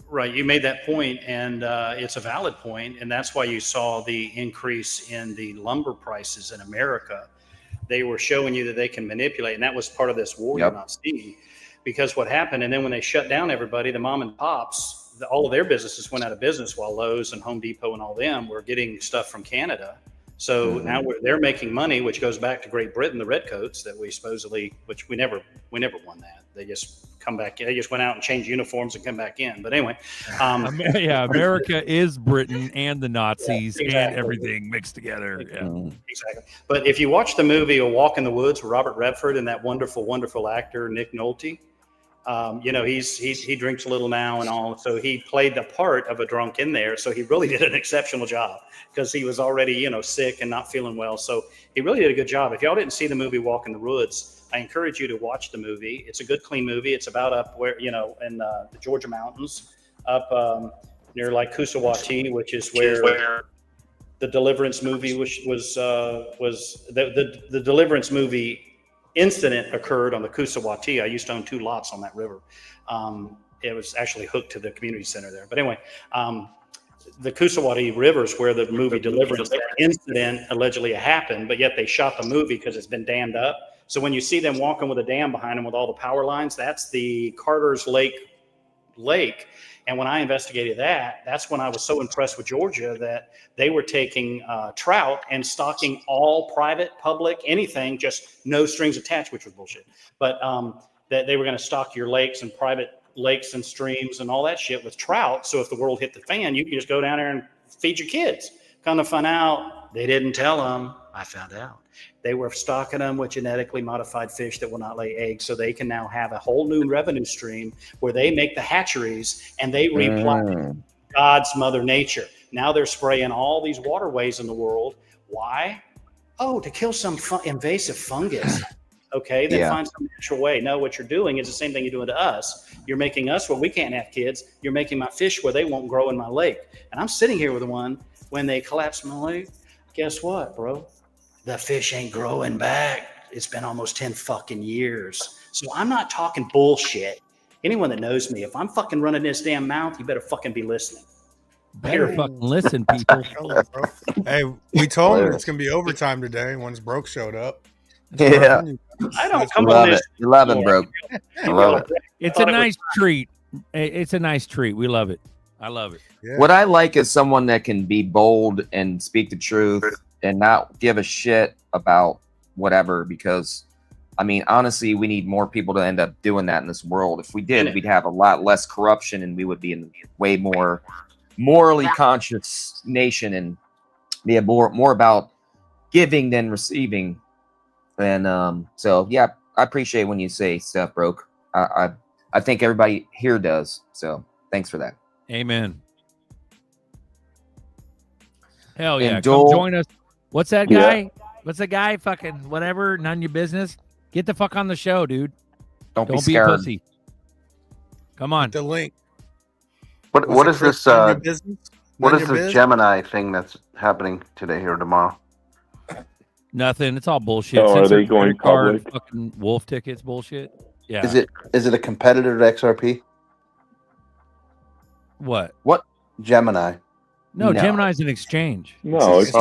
right. You made that point, and it's a valid point, and that's why you saw the increase in the lumber prices in America. They were showing you that they can manipulate, and that was part of this war you're not seeing. Because what happened, and then when they shut down everybody, the mom and pops, all of their businesses went out of business, while Lowe's and Home Depot and all them were getting stuff from Canada. So now they're making money, which goes back to Great Britain, the redcoats that we supposedly, which we never won that. They just come back. They just went out and changed uniforms and come back in. But anyway, America is Britain and the Nazis exactly. and everything mixed together. Yeah. Exactly. But if you watch the movie A Walk in the Woods with Robert Redford and that wonderful, wonderful actor Nick Nolte, you know, he drinks a little now and all, so he played the part of a drunk in there. So he really did an exceptional job because he was already, you know, sick and not feeling well. So he really did a good job. If y'all didn't see the movie Walk in the Woods, I encourage you to watch the movie. It's a good, clean movie. It's about up where, you know, in the Georgia mountains, up near like Kusawati, which is where the Deliverance movie was the Deliverance movie incident occurred on the Kusawati. I used to own 2 lots on that river. It was actually hooked to the community center there. But anyway, the Kusawati River is where the movie Deliverance incident allegedly happened, but yet they shot the movie because it's been dammed up. So when you see them walking with a dam behind them with all the power lines, that's the Carter's Lake. And when I investigated that, that's when I was so impressed with Georgia that they were taking trout and stocking all private, public, anything, just no strings attached, which was bullshit. But that they were going to stock your lakes and private lakes and streams and all that shit with trout. So if the world hit the fan, you can just go down there and feed your kids. Come to find out, they didn't tell them. I found out. They were stocking them with genetically modified fish that will not lay eggs, so they can now have a whole new revenue stream where they make the hatcheries and they replenish God's mother nature. Now they're spraying all these waterways in the world. Why? Oh, to kill some invasive fungus. Okay, then find some natural way. No, what you're doing is the same thing you're doing to us. You're making us where we can't have kids. You're making my fish where they won't grow in my lake. And I'm sitting here with one when they collapse my lake. Guess what, bro? The fish ain't growing back. It's been almost 10 fucking years. So I'm not talking bullshit. Anyone that knows me, if I'm fucking running this damn mouth, you better fucking be listening. Better fucking listen, people. Hey, we told him it's gonna be overtime today once Broke showed up. Yeah. I don't come on this. 11 Broke. I love it. It's a nice treat. It's a nice treat. We love it. I love it. Yeah. What I like is someone that can be bold and speak the truth and not give a shit about whatever, because I mean, honestly, we need more people to end up doing that in this world. If we did, we'd have a lot less corruption and we would be in a way more morally conscious nation and be more about giving than receiving. And so, yeah, I appreciate when you say stuff broke. I think everybody here does. So thanks for that. Amen. Hell yeah. And Come Joel, join us. What's that guy? What's the guy? Fucking whatever. None of your business. Get the fuck on the show, dude. Don't be be a scared. pussy. Come on. The link. What is this? What is your this biz? Gemini thing that's happening today or tomorrow? Nothing. It's all bullshit. Oh, are Censor they going credit card, public? fucking wolf tickets bullshit. Yeah. Is it a competitor to XRP? What? Gemini. No, No. Gemini's an exchange. No, it's the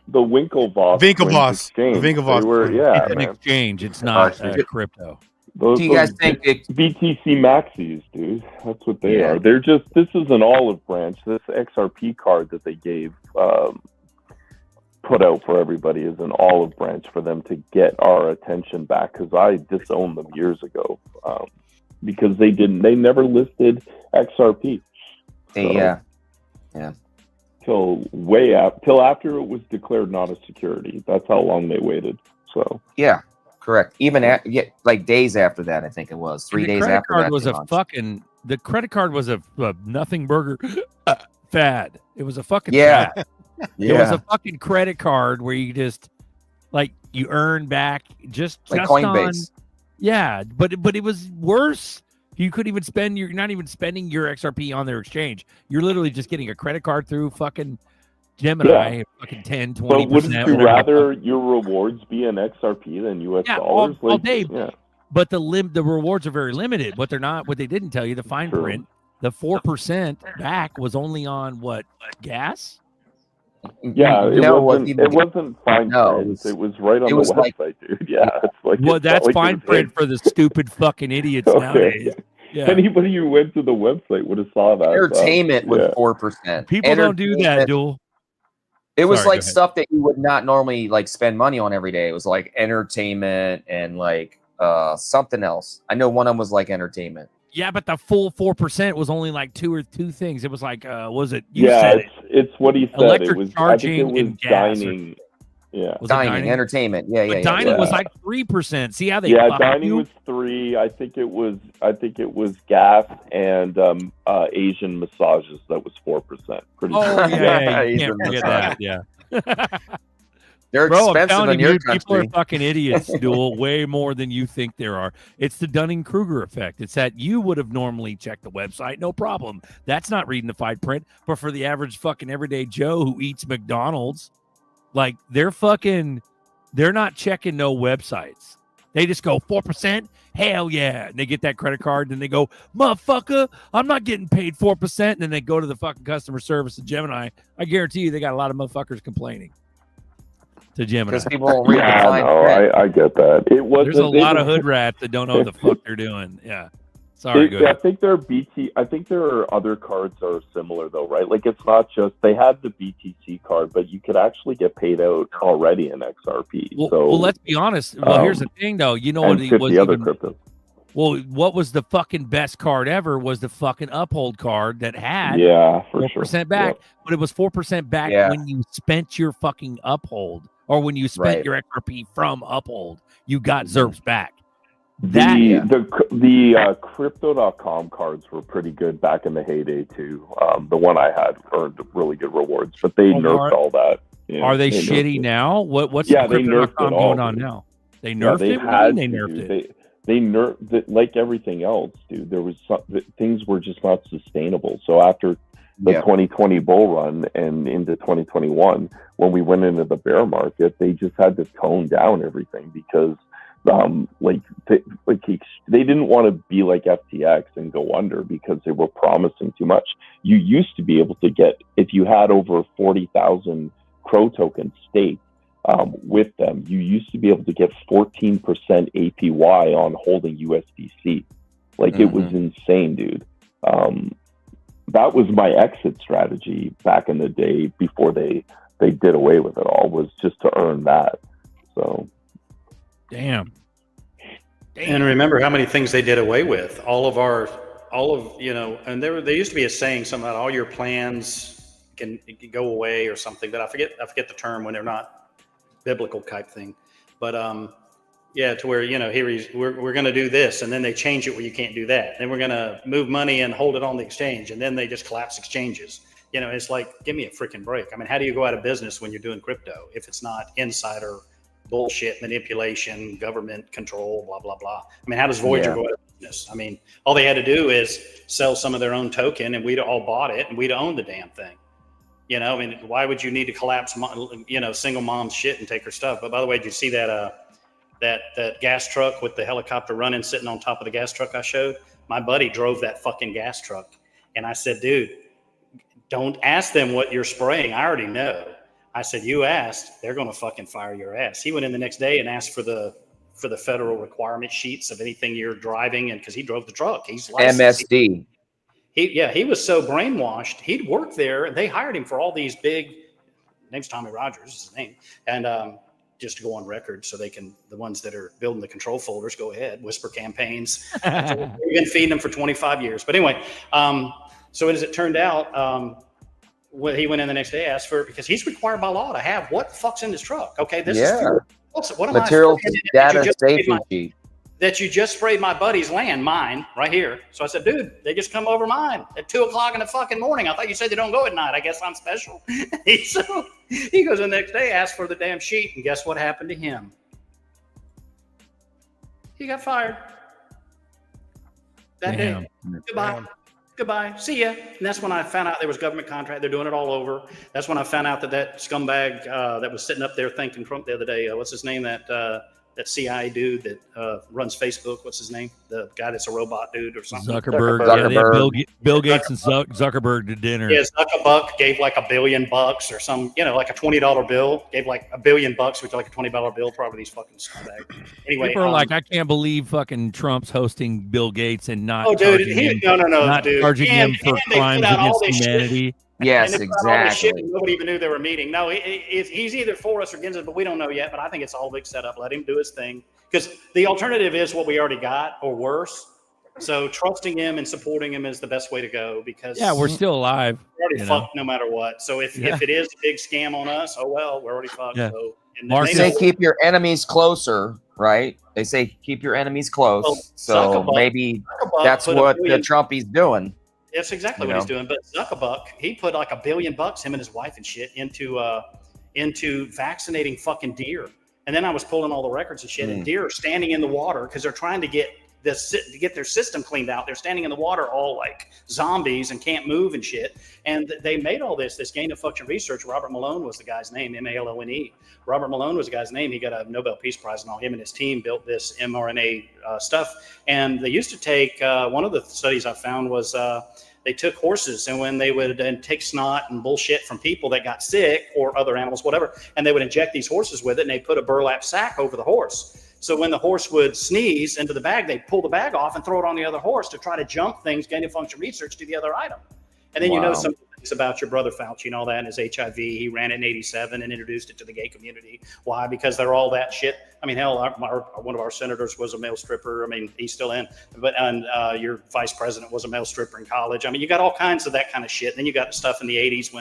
Winklevoss exchange. They were, yeah, It's an man. exchange. It's not crypto. Those, Do you guys think BTC Maxis, dude? That's what they Yeah. are. They're just. This is an olive branch. This XRP card that they gave, put out for everybody, is an olive branch for them to get our attention back. Because I disowned them years ago, because they never listed XRP. Yeah. Till after it was declared not a security. That's how long they waited. So yeah, correct. Even like days after that, I think it was 3 days after that. The credit card was a nothing burger fad. It was a fucking Yeah. fad. Yeah. It was a fucking credit card where you just like you earn back just Like on, Coinbase. yeah, but it was worse. You couldn't even spend you're not even spending your XRP on their exchange. You're literally just getting a credit card through fucking Gemini, fucking 10, 20%. But wouldn't you rather your rewards be in XRP than US dollars? All day. But the rewards are very limited. What they didn't tell you, the fine print, the 4% back was only on what, gas? Yeah, it wasn't fine print. It was right on the website, dude. Yeah, it's like well, that's fine print for the stupid fucking idiots nowadays. Yeah. Anybody who went to the website would have saw that. Entertainment with 4%. People don't do that, Duel. It was Sorry, like stuff that you would not normally like spend money on every day. It was like entertainment and like something else. I know one of them was like entertainment. Yeah, but the full 4% was only like two things. It was like, was it? It's what he said. Electric it was charging and gas. dining. Was it dining, entertainment. Yeah, but dining was like 3%. See how they? Yeah, dining was 3. I think it was gas and Asian massages that was 4%. Pretty. Oh yeah, you can't forget that. Yeah. They're Bro, I'm expensive telling in you, your people are country. fucking idiots, Duel, way more than you think there are. It's the Dunning-Kruger effect. It's that you would have normally checked the website, no problem. That's not reading the fine print. But for the average fucking everyday Joe who eats McDonald's, like they're not checking no websites. They just go 4%. Hell yeah. And they get that credit card. And they go, motherfucker, I'm not getting paid 4%. And then they go to the fucking customer service of Gemini. I guarantee you they got a lot of motherfuckers complaining to Gemini. Because people don't read the fine no, print. I get that. There's a lot of hood rats that don't know what the fuck they're doing. Yeah. Sorry, go ahead. I think there are other cards that are similar though, right? Like it's not just they had the BTC card, but you could actually get paid out already in XRP. Well, let's be honest. Well, here's the thing though. You know what and it was 50 other even, cryptos. Well, what was the fucking best card ever was the fucking Uphold card that had 4% back, Yep. but it was 4% back when you spent your fucking Uphold or when you spent your XRP from Uphold, you got ZERPs back. The crypto.com cards were pretty good back in the heyday too. The one I had earned really good rewards, but they nerfed all that. Yeah, are they shitty now? What's the the nerfed crypto.com it all, going on dude. now? They nerfed it? What do you mean they nerfed it? They nerfed it like everything else, dude. There was things were just not sustainable. So after the 2020 bull run and into 2021, when we went into the bear market, they just had to tone down everything because they didn't want to be like FTX and go under because they were promising too much. You used to be able to get, if you had over 40,000 Crow tokens staked with them, you used to be able to get 14% APY on holding USDC. Like it was insane, dude. That was my exit strategy back in the day before they did away with it all, was just to earn that. So Damn. And remember how many things they did away with. And there used to be a saying something about all your plans can go away or something, but I forget the term when they're not biblical type thing. But yeah, to where, we're going to do this, and then they change it where you can't do that. Then we're going to move money and hold it on the exchange, and then they just collapse exchanges. It's like, give me a freaking break. I mean, how do you go out of business when you're doing crypto if it's not insider bullshit, manipulation, government control, blah, blah, blah? I mean, how does Voyager go out of business? I mean, all they had to do is sell some of their own token, and we'd all bought it, and we'd owned the damn thing. I mean, why would you need to collapse, single mom's shit and take her stuff? But by the way, did you see that gas truck with the helicopter running, sitting on top of the gas truck I showed? My buddy drove that fucking gas truck. And I said, dude, don't ask them what you're spraying. I already know. I said, you asked, they're going to fucking fire your ass. He went in the next day and asked for the federal requirement sheets of anything you're driving. And because he drove the truck, he's licensed. MSD. He was so brainwashed. He'd worked there, and they hired him for all these big, name's Tommy Rogers is his name. And, just to go on record so they can, the ones that are building the control folders, go ahead, whisper campaigns. We've been feeding them for 25 years. But anyway, so as it turned out, when he went in the next day, asked for it because he's required by law to have what the fuck's in his truck. Okay, this is what am material data safety sheet. That you just sprayed my buddy's land, mine, right here. So I said, dude, they just come over mine at 2:00 in the fucking morning. I thought you said they don't go at night. I guess I'm special. So he goes the next day, asks for the damn sheet, and guess what happened to him? He got fired. That day. Goodbye. See ya. And that's when I found out there was government contract. They're doing it all over. That's when I found out that scumbag that was sitting up there thanking Trump the other day, what's his name, that CIA dude that runs Facebook. What's his name? The guy that's a robot dude or something. Zuckerberg. Yeah, Bill Gates and Zuckerberg to dinner. Yeah, Zuckerberg gave like $1 billion or some, like a $20 bill. Gave like $1 billion, which is like a $20 bill. Probably these fucking scumbags. Anyway, people are like, I can't believe fucking Trump's hosting Bill Gates and not charging him for crimes against humanity. Yes, exactly. Nobody even knew they were meeting. No, he's either for us or against us, but we don't know yet. But I think it's all a big setup. Let him do his thing. Because the alternative is what we already got or worse. So trusting him and supporting him is the best way to go because we're still alive. We're already fucked no matter what. So if it is a big scam on us, oh well, we're already fucked. Yeah. So, Mark say keep your enemies closer, right? They say keep your enemies close. Well, so maybe that's what the Trumpy's doing. That's exactly what he's doing. But Zuckerberg, he put like $1 billion, him and his wife and shit, into vaccinating fucking deer. And then I was pulling all the records and shit, and deer are standing in the water because they're trying to get their system cleaned out. They're standing in the water all like zombies and can't move and shit. And they made all this gain of function research. Robert Malone was the guy's name, Malone. Robert Malone was the guy's name. He got a Nobel Peace Prize, and all him and his team built this mRNA stuff. And they used to take one of the studies I found was they took horses, and when they would then take snot and bullshit from people that got sick or other animals, whatever, and they would inject these horses with it, and they put a burlap sack over the horse. So when the horse would sneeze into the bag, they'd pull the bag off and throw it on the other horse to try to jump things, gain of function research to the other item. And then you know some things about your brother Fauci and all that and his HIV. He ran it in 87 and introduced it to the gay community. Why? Because they're all that shit. I mean, hell, one of our senators was a male stripper. I mean, he's still in. And your vice president was a male stripper in college. I mean, you got all kinds of that kind of shit. And then you got stuff in the 80s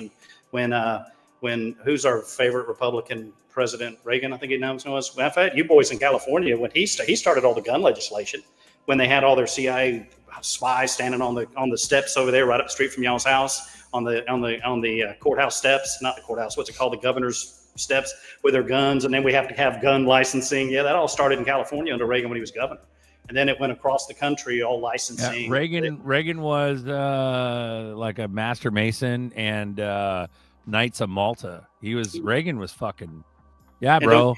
when who's our favorite Republican president, Reagan, I think his name was. In fact, you boys in California, when he started all the gun legislation, when they had all their CIA spies standing on the steps over there, right up the street from y'all's house, on the courthouse steps, not the courthouse, what's it called, the governor's steps, with their guns, and then we have to have gun licensing. Yeah, that all started in California under Reagan when he was governor, and then it went across the country, all licensing. Yeah, Reagan was like a master mason and Knights of Malta. Reagan was fucking. Yeah, bro.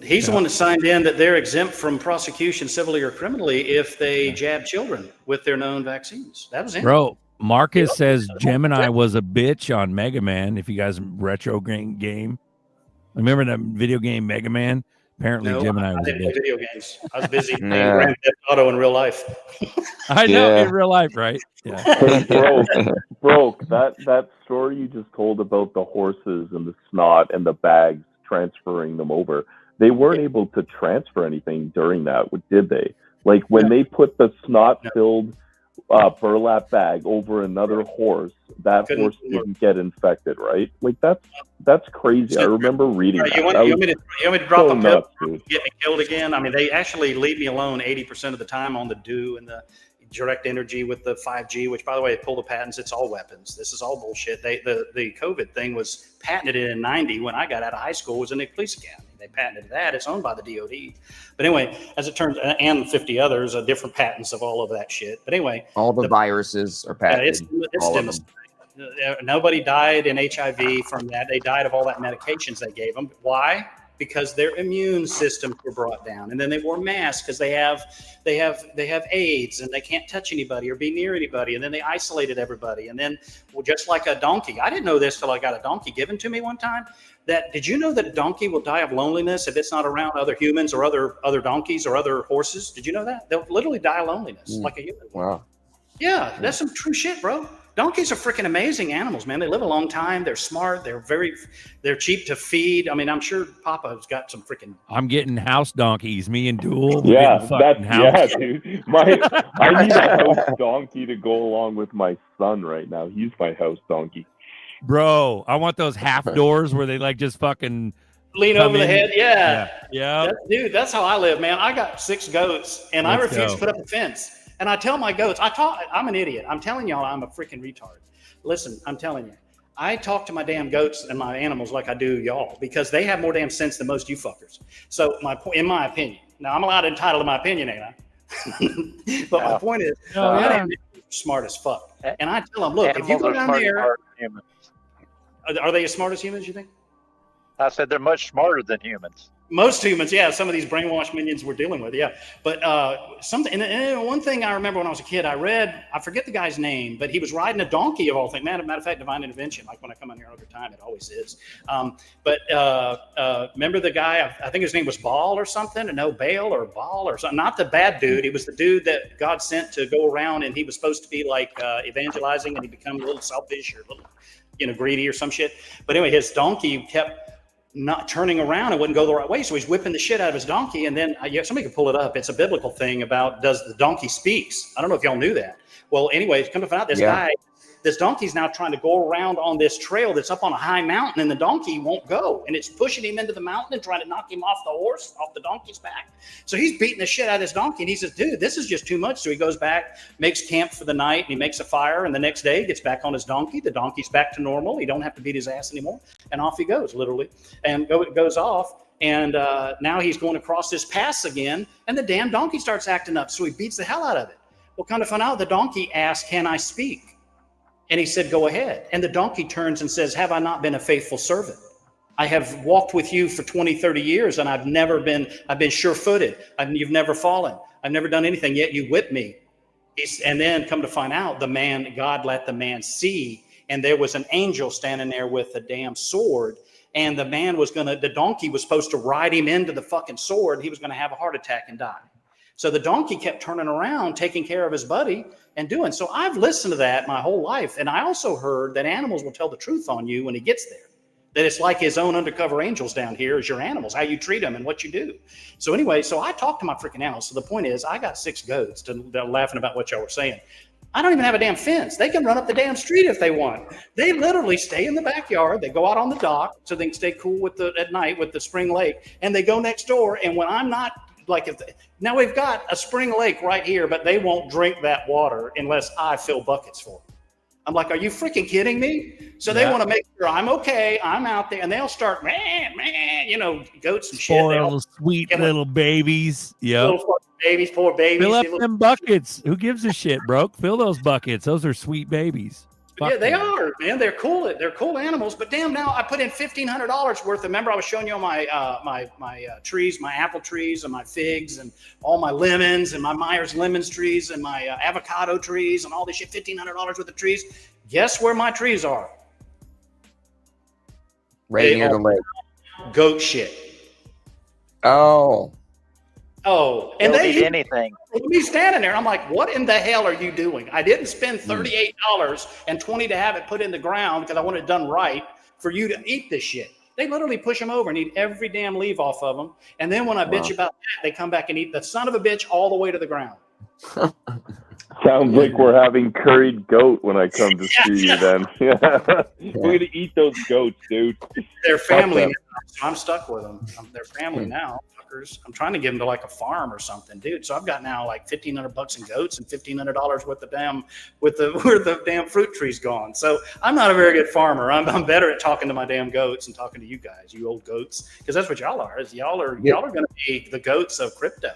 He's the one that signed in that they're exempt from prosecution civilly or criminally if they jab children with their known vaccines. That was him. Bro, Marcus says Gemini was a bitch on Mega Man. If you guys retro game. Remember that video game Mega Man? Apparently Gemini was a bitch. Video games. I was busy playing Grand Theft Auto in real life. I know, in real life, right? Yeah. Bro, that story you just told about the horses and the snot and the bags transferring them over, they weren't able to transfer anything during that, did they? Like when they put the snot-filled burlap bag over another horse, that Couldn't horse work. didn't get infected, right? Like that's crazy. I remember reading You that. want me to drop so a pill nuts, dude. get me killed again? I mean, they actually leave me alone 80% of the time on the dew and the direct energy with the 5G, which, by the way, they pull the patents. It's all weapons. This is all bullshit. The COVID thing was patented in 90 when I got out of high school. It was in the police academy. They patented that. It's owned by the DOD. But anyway, as it turns, and 50 others, different patents of all of that shit. But anyway, all the viruses are patented. All of them. Nobody died in HIV from that. They died of all that medications they gave them. Why? Because their immune systems were brought down, and then they wore masks because they have AIDS and they can't touch anybody or be near anybody, and then they isolated everybody. And then, well, just like a donkey, I didn't know this till I got a donkey given to me one time. Did you know that a donkey will die of loneliness if it's not around other humans or other donkeys or other horses? Did you know that? They'll literally die of loneliness like a human. Wow. Yeah, that's some true shit, bro. Donkeys are freaking amazing animals, man. They live a long time. They're smart. They're cheap to feed. I mean, I'm sure Papa's got some freaking. I'm getting house donkeys. Me and Duel. Yeah, dude. I need a house donkey to go along with my son right now. He's my house donkey. Bro, I want those half doors where they like just fucking lean over the head. Yeah. Dude, that's how I live, man. I got 6 goats, and I refuse to put up a fence. And I tell my goats, I'm an idiot. I'm telling y'all I'm a freaking retard. Listen, I'm telling you. I talk to my damn goats and my animals like I do y'all because they have more damn sense than most you fuckers. So in my opinion, now I'm allowed to entitle to my opinion, ain't I? But my point is, they're smart as fuck. And I tell them, look, if you go down there, are they as smart as humans, you think? I said they're much smarter than humans. Most humans, yeah. Some of these brainwashed minions we're dealing with, yeah. But something, and one thing I remember when I was a kid, I forget the guy's name, but he was riding a donkey of all things. Matter of fact, divine intervention. Like when I come on here all the time, it always is. But remember the guy? I think his name was Baal or something. No, Baal or Baal or something. Not the bad dude. He was the dude that God sent to go around, and he was supposed to be like evangelizing, and he became a little selfish or a little, greedy or some shit. But anyway, his donkey kept not turning around and wouldn't go the right way. So he's whipping the shit out of his donkey. And then somebody can pull it up. It's a biblical thing about does the donkey speaks. I don't know if y'all knew that. Well, anyway, come to find out this donkey's now trying to go around on this trail that's up on a high mountain, and the donkey won't go. And it's pushing him into the mountain and trying to knock him off the donkey's back. So he's beating the shit out of this donkey. And he says, dude, this is just too much. So he goes back, makes camp for the night, and he makes a fire. And the next day he gets back on his donkey. The donkey's back to normal. He don't have to beat his ass anymore. And off he goes, literally. And goes off. And now he's going across this pass again. And the damn donkey starts acting up. So he beats the hell out of it. Well, kind of find out the donkey asked, can I speak? And he said, go ahead. And the donkey turns and says, have I not been a faithful servant? I have walked with you for 20, 30 years, and I've been sure-footed. You've never fallen. I've never done anything, yet you whipped me. And then come to find out, God let the man see, and there was an angel standing there with a damn sword, and the donkey was supposed to ride him into the fucking sword. He was going to have a heart attack and die. So the donkey kept turning around, taking care of his buddy and doing. So I've listened to that my whole life. And I also heard that animals will tell the truth on you when he gets there. That it's like his own undercover angels down here is your animals, how you treat them and what you do. So anyway, I talk to my freaking animals. So the point is, I got 6 goats. They're laughing about what y'all were saying. I don't even have a damn fence. They can run up the damn street if they want. They literally stay in the backyard. They go out on the dock so they can stay cool at night with the spring lake. And they go next door. And when I'm not, now we've got a spring lake right here, but they won't drink that water unless I fill buckets for them. I'm like, are you freaking kidding me? So they want to make sure I'm okay. I'm out there, and they'll start, man, goats and shit. Poor sweet little babies. Yep. Little babies, poor babies. Fill up them buckets. Who gives a shit, bro? Fill those buckets. Those are sweet babies. Yeah, they are, man. They're cool. They're cool animals. But damn, now I put in $1,500 worth. Remember, I was showing you all my trees, my apple trees, and my figs, and all my lemons, and my Myers lemons trees, and my avocado trees, and all this shit. $1,500 worth of trees. Guess where my trees are? Right near the lake. Goat shit. Oh, and they'll eat anything. Me standing there, I'm like, what in the hell are you doing? I didn't spend $38 and $20 to have it put in the ground because I want it done right for you to eat this shit. They literally push them over and eat every damn leaf off of them. And then when I bitch about that, they come back and eat the son of a bitch all the way to the ground. Sounds like we're having curried goat when I come to see you then. We're going to eat those goats, dude. They're family now, so I'm stuck with them. They're family now, fuckers. I'm trying to give them to like a farm or something, dude. So I've got now like $1,500 in goats and $1,500 worth of where the damn fruit tree's gone. So I'm not a very good farmer. I'm better at talking to my damn goats and talking to you guys, you old goats, because that's what y'all are. Y'all are going to be the goats of crypto,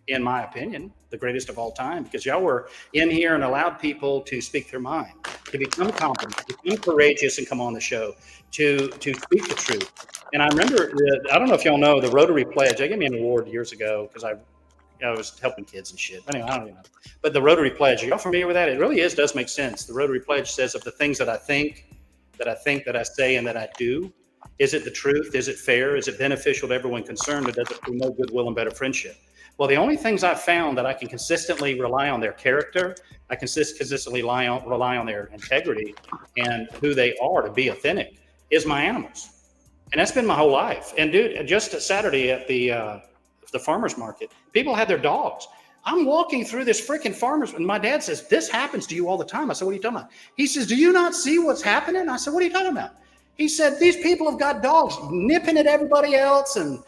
in my opinion, the greatest of all time, because y'all were in here and allowed people to speak their mind, to become confident, to become courageous and come on the show, to speak the truth. And I remember, I don't know if y'all know the Rotary Pledge. They gave me an award years ago because I was helping kids and shit. But anyway, I don't even know. But the Rotary Pledge, are y'all familiar with that? It really does make sense. The Rotary Pledge says of the things that I think, that I say, and that I do, is it the truth? Is it fair? Is it beneficial to everyone concerned? Or does it promote goodwill and better friendship? Well, the only things I've found that I can consistently rely on their character, I can consistently rely on their integrity and who they are to be authentic, is my animals. And that's been my whole life. And dude, just Saturday at the farmer's market, people had their dogs. I'm walking through this freaking farmer's, and my dad says, this happens to you all the time. I said, what are you talking about? He says, do you not see what's happening? I said, what are you talking about? He said, these people have got dogs nipping at everybody else and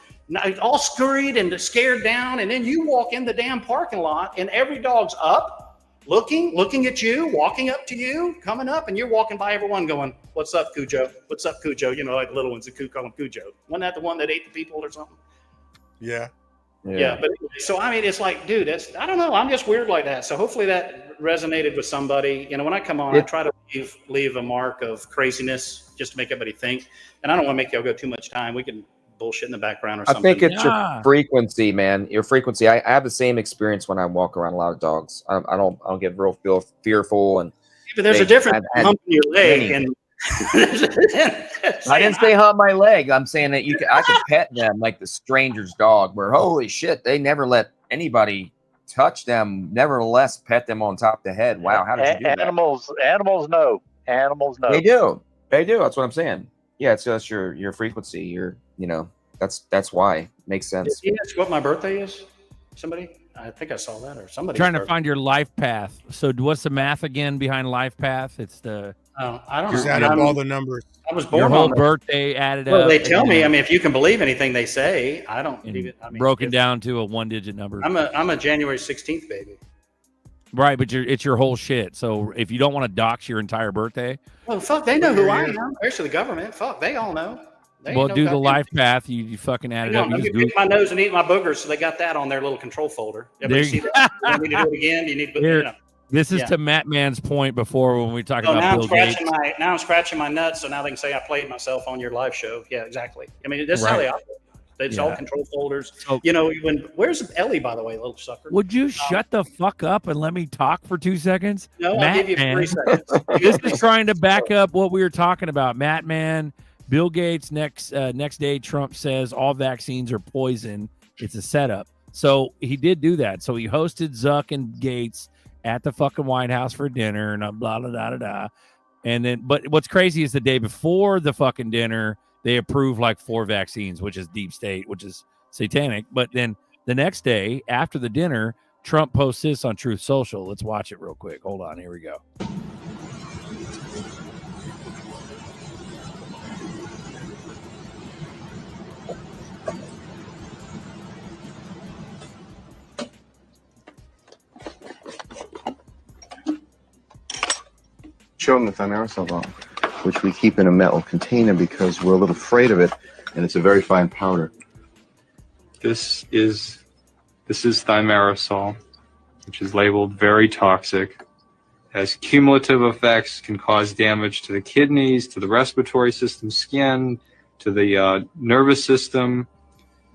all scurried and scared down. And then you walk in the damn parking lot and every dog's up, looking at you, walking up to you, coming up, and you're walking by everyone going, what's up, Cujo? What's up, Cujo? You know, like the little ones that call him Cujo. Wasn't that the one that ate the people or something? Yeah. Yeah. But so, I mean, it's like, dude, I don't know. I'm just weird like that. So hopefully that resonated with somebody. You know, when I come on, I try to leave a mark of craziness just to make everybody think. And I don't want to make y'all go too much time. We can bullshit in the background or something. I think it's your frequency, man. Your frequency. I have the same experience when I walk around a lot of dogs. I don't get real fearful. And but there's a difference between humping your leg and I didn't say hump my leg. I'm saying that I could pet them like the stranger's dog, where holy shit, they never let anybody touch them, nevertheless pet them on top of the head. Wow, how did you do that? Animals know. Animals know. They do. That's what I'm saying. Yeah, it's just your frequency. That's why. Makes sense. Did you ask what my birthday is? Somebody? I think I saw that, or somebody. Trying to find your life path. So what's the math again behind life path? It's the I don't just know. add up all the numbers. I was born your whole on birthday added well, up. they tell me. I mean, if you can believe anything they say, I don't believe it. I mean, broken down to a one-digit number. I'm a January 16th baby. Right, but it's your whole shit. So if you don't want to dox your entire birthday, well, fuck, they know who I am. Especially the government. Fuck, they all know. Well, do the life path. You fucking add it up. You pick my nose and eat my boogers, so they got that on their little control folder. Everybody see that? You want me to do it again? You need to. This is to Matt Man's point before when we talk about Bill Gates. Now I'm scratching my nuts, so now they can say I played myself on your live show. Yeah, exactly. I mean, this is how they operate. It's all control folders. So, where's Ellie, by the way, little sucker? Would you shut the fuck up and let me talk for 2 seconds? No, I'll give you 3 seconds. This is trying to back up what we were talking about. Matt Man, Bill Gates, next day, Trump says all vaccines are poison. It's a setup. So he did do that. So he hosted Zuck and Gates at the fucking White House for dinner and blah, blah, blah, blah, blah. And then, but what's crazy is the day before the fucking dinner, they approved like 4 vaccines, which is deep state, which is satanic. But then the next day after the dinner, Trump posts this on Truth Social. Let's watch it real quick. Hold on. Here we go. Show them the thimerosal ball, which we keep in a metal container because we're a little afraid of it, and it's a very fine powder. This is thimerosal, which is labeled very toxic, has cumulative effects, can cause damage to the kidneys, to the respiratory system, skin, to the nervous system.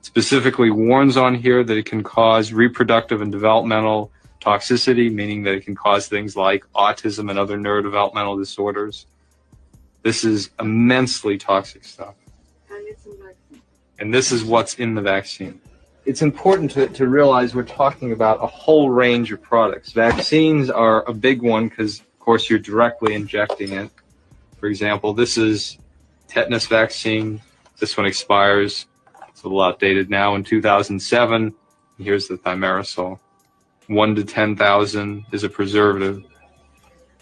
It specifically warns on here that it can cause reproductive and developmental toxicity, meaning that it can cause things like autism and other neurodevelopmental disorders. This is immensely toxic stuff. And this is what's in the vaccine. It's important to realize we're talking about a whole range of products. Vaccines are a big one because, of course, you're directly injecting it. For example, this is tetanus vaccine. This one expires. It's a little outdated now in 2007. Here's the thimerosal. 1 to 10,000 is a preservative.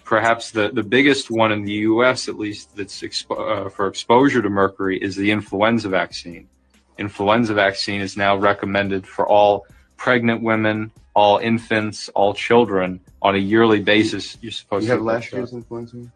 Perhaps the biggest one in the U.S., at least, that's for exposure to mercury is the influenza vaccine. Influenza vaccine is now recommended for all pregnant women, all infants, all children on a yearly basis. You're supposed You to have last year's influenza?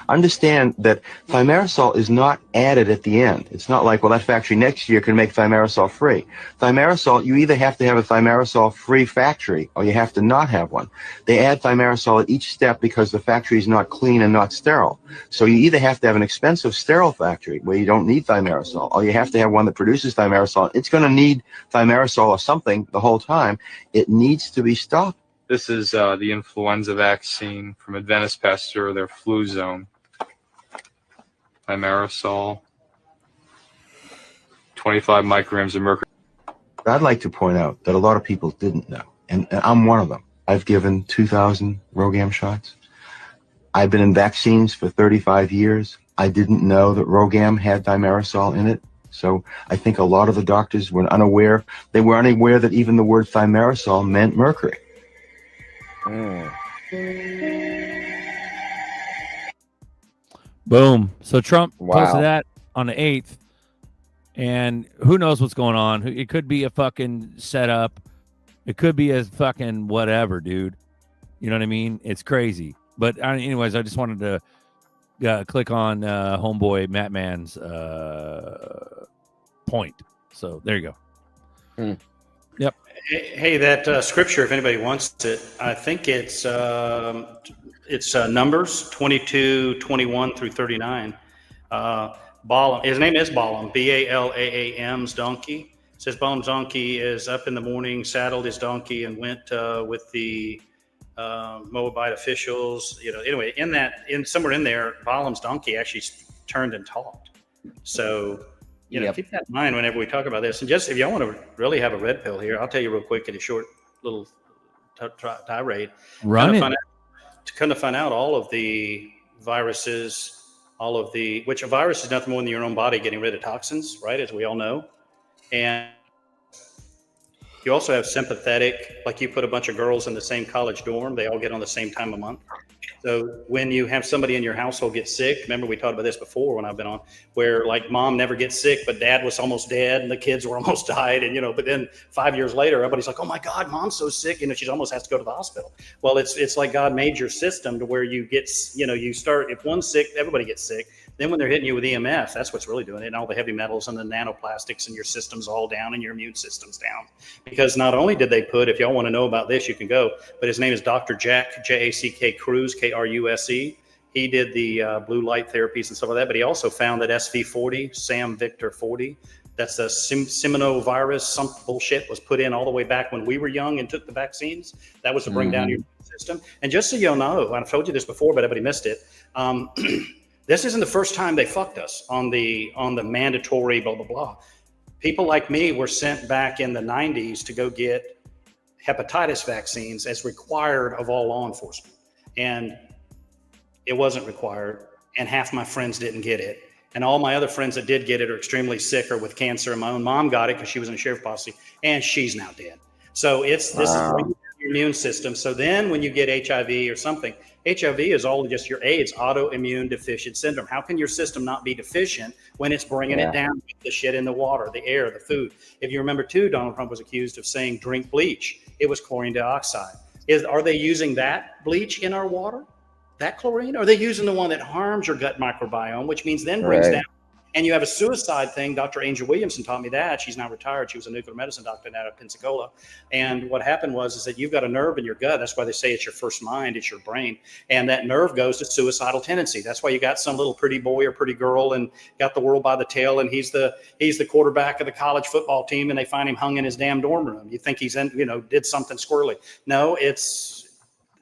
Understand that thimerosal is not added at the end. It's not like, well, that factory next year can make thimerosal free. Thimerosal, you either have to have a thimerosal free factory or you have to not have one. They add thimerosal at each step because the factory is not clean and not sterile. So you either have to have an expensive sterile factory where you don't need thimerosal, or you have to have one that produces thimerosal. It's going to need thimerosal or something the whole time. It needs to be stopped. This is the influenza vaccine from Adventist Pasteur, their flu zone. Thimerosal, 25 micrograms of mercury. I'd like to point out that a lot of people didn't know, and I'm one of them. I've given 2,000 Rogam shots. I've been in vaccines for 35 years. I didn't know that Rogam had thimerosal in it. So I think a lot of the doctors were unaware. They were unaware that even the word thimerosal meant mercury. Boom. So Trump posted Wow. that on the 8th, and who knows what's going on. It could be a fucking setup. It could be a fucking whatever, dude. You know what I mean? It's crazy. But anyways, I just wanted to click on homeboy Matt Man's point. So there you go. Yep. Hey, that scripture, if anybody wants it, I think it's Numbers 22, 21 through 39. Balaam, his name is Balaam, Balaam's donkey. It says Balaam's donkey is up in the morning, saddled his donkey, and went with the Moabite officials. You know, anyway, somewhere in there, Balaam's donkey actually turned and talked. So. You know, keep that in mind whenever we talk about this. And just if y'all want to really have a red pill here, I'll tell you real quick in a short little tirade. Run it. To kind of find out all of the viruses, which a virus is nothing more than your own body getting rid of toxins, right? As we all know. And you also have sympathetic, like you put a bunch of girls in the same college dorm, they all get on the same time of month. So when you have somebody in your household get sick, remember we talked about this before when I've been on, where like mom never gets sick, but dad was almost dead and the kids were almost died. And, but then 5 years later, everybody's like, oh my God, mom's so sick. She almost has to go to the hospital. Well, it's like God made your system to where you get, you start, if one's sick, everybody gets sick. Then when they're hitting you with EMF, that's what's really doing it. And all the heavy metals and the nanoplastics and your system's all down and your immune system's down. Because not only did they put, if y'all want to know about this, you can go, but his name is Dr. Jack, Jack Cruz, Kruse. He did the blue light therapies and stuff like that, but he also found that SV40, Sam Victor 40, that's the Seminovirus, some bullshit was put in all the way back when we were young and took the vaccines. That was to bring down your system. And just so y'all know, I've told you this before, but everybody missed it. This isn't the first time they fucked us on the mandatory blah, blah, blah. People like me were sent back in the 90s to go get hepatitis vaccines as required of all law enforcement. And it wasn't required. And half my friends didn't get it. And all my other friends that did get it are extremely sick or with cancer. And my own mom got it because she was in a sheriff posse and she's now dead. So this is bringing down your immune system. So then when you get HIV or something, HIV is all just your AIDS, autoimmune deficient syndrome. How can your system not be deficient when it's bringing it down with the shit in the water, the air, the food? If you remember too, Donald Trump was accused of saying drink bleach. It was chlorine dioxide. Are they using that bleach in our water? That chlorine? Or are they using the one that harms your gut microbiome, which means then brings down? And you have a suicide thing. Dr. Angel Williamson taught me that. She's now retired. She was a nuclear medicine doctor out of Pensacola. And what happened is that you've got a nerve in your gut. That's why they say it's your first mind, it's your brain. And that nerve goes to suicidal tendency. That's why you got some little pretty boy or pretty girl and got the world by the tail. And he's the quarterback of the college football team. And they find him hung in his damn dorm room. You think he's did something squirrely. No,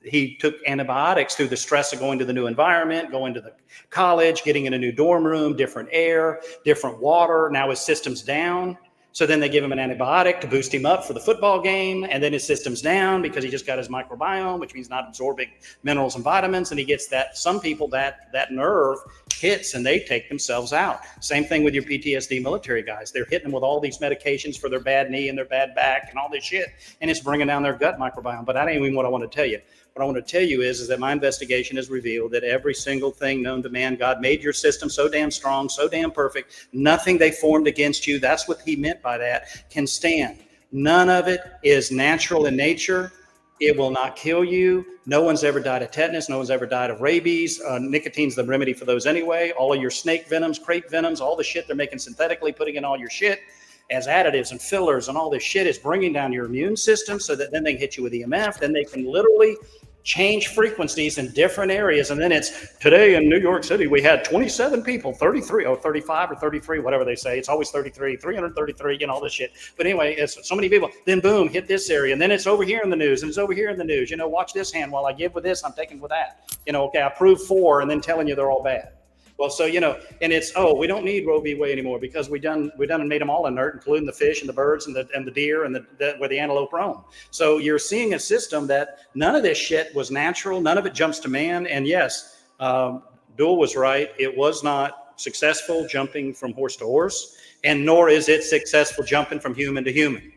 he took antibiotics through the stress of going to the new environment, going to the college, getting in a new dorm room, different air, different water. Now his system's down. So then they give him an antibiotic to boost him up for the football game, and then his system's down because he just got his microbiome, which means not absorbing minerals and vitamins, and he gets that. Some people that nerve hits and they take themselves out. Same thing with your PTSD military guys. They're hitting them with all these medications for their bad knee and their bad back and all this shit, and it's bringing down their gut microbiome. But that ain't even what I want to tell you. What I want to tell you is that my investigation has revealed that every single thing known to man, God made your system so damn strong, so damn perfect. Nothing they formed against you, that's what he meant by that, can stand. None of it is natural in nature. It will not kill you. No one's ever died of tetanus. No one's ever died of rabies. Nicotine's the remedy for those anyway. All of your snake venoms, crepe venoms, all the shit they're making synthetically, putting in all your shit as additives and fillers and all this shit is bringing down your immune system so that then they can hit you with EMF. Then they can literally change frequencies in different areas. And then it's today in New York City, we had 27 people, 33 or 35 or 33, whatever they say. It's always 33, 333, all this shit. But anyway, it's so many people. Then boom, hit this area. And then it's over here in the news and it's over here in the news. Watch this hand while I give with this, I'm taking with that. Okay, I prove 4 and then telling you they're all bad. Well, so, and it's, we don't need Roe v. Wade anymore because we done and made them all inert, including the fish and the birds and the deer and where the antelope roam. So you're seeing a system that none of this shit was natural. None of it jumps to man. And yes, Duel was right. It was not successful jumping from horse to horse, and nor is it successful jumping from human to human.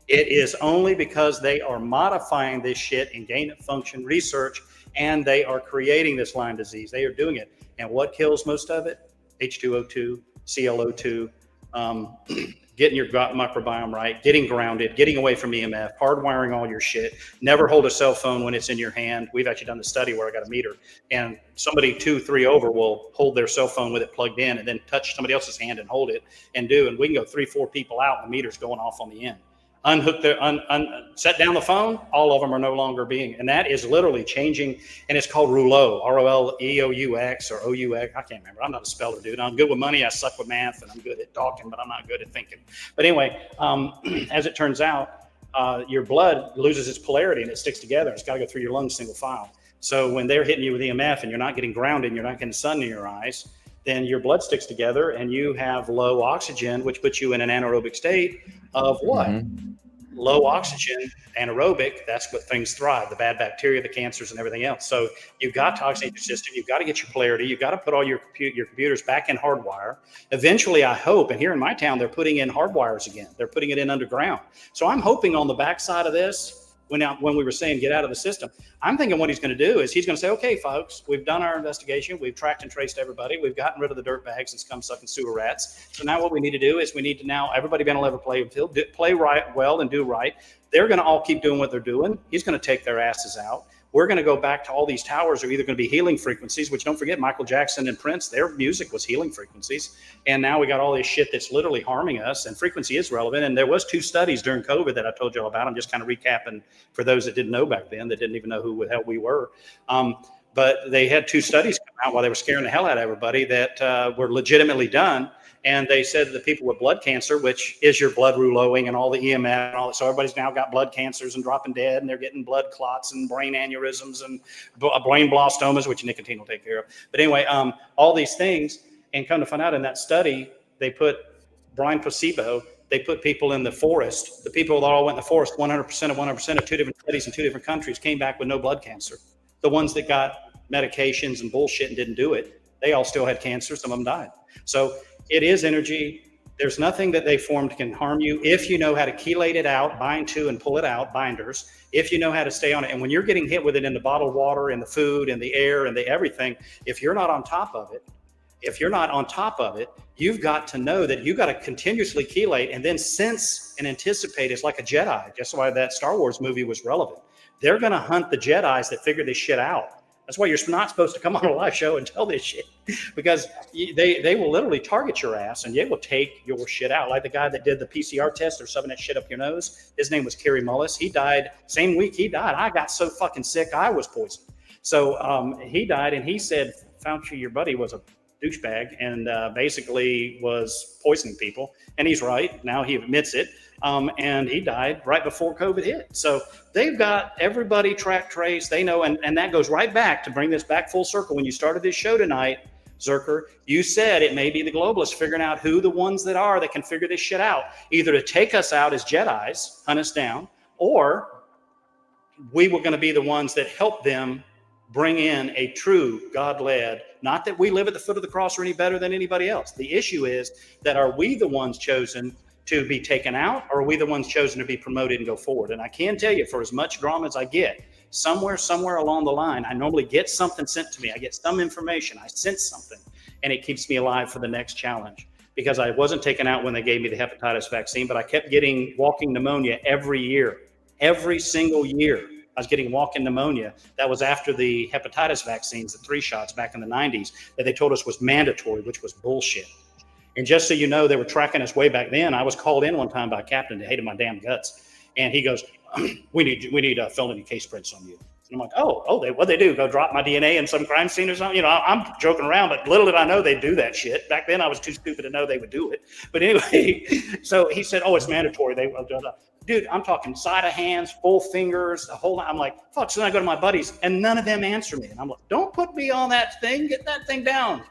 It is only because they are modifying this shit in gain of function research, and they are creating this Lyme disease. They are doing it. And what kills most of it? H2O2, ClO2, getting your gut microbiome right, getting grounded, getting away from EMF, hardwiring all your shit. Never hold a cell phone when it's in your hand. We've actually done the study where I got a meter, and somebody 2, 3 over will hold their cell phone with it plugged in and then touch somebody else's hand and hold it and we can go 3, 4 people out and the meter's going off on the end. Unhook set down the phone, all of them are no longer being, and that is literally changing, and it's called Rouleau, ROLEOUX or OUX, I can't remember. I'm not a speller, dude. I'm good with money, I suck with math, and I'm good at talking, but I'm not good at thinking. But anyway, as it turns out, your blood loses its polarity and it sticks together. It's got to go through your lungs single file. So when they're hitting you with EMF and you're not getting grounded and you're not getting sun in your eyes, then your blood sticks together and you have low oxygen, which puts you in an anaerobic state of what? Mm-hmm. Low oxygen, anaerobic, that's what things thrive, the bad bacteria, the cancers, and everything else. So you've got to oxygenate your system. You've got to get your polarity. You've got to put all your computers back in hardwire. Eventually, I hope, and here in my town, they're putting in hardwires again. They're putting it in underground. So I'm hoping on the backside of this, when we were saying get out of the system, I'm thinking what he's going to do is he's going to say, okay, folks, we've done our investigation. We've tracked and traced everybody. We've gotten rid of the dirt bags and scum sucking sewer rats. So now what we need to do is we need to now, everybody been a level playing field, play right, well, and do right. They're going to all keep doing what they're doing. He's going to take their asses out. We're going to go back to all these towers are either going to be healing frequencies, which don't forget Michael Jackson and Prince, their music was healing frequencies. And now we got all this shit that's literally harming us, and frequency is relevant. And there was 2 studies during COVID that I told you all about. I'm just kind of recapping for those that didn't know back then, that didn't even know who the hell we were. But they had 2 studies come out while they were scaring the hell out of everybody that were legitimately done. And they said the people with blood cancer, which is your blood rouleauing and all the EMF and all that. So everybody's now got blood cancers and dropping dead, and they're getting blood clots and brain aneurysms and brain blastomas, which nicotine will take care of. But anyway, all these things, and come to find out in that study, they put blind placebo. They put people in the forest. The people that all went in the forest, 100% of 2 different studies in 2 different countries came back with no blood cancer. The ones that got medications and bullshit and didn't do it, they all still had cancer. Some of them died. So it is energy. There's nothing that they formed can harm you if you know how to chelate it out, bind to and pull it out, binders, if you know how to stay on it. And when you're getting hit with it in the bottled water, in the food, in the air, and the everything, if you're not on top of it, you've got to know that you got to continuously chelate and then sense and anticipate. It's like a Jedi. That's why that Star Wars movie was relevant. They're going to hunt the Jedis that figure this shit out. That's why you're not supposed to come on a live show and tell this shit, because they will literally target your ass and they will take your shit out. Like the guy that did the PCR test or shoving that shit up your nose. His name was Kerry Mullis. He died same week he died. I got so fucking sick, I was poisoned. So he died, and he said, Fauci, your buddy, was a douchebag and basically was poisoning people. And he's right. Now he admits it. And he died right before COVID hit. So they've got everybody track trace. They know, and that goes right back to bring this back full circle. When you started this show tonight, Zerker, you said it may be the globalists figuring out who the ones that are that can figure this shit out, either to take us out as Jedis, hunt us down, or we were going to be the ones that help them bring in a true God-led, not that we live at the foot of the cross or any better than anybody else. The issue is that are we the ones chosen to be taken out, or are we the ones chosen to be promoted and go forward? And I can tell you, for as much drama as I get, somewhere along the line, I normally get something sent to me. I get some information, I sense something, and it keeps me alive for the next challenge. Because I wasn't taken out when they gave me the hepatitis vaccine, but I kept getting walking pneumonia every year. Every single year, I was getting walking pneumonia. That was after the hepatitis vaccines, the 3 shots back in the 90s, that they told us was mandatory, which was bullshit. And just so you know, they were tracking us way back then. I was called in one time by a captain that hated my damn guts. And he goes, we need a felony case prints on you. And I'm like, what'd they do? Go drop my DNA in some crime scene or something? You know, I'm joking around, but little did I know they'd do that shit. Back then I was too stupid to know they would do it. But anyway, so he said, it's mandatory. Dude, I'm talking side of hands, full fingers, the whole. I'm like, fuck. So then I go to my buddies, and none of them answer me. And I'm like, don't put me on that thing. Get that thing down.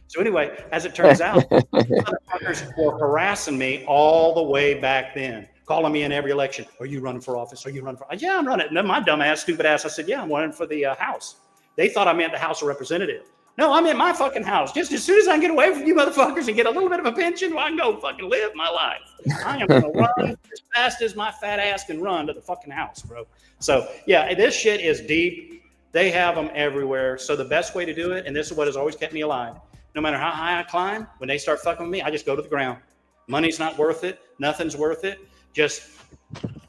So anyway, as it turns out, motherfuckers were harassing me all the way back then, calling me in every election. Are you running for office? Are you running for? Yeah, I'm running. And then my dumb ass, stupid ass, I said, yeah, I'm running for the House. They thought I meant the House of Representatives. No, I'm in my fucking house. Just as soon as I can get away from you motherfuckers and get a little bit of a pension, well, I can go fucking live my life. I am going to run as fast as my fat ass can run to the fucking house, bro. So, yeah, this shit is deep. They have them everywhere. So the best way to do it, and this is what has always kept me alive, no matter how high I climb, when they start fucking with me, I just go to the ground. Money's not worth it. Nothing's worth it. Just,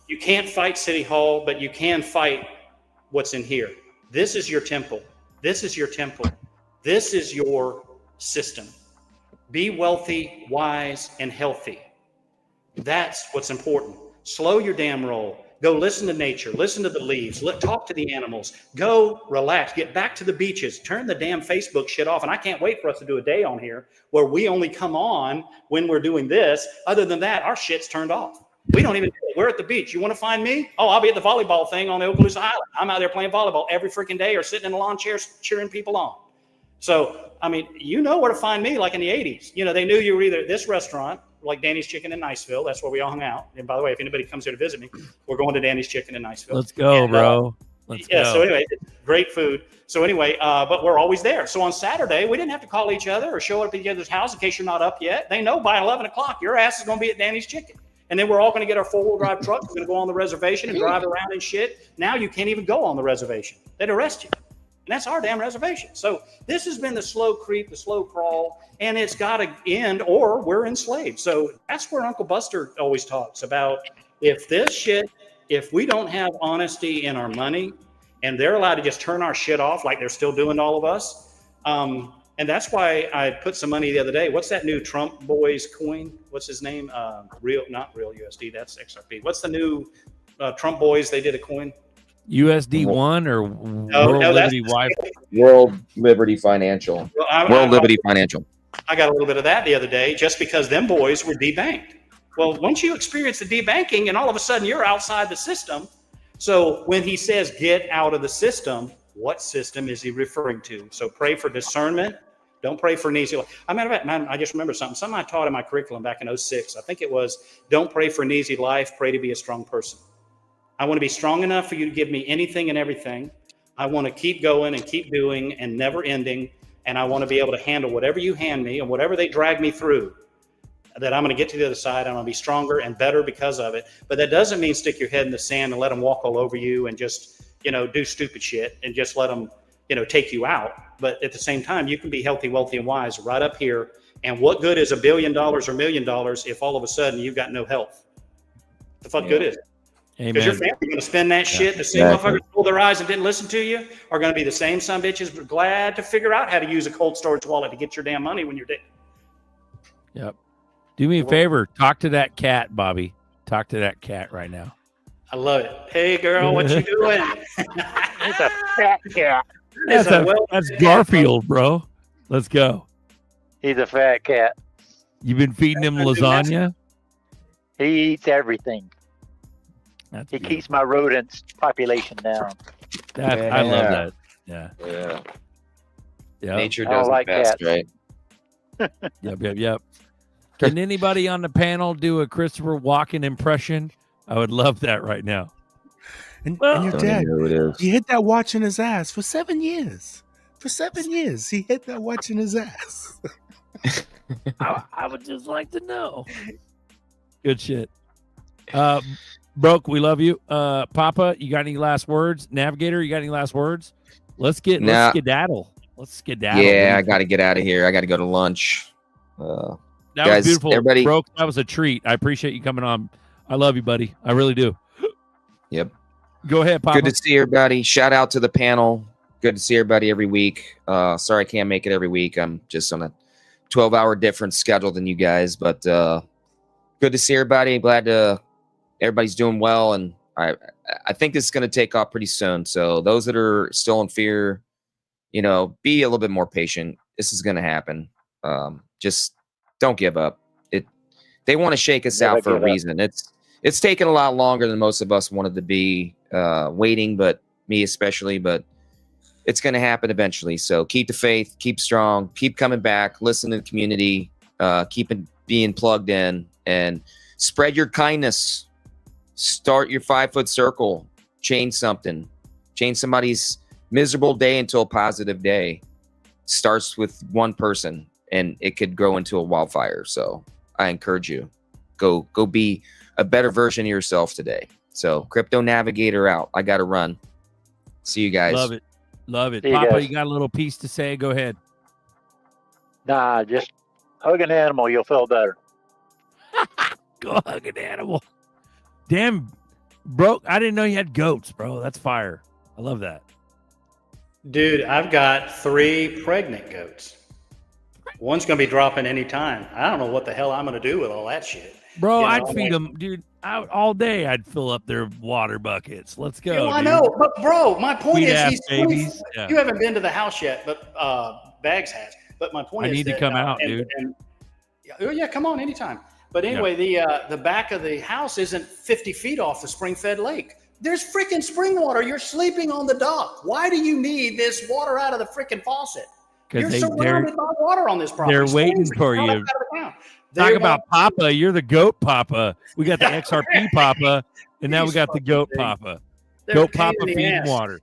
you can't fight City Hall, but you can fight what's in here. This is your temple. This is your temple. This is your system. Be wealthy, wise, and healthy. That's what's important. Slow your damn roll. Go listen to nature. Listen to the leaves. Talk to the animals. Go relax. Get back to the beaches. Turn the damn Facebook shit off. And I can't wait for us to do a day on here where we only come on when we're doing this. Other than that, our shit's turned off. We don't even, we're at the beach. You want to find me? Oh, I'll be at the volleyball thing on the Okaloosa Island. I'm out there playing volleyball every freaking day or sitting in a lawn chair cheering people on. So, I mean, you know where to find me, like in the 80s. You know, they knew you were either at this restaurant, like Danny's Chicken in Niceville. That's where we all hung out. And by the way, if anybody comes here to visit me, we're going to Danny's Chicken in Niceville. Let's go, bro. Let's go. So anyway, great food. So anyway, but we're always there. So on Saturday, we didn't have to call each other or show up at each other's house in case you're not up yet. They know by 11 o'clock, your ass is going to be at Danny's Chicken. And then we're all going to get our 4-wheel drive truck. We're going to go on the reservation and drive around and shit. Now you can't even go on the reservation. They'd arrest you. And that's our damn reservation. So this has been the slow creep, the slow crawl, and it's got to end or we're enslaved. So that's where Uncle Buster always talks about if we don't have honesty in our money and they're allowed to just turn our shit off like they're still doing to all of us. And that's why I put some money the other day. What's that new Trump boys coin? What's his name? Not real USD. That's XRP. What's the new Trump boys? They did a coin. USD One or World Liberty Wi-Fi? World Liberty Financial. World Liberty Financial. I got a little bit of that the other day just because them boys were debanked. Well, once you experience the debanking and all of a sudden you're outside the system. So when he says get out of the system, what system is he referring to? So pray for discernment. Don't pray for an easy life. I just remember something I taught in my curriculum back in 06. I think it was, don't pray for an easy life, pray to be a strong person. I want to be strong enough for you to give me anything and everything. I want to keep going and keep doing and never ending. And I want to be able to handle whatever you hand me and whatever they drag me through, that I'm going to get to the other side. I'm going to be stronger and better because of it. But that doesn't mean stick your head in the sand and let them walk all over you and just, do stupid shit and just let them, take you out. But at the same time, you can be healthy, wealthy, and wise right up here. And what good is $1 billion or $1 million if all of a sudden you've got no health? The fuck good is it? Because your family going to spend that shit. The same motherfuckers rolled their eyes and didn't listen to you are going to be the same son bitches glad to figure out how to use a cold storage wallet to get your damn money when you're dead. Yep. Do me a favor. Talk to that cat, Bobby. Talk to that cat right now. I love it. Hey, girl, what you doing? It's a fat cat. That's Garfield, bro. Let's go. He's a fat cat. You've been feeding him lasagna? He eats everything. He keeps my rodents population down. I love that. Yeah. Yeah. Nature I don't does it like best, cats. right? Yep. Can anybody on the panel do a Christopher Walken impression? I would love that right now. And your Don't dad, even know who it is. he hit that watch in his ass for 7 years. For 7 years, he hit that watch in his ass. I would just like to know. Good shit. Broke, we love you. Papa, you got any last words? Navigator, you got any last words? Let's skedaddle. Let's skedaddle. Yeah, I got to get out of here. I got to go to lunch. That guys, was beautiful. Everybody, Broke, that was a treat. I appreciate you coming on. I love you, buddy. I really do. Yep. Go ahead, Papa. Good to see everybody. Shout out to the panel. Good to see everybody every week. Sorry I can't make it every week. I'm just on a 12-hour different schedule than you guys, but good to see everybody. Glad everybody's doing well, and I think this is going to take off pretty soon. So those that are still in fear, be a little bit more patient. This is going to happen. Just don't give up. They want to shake us out for a reason. It's taken a lot longer than most of us wanted to be waiting, but me especially. But it's going to happen eventually. So keep the faith, keep strong, keep coming back, listen to the community, keep being plugged in, and spread your kindness. Start your 5-foot circle. Change something. Change somebody's miserable day into a positive day. Starts with one person, and it could grow into a wildfire. So I encourage you, go be a better version of yourself today. So Crypto Navigator out. I got to run. See you guys. Love it. See you Papa, guys. you got a little piece to say? Go ahead. Nah, just hug an animal. You'll feel better. Go hug an animal. Damn, Broke, I didn't know you had goats, bro. That's fire. I love that. Dude, I've got 3 pregnant goats. One's going to be dropping any time. I don't know what the hell I'm going to do with all that shit. Bro, You know, I'd feed them, dude, out all day. I'd fill up their water buckets. Let's go. I dude. know, but bro, my point We'd is have he's babies. Yeah. You haven't been to the house yet, but Bags has. But my point I is need to that, come out, dude. Yeah, come on anytime. But anyway, the back of the house isn't 50 feet off the spring-fed lake. There's freaking spring water. You're sleeping on the dock. Why do you need this water out of the freaking faucet? You're surrounded by water on this property. They're waiting Springs for are you. out of the ground. Talk They about want- Papa. You're the goat Papa. We got the XRP Papa, and now we got the goat Papa. They're Goat a pain Papa in the feeding ass. water.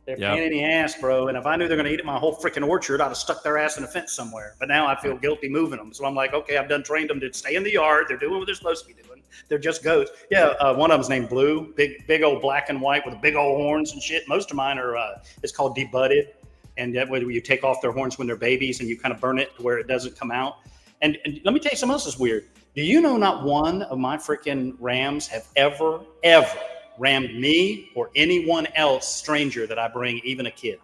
They're Yep. pain in the ass, bro. And if I knew they're going to eat my whole freaking orchard, I'd have stuck their ass in a fence somewhere. But now I feel guilty moving them. So I'm like, okay, I've done trained them to stay in the yard. They're doing what they're supposed to be doing. They're just goats. Yeah, one of them's named Blue, big old black and white with big old horns and shit. Most of mine are, it's called debudded. And that way you take off their horns when they're babies and you kind of burn it to where it doesn't come out. And let me tell you something else that's weird. Do you know not one of my freaking rams have ever rammed me or anyone else stranger that I bring, even a kid?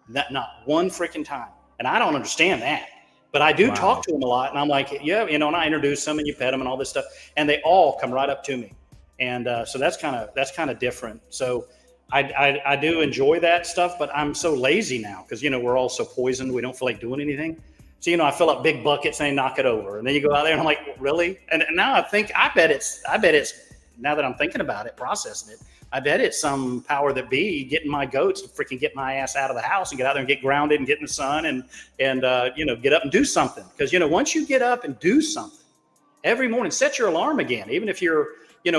Not one freaking time. And I don't understand that. But I do talk to them a lot. And I'm like, yeah, and I introduce them and you pet them and all this stuff. And they all come right up to me. And so that's kind of different. So I do enjoy that stuff, but I'm so lazy now because, we're all so poisoned. We don't feel like doing anything. So, I fill up big buckets and they knock it over. And then you go out there and I'm like, really? And now I bet it's, now that I'm thinking about it, processing it, I bet it's some power that be getting my goats to freaking get my ass out of the house and get out there and get grounded and get in the sun and get up and do something. Because, once you get up and do something every morning, set your alarm again, even if you're,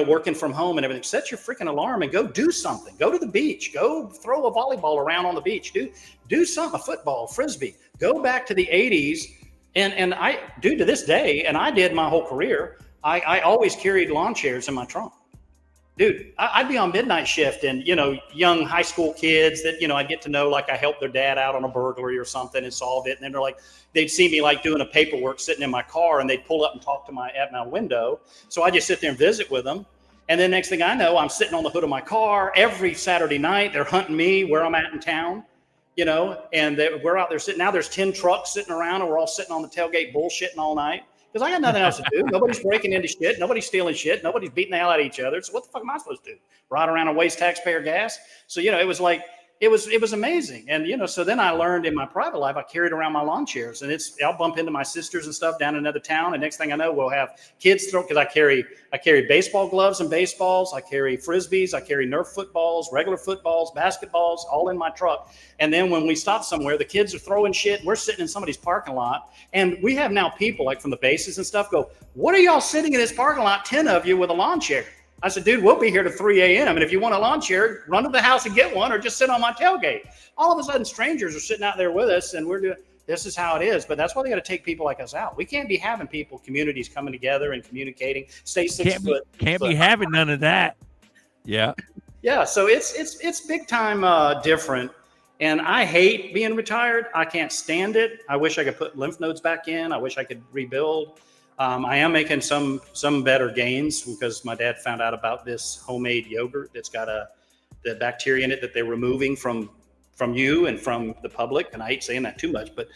working from home and everything, set your freaking alarm and go do something. Go to the beach, go throw a volleyball around on the beach, do something, a football, frisbee, go back to the 80s. And I do to this day, and I did my whole career, I always carried lawn chairs in my trunk. Dude, I'd be on midnight shift and, young high school kids that, I'd get to know, like I helped their dad out on a burglary or something and solved it. And then they're like, they'd see me like doing a paperwork sitting in my car and they'd pull up and talk to at my window. So I just sit there and visit with them. And then next thing I know, I'm sitting on the hood of my car every Saturday night. They're hunting me where I'm at in town, and we're out there sitting. Now there's 10 trucks sitting around and we're all sitting on the tailgate bullshitting all night. Because I got nothing else to do. Nobody's breaking into shit. Nobody's stealing shit. Nobody's beating the hell out of each other. So what the fuck am I supposed to do? Ride around and waste taxpayer gas? So, it was like, it was amazing. And, you know, so then I learned in my private life, I carried around my lawn chairs, and I'll bump into my sisters and stuff down in another town. And next thing I know, we'll have kids throw, because I carry baseball gloves and baseballs. I carry Frisbees. I carry Nerf footballs, regular footballs, basketballs, all in my truck. And then when we stop somewhere, the kids are throwing shit. We're sitting in somebody's parking lot. And we have now people like from the bases and stuff go, what are y'all sitting in this parking lot, 10 of you with a lawn chair? I said, dude, we'll be here to 3 a.m. And if you want a lawn chair, run to the house and get one, or just sit on my tailgate. All of a sudden, strangers are sitting out there with us, and we're doing, this is how it is. But that's why they got to take people like us out. We can't be having people, communities coming together and communicating. Stay 6 foot. Can't be having none of that. Yeah. Yeah. So it's big time different. And I hate being retired. I can't stand it. I wish I could put lymph nodes back in. I wish I could rebuild. I am making some better gains because my dad found out about this homemade yogurt that's got the bacteria in it that they're removing from you and from the public. And I hate saying that too much, but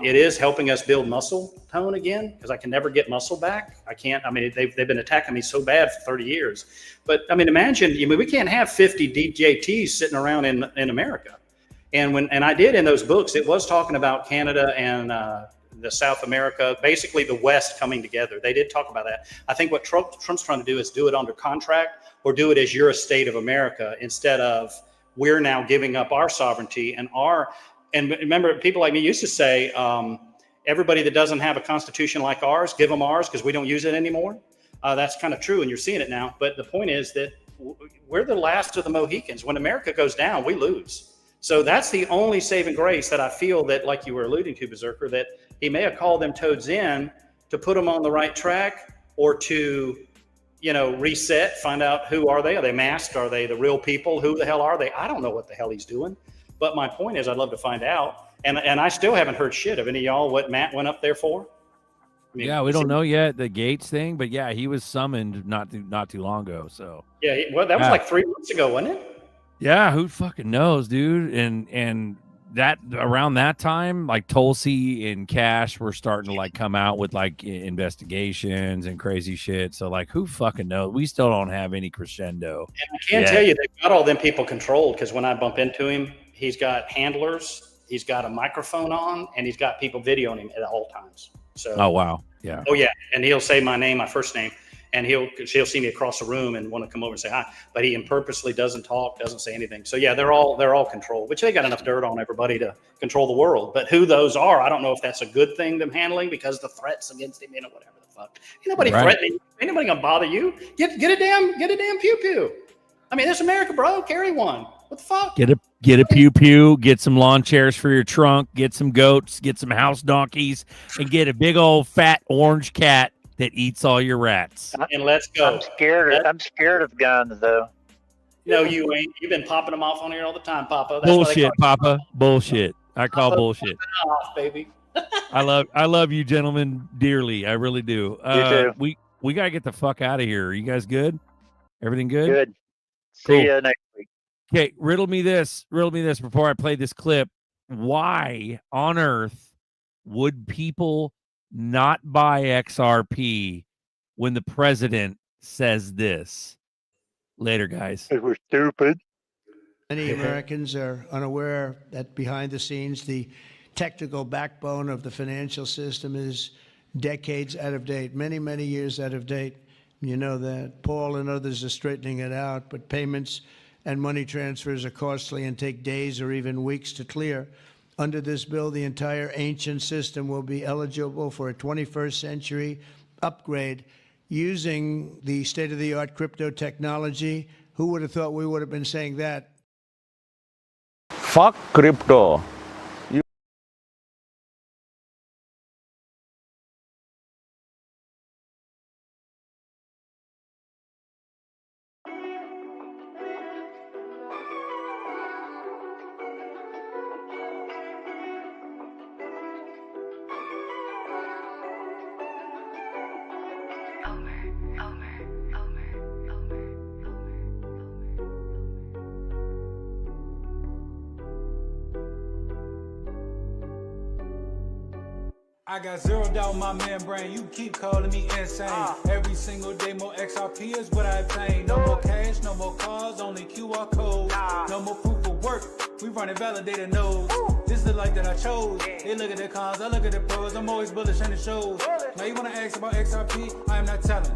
it is helping us build muscle tone again, because I can never get muscle back. I can't. I mean, they've been attacking me so bad for 30 years. But I mean, imagine, we can't have 50 DJTs sitting around in America. And I did in those books, it was talking about Canada and the South America, basically the West coming together. They did talk about that. I think what Trump's trying to do is do it under contract, or do it as you're a state of America, instead of we're now giving up our sovereignty and remember, people like me used to say, everybody that doesn't have a constitution like ours, give them ours because we don't use it anymore. That's kind of true, and you're seeing it now. But the point is that we're the last of the Mohicans. When America goes down, we lose. So that's the only saving grace that I feel that, like you were alluding to, Berserker, that he may have called them toads in to put them on the right track, or to, reset, find out who are they? Are they masked? Are they the real people? Who the hell are they? I don't know what the hell he's doing. But my point is, I'd love to find out. And I still haven't heard shit of any of y'all what Matt went up there for. I mean, yeah, we don't know yet the Gates thing, but yeah, he was summoned not too long ago. So yeah, well, that was like 3 months ago, wasn't it? Yeah, who fucking knows, dude? And that around that time, like Tulsi and Cash were starting to like come out with like investigations and crazy shit. So like, who fucking knows? We still don't have any crescendo. And I can't tell you, they've got all them people controlled, because when I bump into him, he's got handlers, he's got a microphone on, and he's got people videoing him at all times. So oh wow, yeah, oh yeah, and he'll say my name, my first name. And he'll see me across the room and want to come over and say hi, but he purposely doesn't talk, doesn't say anything. So yeah, they're all controlled, which they got enough dirt on everybody to control the world. But who those are, I don't know if that's a good thing them handling, because the threats against him, whatever the fuck. Ain't nobody threatening you. Ain't nobody gonna bother you. Get a damn pew pew. I mean, this America, bro. Carry one. What the fuck? Get a pew pew. Get some lawn chairs for your trunk. Get some goats. Get some house donkeys, and get a big old fat orange cat that eats all your rats. And let's go. I'm scared of guns, though. No, you ain't. You've been popping them off on here all the time, Papa. That's bullshit, Papa. Bullshit. I call bullshit. Off, baby. I love you, gentlemen, dearly. I really do. You too. We gotta get the fuck out of here. Are you guys good? Everything good? Good. Cool. See you next week. Okay, riddle me this before I play this clip. Why on earth would people not buy XRP when the president says this? Later, guys. Because we're stupid. Many Americans are unaware that behind the scenes, the technical backbone of the financial system is decades out of date, many, many years out of date. You know that. Paul and others are straightening it out, but payments and money transfers are costly and take days or even weeks to clear. Under this bill, the entire ancient system will be eligible for a 21st century upgrade using the state-of-the-art crypto technology. Who would have thought we would have been saying that? Fuck crypto. I got zeroed out my membrane, you keep calling me insane. Every single day more XRP is what I obtain. No more cash, no more cars, only QR code. No more proof of work. work. We running validator nodes. This is the life that I chose. They look at the cons, I look at the pros. I'm always bullish in the shows. Now you wanna ask about XRP? I am not telling.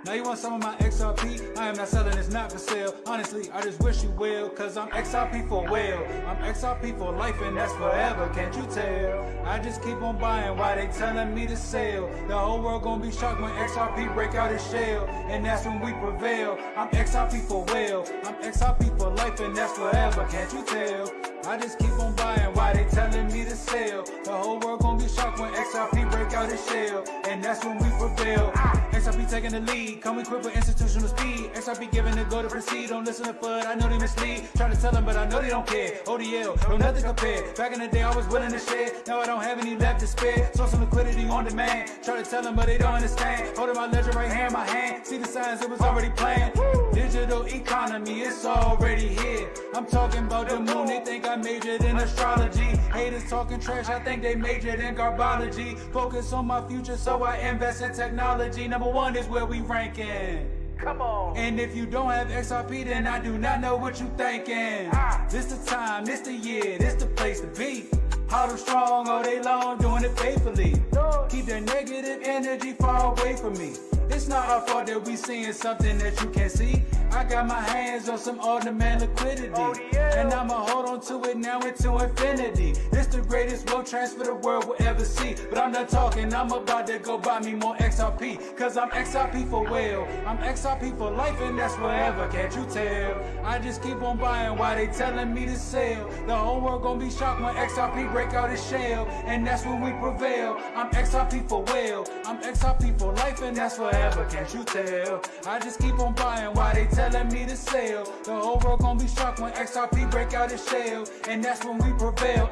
Now you want some of my XRP? I am not selling, it's not for sale. Honestly, I just wish you well, cause I'm XRP for well. I'm XRP for life and that's forever, can't you tell? I just keep on buying while they telling me to sell. The whole world gonna be shocked when XRP break out its shell, and that's when we prevail. I'm XRP for well. I'm XRP for life and that's forever, can't you tell? I just keep on buying while they telling me to sell. The whole world gonna be shocked when XRP break out its shell, and that's when we prevail. XRP taking the lead, come equipped with institutional speed. XRP giving the go to proceed. Don't listen to FUD, I know they mislead. Try to tell them, but I know they don't care. ODL, no nothing compared. Back in the day, I was willing to share. Now I don't have any left to spare. Source some liquidity on demand. Try to tell them, but they don't understand. Holding my ledger right here in my hand. See the signs, it was already planned. Digital economy, it's already here. I'm talking about the moon, they think I majored in astrology. Haters talking trash, I think they majored in garbology. Focus on my future, so I invest in technology. Number one is where we ranking. Come on. And if you don't have XRP, then I do not know what you thinking. This the time, this the year, this the place to be. Hard and strong all day long, doing it faithfully. Keep that negative energy far away from me. It's not our fault that we seeing something that you can't see. I got my hands on some on-demand liquidity, and I'ma hold on to it now into infinity. This the greatest wealth transfer the world will ever see. But I'm not talking, I'm about to go buy me more XRP, cause I'm XRP for well. I'm XRP for life and that's forever, can't you tell? I just keep on buying while they telling me to sell. The whole world gonna be shocked when XRP break out its shell, and that's when we prevail. I'm XRP for well. I'm XRP for life and that's forever, can't you tell? I just keep on buying while they telling me to sell. The whole world gonna be shocked when XRP break out its shell, and that's when we prevail.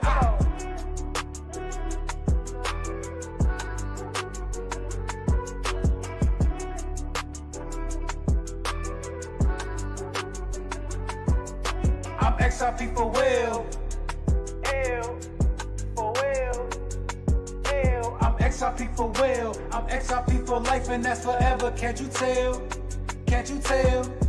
I'm XRP for well. For well. I'm XRP for well. I'm XRP for life and that's forever, can't you tell? Can't you tell?